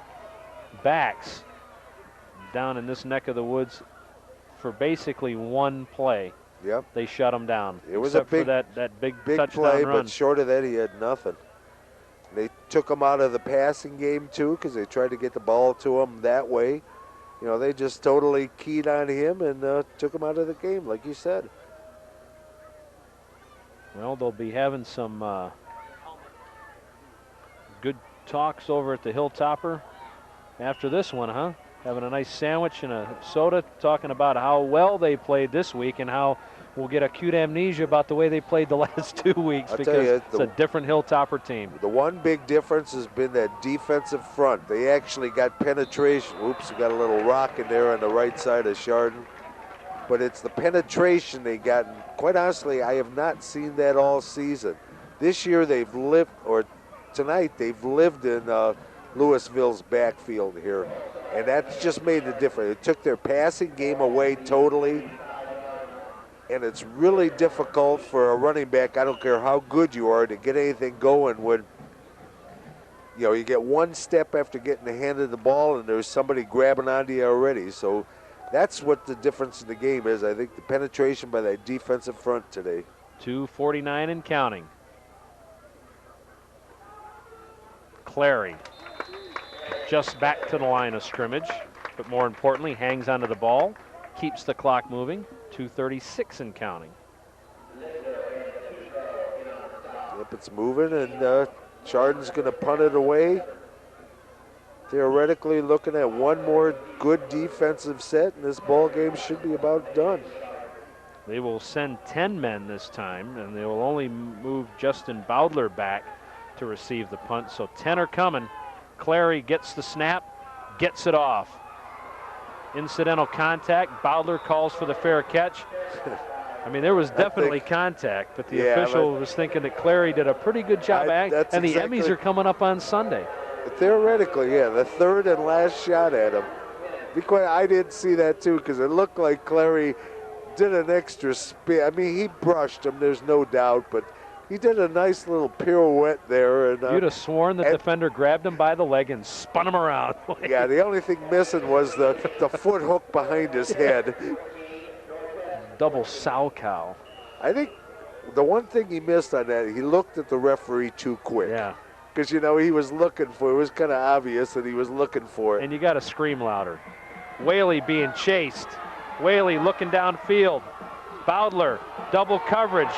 backs down in this neck of the woods for basically one play. Yep. They shut him down. It was a big, for that big touchdown play, run. but short of that, he had nothing. They took him out of the passing game, too, because they tried to get the ball to him that way. You know, they just totally keyed on him and took him out of the game, like you said. Well, they'll be having some good talks over at the Hilltopper after this one, huh? Having a nice sandwich and a soda, talking about how well they played this week and how we'll get acute amnesia about the way they played the last 2 weeks because it's a different Hilltopper team. The one big difference has been that defensive front. They actually got penetration. Oops, we got a little rock in there on the right side of Chardon. But it's the penetration they got. And quite honestly, I have not seen that all season. This year they've lived, or tonight they've lived in Louisville's backfield here. And that's just made the difference. It took their passing game away totally. And it's really difficult for a running back, I don't care how good you are, to get anything going when, you know, you get one step after getting handed the ball and there's somebody grabbing onto you already. So that's what the difference in the game is. I think the penetration by that defensive front today. 2:49 and counting. Clary just back to the line of scrimmage, but more importantly, hangs onto the ball, keeps the clock moving. 2:36 and counting. Yep, it's moving, and Chardon's going to punt it away. Theoretically, looking at one more good defensive set, and this ball game should be about done. They will send 10 men this time, and they will only move Justin Bowdler back to receive the punt. So 10 are coming. Clary gets the snap, gets it off. Incidental contact. Bowdler calls for the fair catch. I mean, there was definitely contact, but the official was thinking that Clary did a pretty good job. And the Emmys are coming up on Sunday. Theoretically, yeah, the third and last shot at him. I didn't see that too, because it looked like Clary did an extra spin. I mean, he brushed him, there's no doubt, but he did a nice little pirouette there. And you'd have sworn the defender grabbed him by the leg and spun him around. Yeah, the only thing missing was the foot hook behind his head. Double sow cow. I think the one thing he missed on that, he looked at the referee too quick. Yeah. Because, you know, he was looking for it. It was kind of obvious that he was looking for it. And you got to scream louder. Whaley being chased. Whaley looking downfield. Bowdler, double coverage.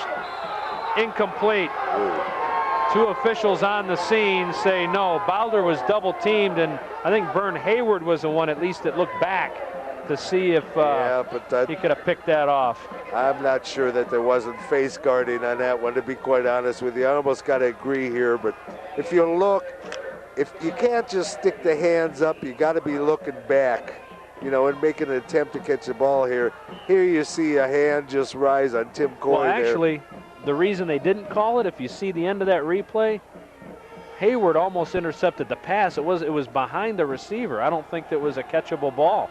Incomplete. Ooh. Two officials on the scene say no. Bowdler was double teamed, and I think Vern Hayward was the one at least that looked back to see if he could have picked that off. I'm not sure that there wasn't face guarding on that one, to be quite honest with you. I almost got to agree here, but if you look, if you can't just stick the hands up, you got to be looking back, you know, and making an attempt to catch the ball here. Here you see a hand just rise on Tim Coy. Well, actually, the reason they didn't call it, if you see the end of that replay, Hayward almost intercepted the pass. It was behind the receiver. I don't think that was a catchable ball.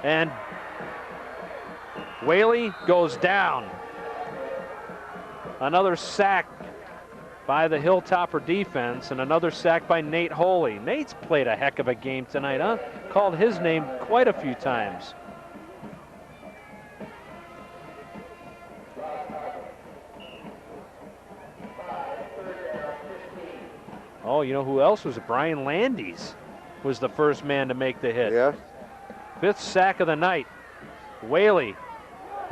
And Whaley goes down. Another sack by the Hilltopper defense and another sack by Nate Holy. Nate's played a heck of a game tonight, huh? Called his name quite a few times. Oh, you know who else was it? Brian Landis was the first man to make the hit. Yeah. 5th sack of the night. Whaley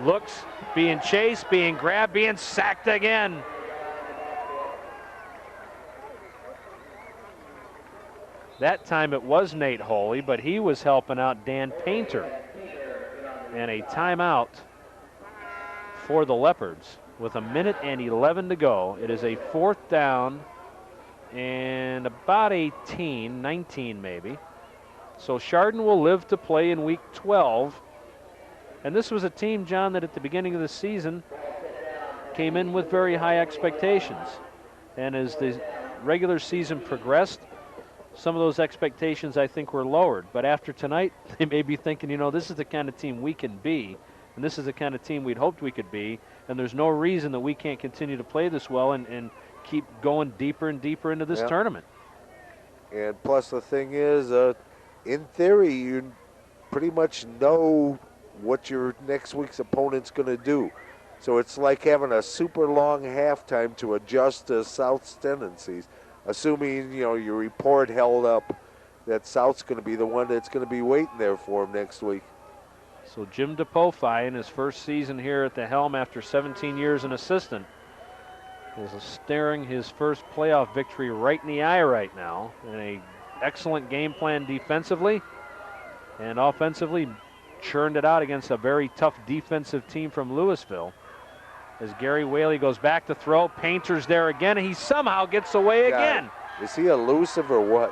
looks, being chased, being grabbed, being sacked again. That time it was Nate Holy, but he was helping out Dan Painter. And a timeout for the Leopards with 1:11 to go. It is a 4th down and about 18, 19 maybe. So Chardon will live to play in week 12. And this was a team, John, that at the beginning of the season came in with very high expectations. And as the regular season progressed, some of those expectations I think were lowered. But after tonight, they may be thinking, you know, this is the kind of team we can be. And this is the kind of team we'd hoped we could be. And there's no reason that we can't continue to play this well and keep going deeper and deeper into this tournament. And plus the thing is, in theory, you pretty much know what your next week's opponent's going to do. So it's like having a super long halftime to adjust to South's tendencies. Assuming, you know, your report held up, that South's going to be the one that's going to be waiting there for him next week. So Jim DePofi, in his first season here at the helm after 17 years an assistant, is staring his first playoff victory right in the eye right now. And a excellent game plan defensively, and offensively churned it out against a very tough defensive team from Louisville. As Gary Whaley goes back to throw, Painter's there again, and he somehow gets away again. Is he elusive or what?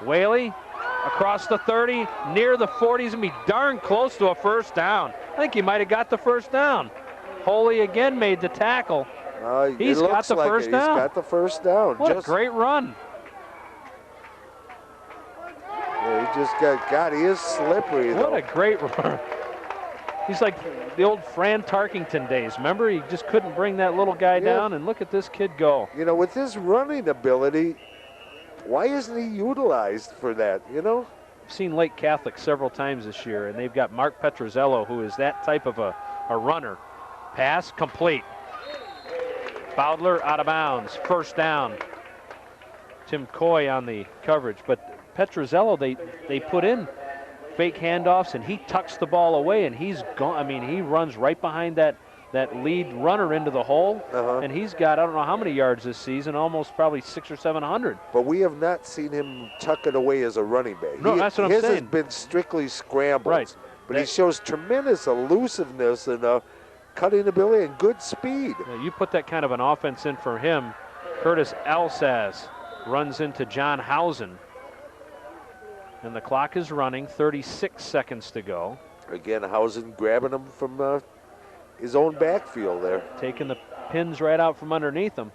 Whaley across the 30, near the 40s, and be darn close to a first down. I think he might have got the first down. Holy again made the tackle. He's got the first down. He's got the first down. What a great run. Yeah, he just got, he is slippery, though. What a great run. He's like the old Fran Tarkington days. Remember, he just couldn't bring that little guy down, and look at this kid go. You know, with his running ability, why isn't he utilized for that, you know? I've seen Lake Catholic several times this year, and they've got Mark Petrozello, who is that type of a runner. Pass complete. Bowdler out of bounds. First down. Tim Coy on the coverage, but Petrozello, they put in fake handoffs, and he tucks the ball away, and he's gone. I mean, he runs right behind that lead runner into the hole, and he's got, I don't know how many yards this season, almost probably 600 or 700. But we have not seen him tuck it away as a running back. No, that's what I'm saying. His has been strictly scrambles. Right. But he shows tremendous elusiveness and cutting ability and good speed. You put that kind of an offense in for him. Curtis Alsaz runs into John Housen. And the clock is running, 36 seconds to go. Again, Hausen grabbing him from his own backfield there. Taking the pins right out from underneath him.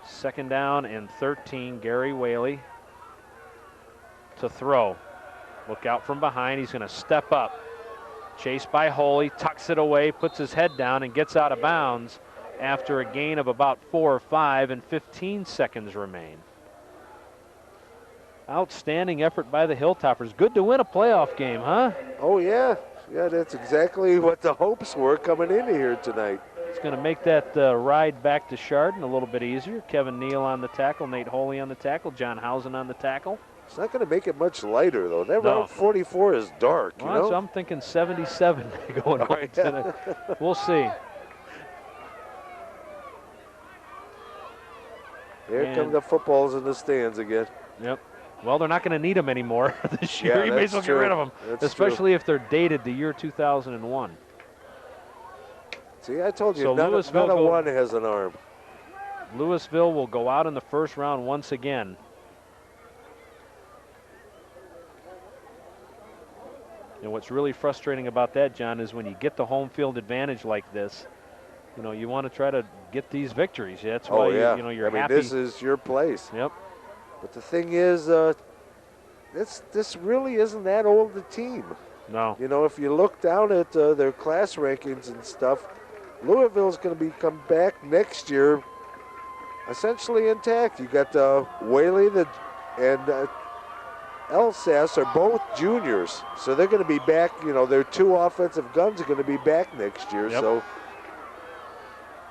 2nd down and 13, Gary Whaley to throw. Look out from behind, he's going to step up. Chased by Holy, tucks it away, puts his head down and gets out of bounds after a gain of about 4 or 5 and 15 seconds remain. Outstanding effort by the Hilltoppers. Good to win a playoff game, huh? Oh, yeah. Yeah, that's exactly what the hopes were coming into here tonight. It's going to make that ride back to Chardon a little bit easier. Kevin Neal on the tackle, Nate Holy on the tackle, John Hausen on the tackle. It's not going to make it much lighter, though. That Route 44 is dark, you know? So I'm thinking 77 going on tonight. We'll see. Here come the footballs in the stands again. Yep. Well, they're not going to need them anymore this year. Yeah, you may as well get rid of them, that's especially if they're dated the year 2001. See, I told you, So none of one has an arm. Louisville will go out in the first round once again. And what's really frustrating about that, John, is when you get the home field advantage like this, you know, you want to try to get these victories. That's why you're happy. This is your place. Yep. But the thing is, this really isn't that old a team. No. You know, if you look down at their class rankings and stuff, Louisville's going to come back next year essentially intact. You got Whaley and Elsass are both juniors, so they're going to be back. You know, their 2 offensive guns are going to be back next year. Yep. So,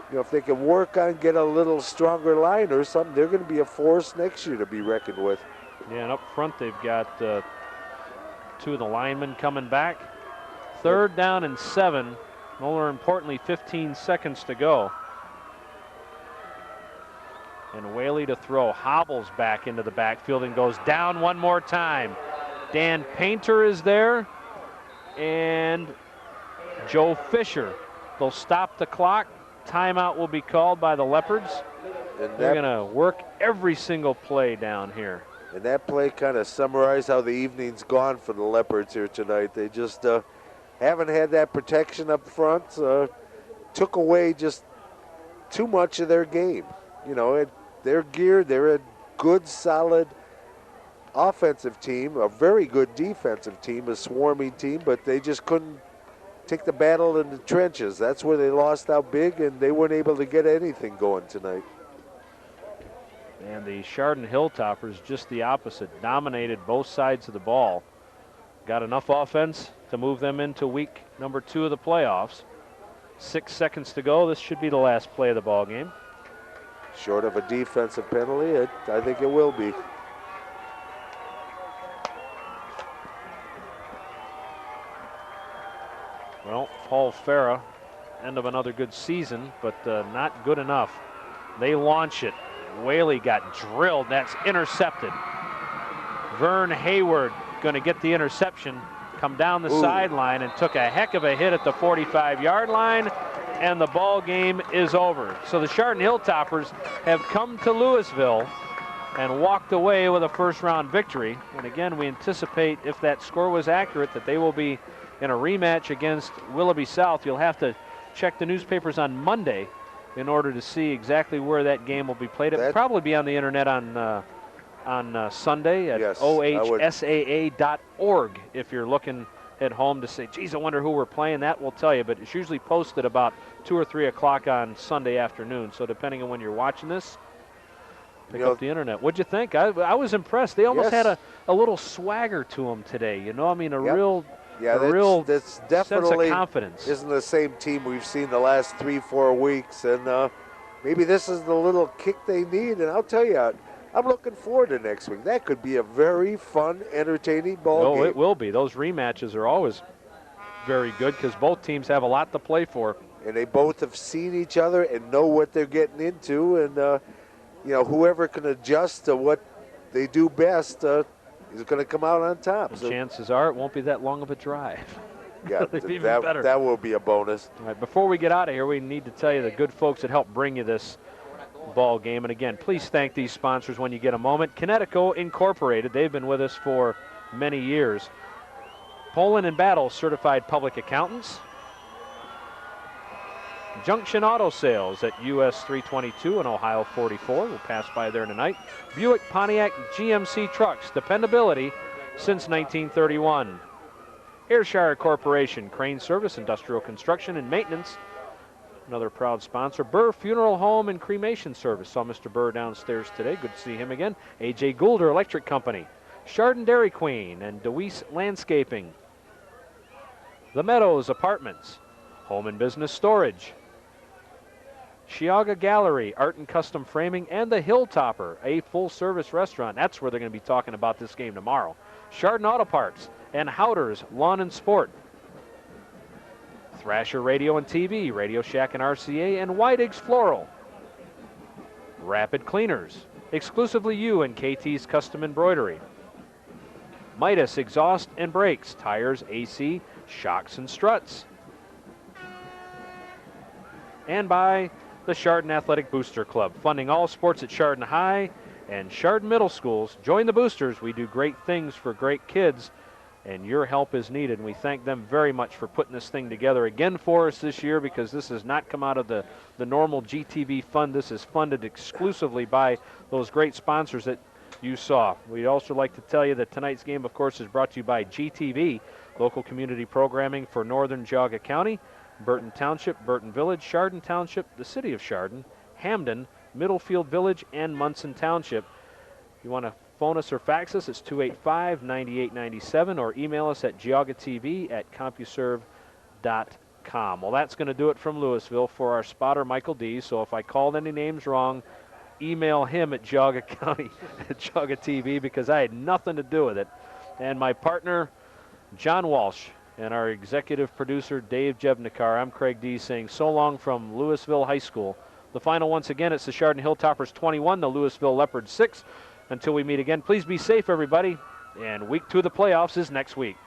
you know, if they can work on get a little stronger line or something, they're going to be a force next year to be reckoned with. Yeah, and up front they've got 2 of the linemen coming back. 3rd down and 7. More importantly, 15 seconds to go. And Whaley to throw, hobbles back into the backfield and goes down one more time. Dan Painter is there, and Joe Fisher. They'll stop the clock. Timeout will be called by the Leopards. And they're going to work every single play down here. And that play kind of summarized how the evening's gone for the Leopards here tonight. They just haven't had that protection up front. Took away just too much of their game. You know, they're geared. They're a good, solid offensive team, a very good defensive team, a swarming team, but they just couldn't take the battle in the trenches. That's where they lost out big, and they weren't able to get anything going tonight. And the Chardon Hilltoppers, just the opposite, dominated both sides of the ball. Got enough offense to move them into week number 2 of the playoffs. 6 seconds to go. This should be the last play of the ball game. Short of a defensive penalty, I think it will be. Well, Paul Farah, end of another good season, but not good enough. They launch it. Whaley got drilled. That's intercepted. Vern Hayward going to get the interception, come down the sideline and took a heck of a hit at the 45-yard line, and the ball game is over. So the Chardon Hilltoppers have come to Louisville and walked away with a first-round victory. And again, we anticipate, if that score was accurate, that they will be in a rematch against Willoughby South. You'll have to check the newspapers on Monday in order to see exactly where that game will be played. It will probably be on the internet on Sunday at ohsaa.org if you're looking at home to say, geez, I wonder who we're playing. That will tell you, but it's usually posted about 2 or 3 o'clock on Sunday afternoon. So depending on when you're watching this, pick up the internet. What'd you think? I was impressed. They almost had a little swagger to them today. You know, I mean, a real that's definitely sense of confidence. Isn't the same team we've seen the last 3-4 weeks, and maybe this is the little kick they need. And I'll tell you, I'm looking forward to next week. That could be a very fun, entertaining ball game. Oh, it will be. Those rematches are always very good because both teams have a lot to play for. And they both have seen each other and know what they're getting into. And, you know, whoever can adjust to what they do best is going to come out on top. So chances are it won't be that long of a drive. Yeah, that will be a bonus. All right, before we get out of here, we need to tell you the good folks that helped bring you this ball game. And again, please thank these sponsors when you get a moment. Connecticut Incorporated, they've been with us for many years. Poland and Battle certified public accountants. Junction Auto Sales at US 322 and Ohio 44. We'll pass by there tonight. Buick Pontiac GMC Trucks, dependability since 1931. Ayrshire Corporation, Crane Service, Industrial Construction and Maintenance. Another proud sponsor. Burr Funeral Home and Cremation Service. Saw Mr. Burr downstairs today. Good to see him again. A.J. Goulder Electric Company. Chardon Dairy Queen and DeWeese Landscaping. The Meadows Apartments. Home and Business Storage. Chiaga Gallery, Art and Custom Framing, and the Hilltopper, a full-service restaurant. That's where they're going to be talking about this game tomorrow. Chardon Auto Parts and Howder's Lawn and Sport. Thrasher Radio and TV, Radio Shack and RCA, and White Floral. Rapid Cleaners, exclusively you and KT's Custom Embroidery. Midas Exhaust and Brakes, tires, AC, shocks, and struts. And by the Chardon Athletic Booster Club, funding all sports at Chardon High and Chardon Middle Schools. Join the boosters. We do great things for great kids, and your help is needed. And we thank them very much for putting this thing together again for us this year, because this has not come out of the normal GTV fund. This is funded exclusively by those great sponsors that you saw. We'd also like to tell you that tonight's game, of course, is brought to you by GTV, local community programming for northern Geauga County, Burton Township, Burton Village, Chardon Township, the city of Chardon, Hamden, Middlefield Village, and Munson Township. If you want to phone us or fax us, it's 285-9897, or email us at geaugatv@compuserve.com. Well, that's going to do it from Louisville for our spotter, Michael D. So if I called any names wrong, email him at Geauga County, at Geauga TV, because I had nothing to do with it. And my partner, John Walsh, and our executive producer, Dave Jevnikar. I'm Craig D. saying so long from Louisville High School. The final, once again, it's the Chardon Hilltoppers 21, the Louisville Leopards 6. Until we meet again, please be safe, everybody. And week 2 of the playoffs is next week.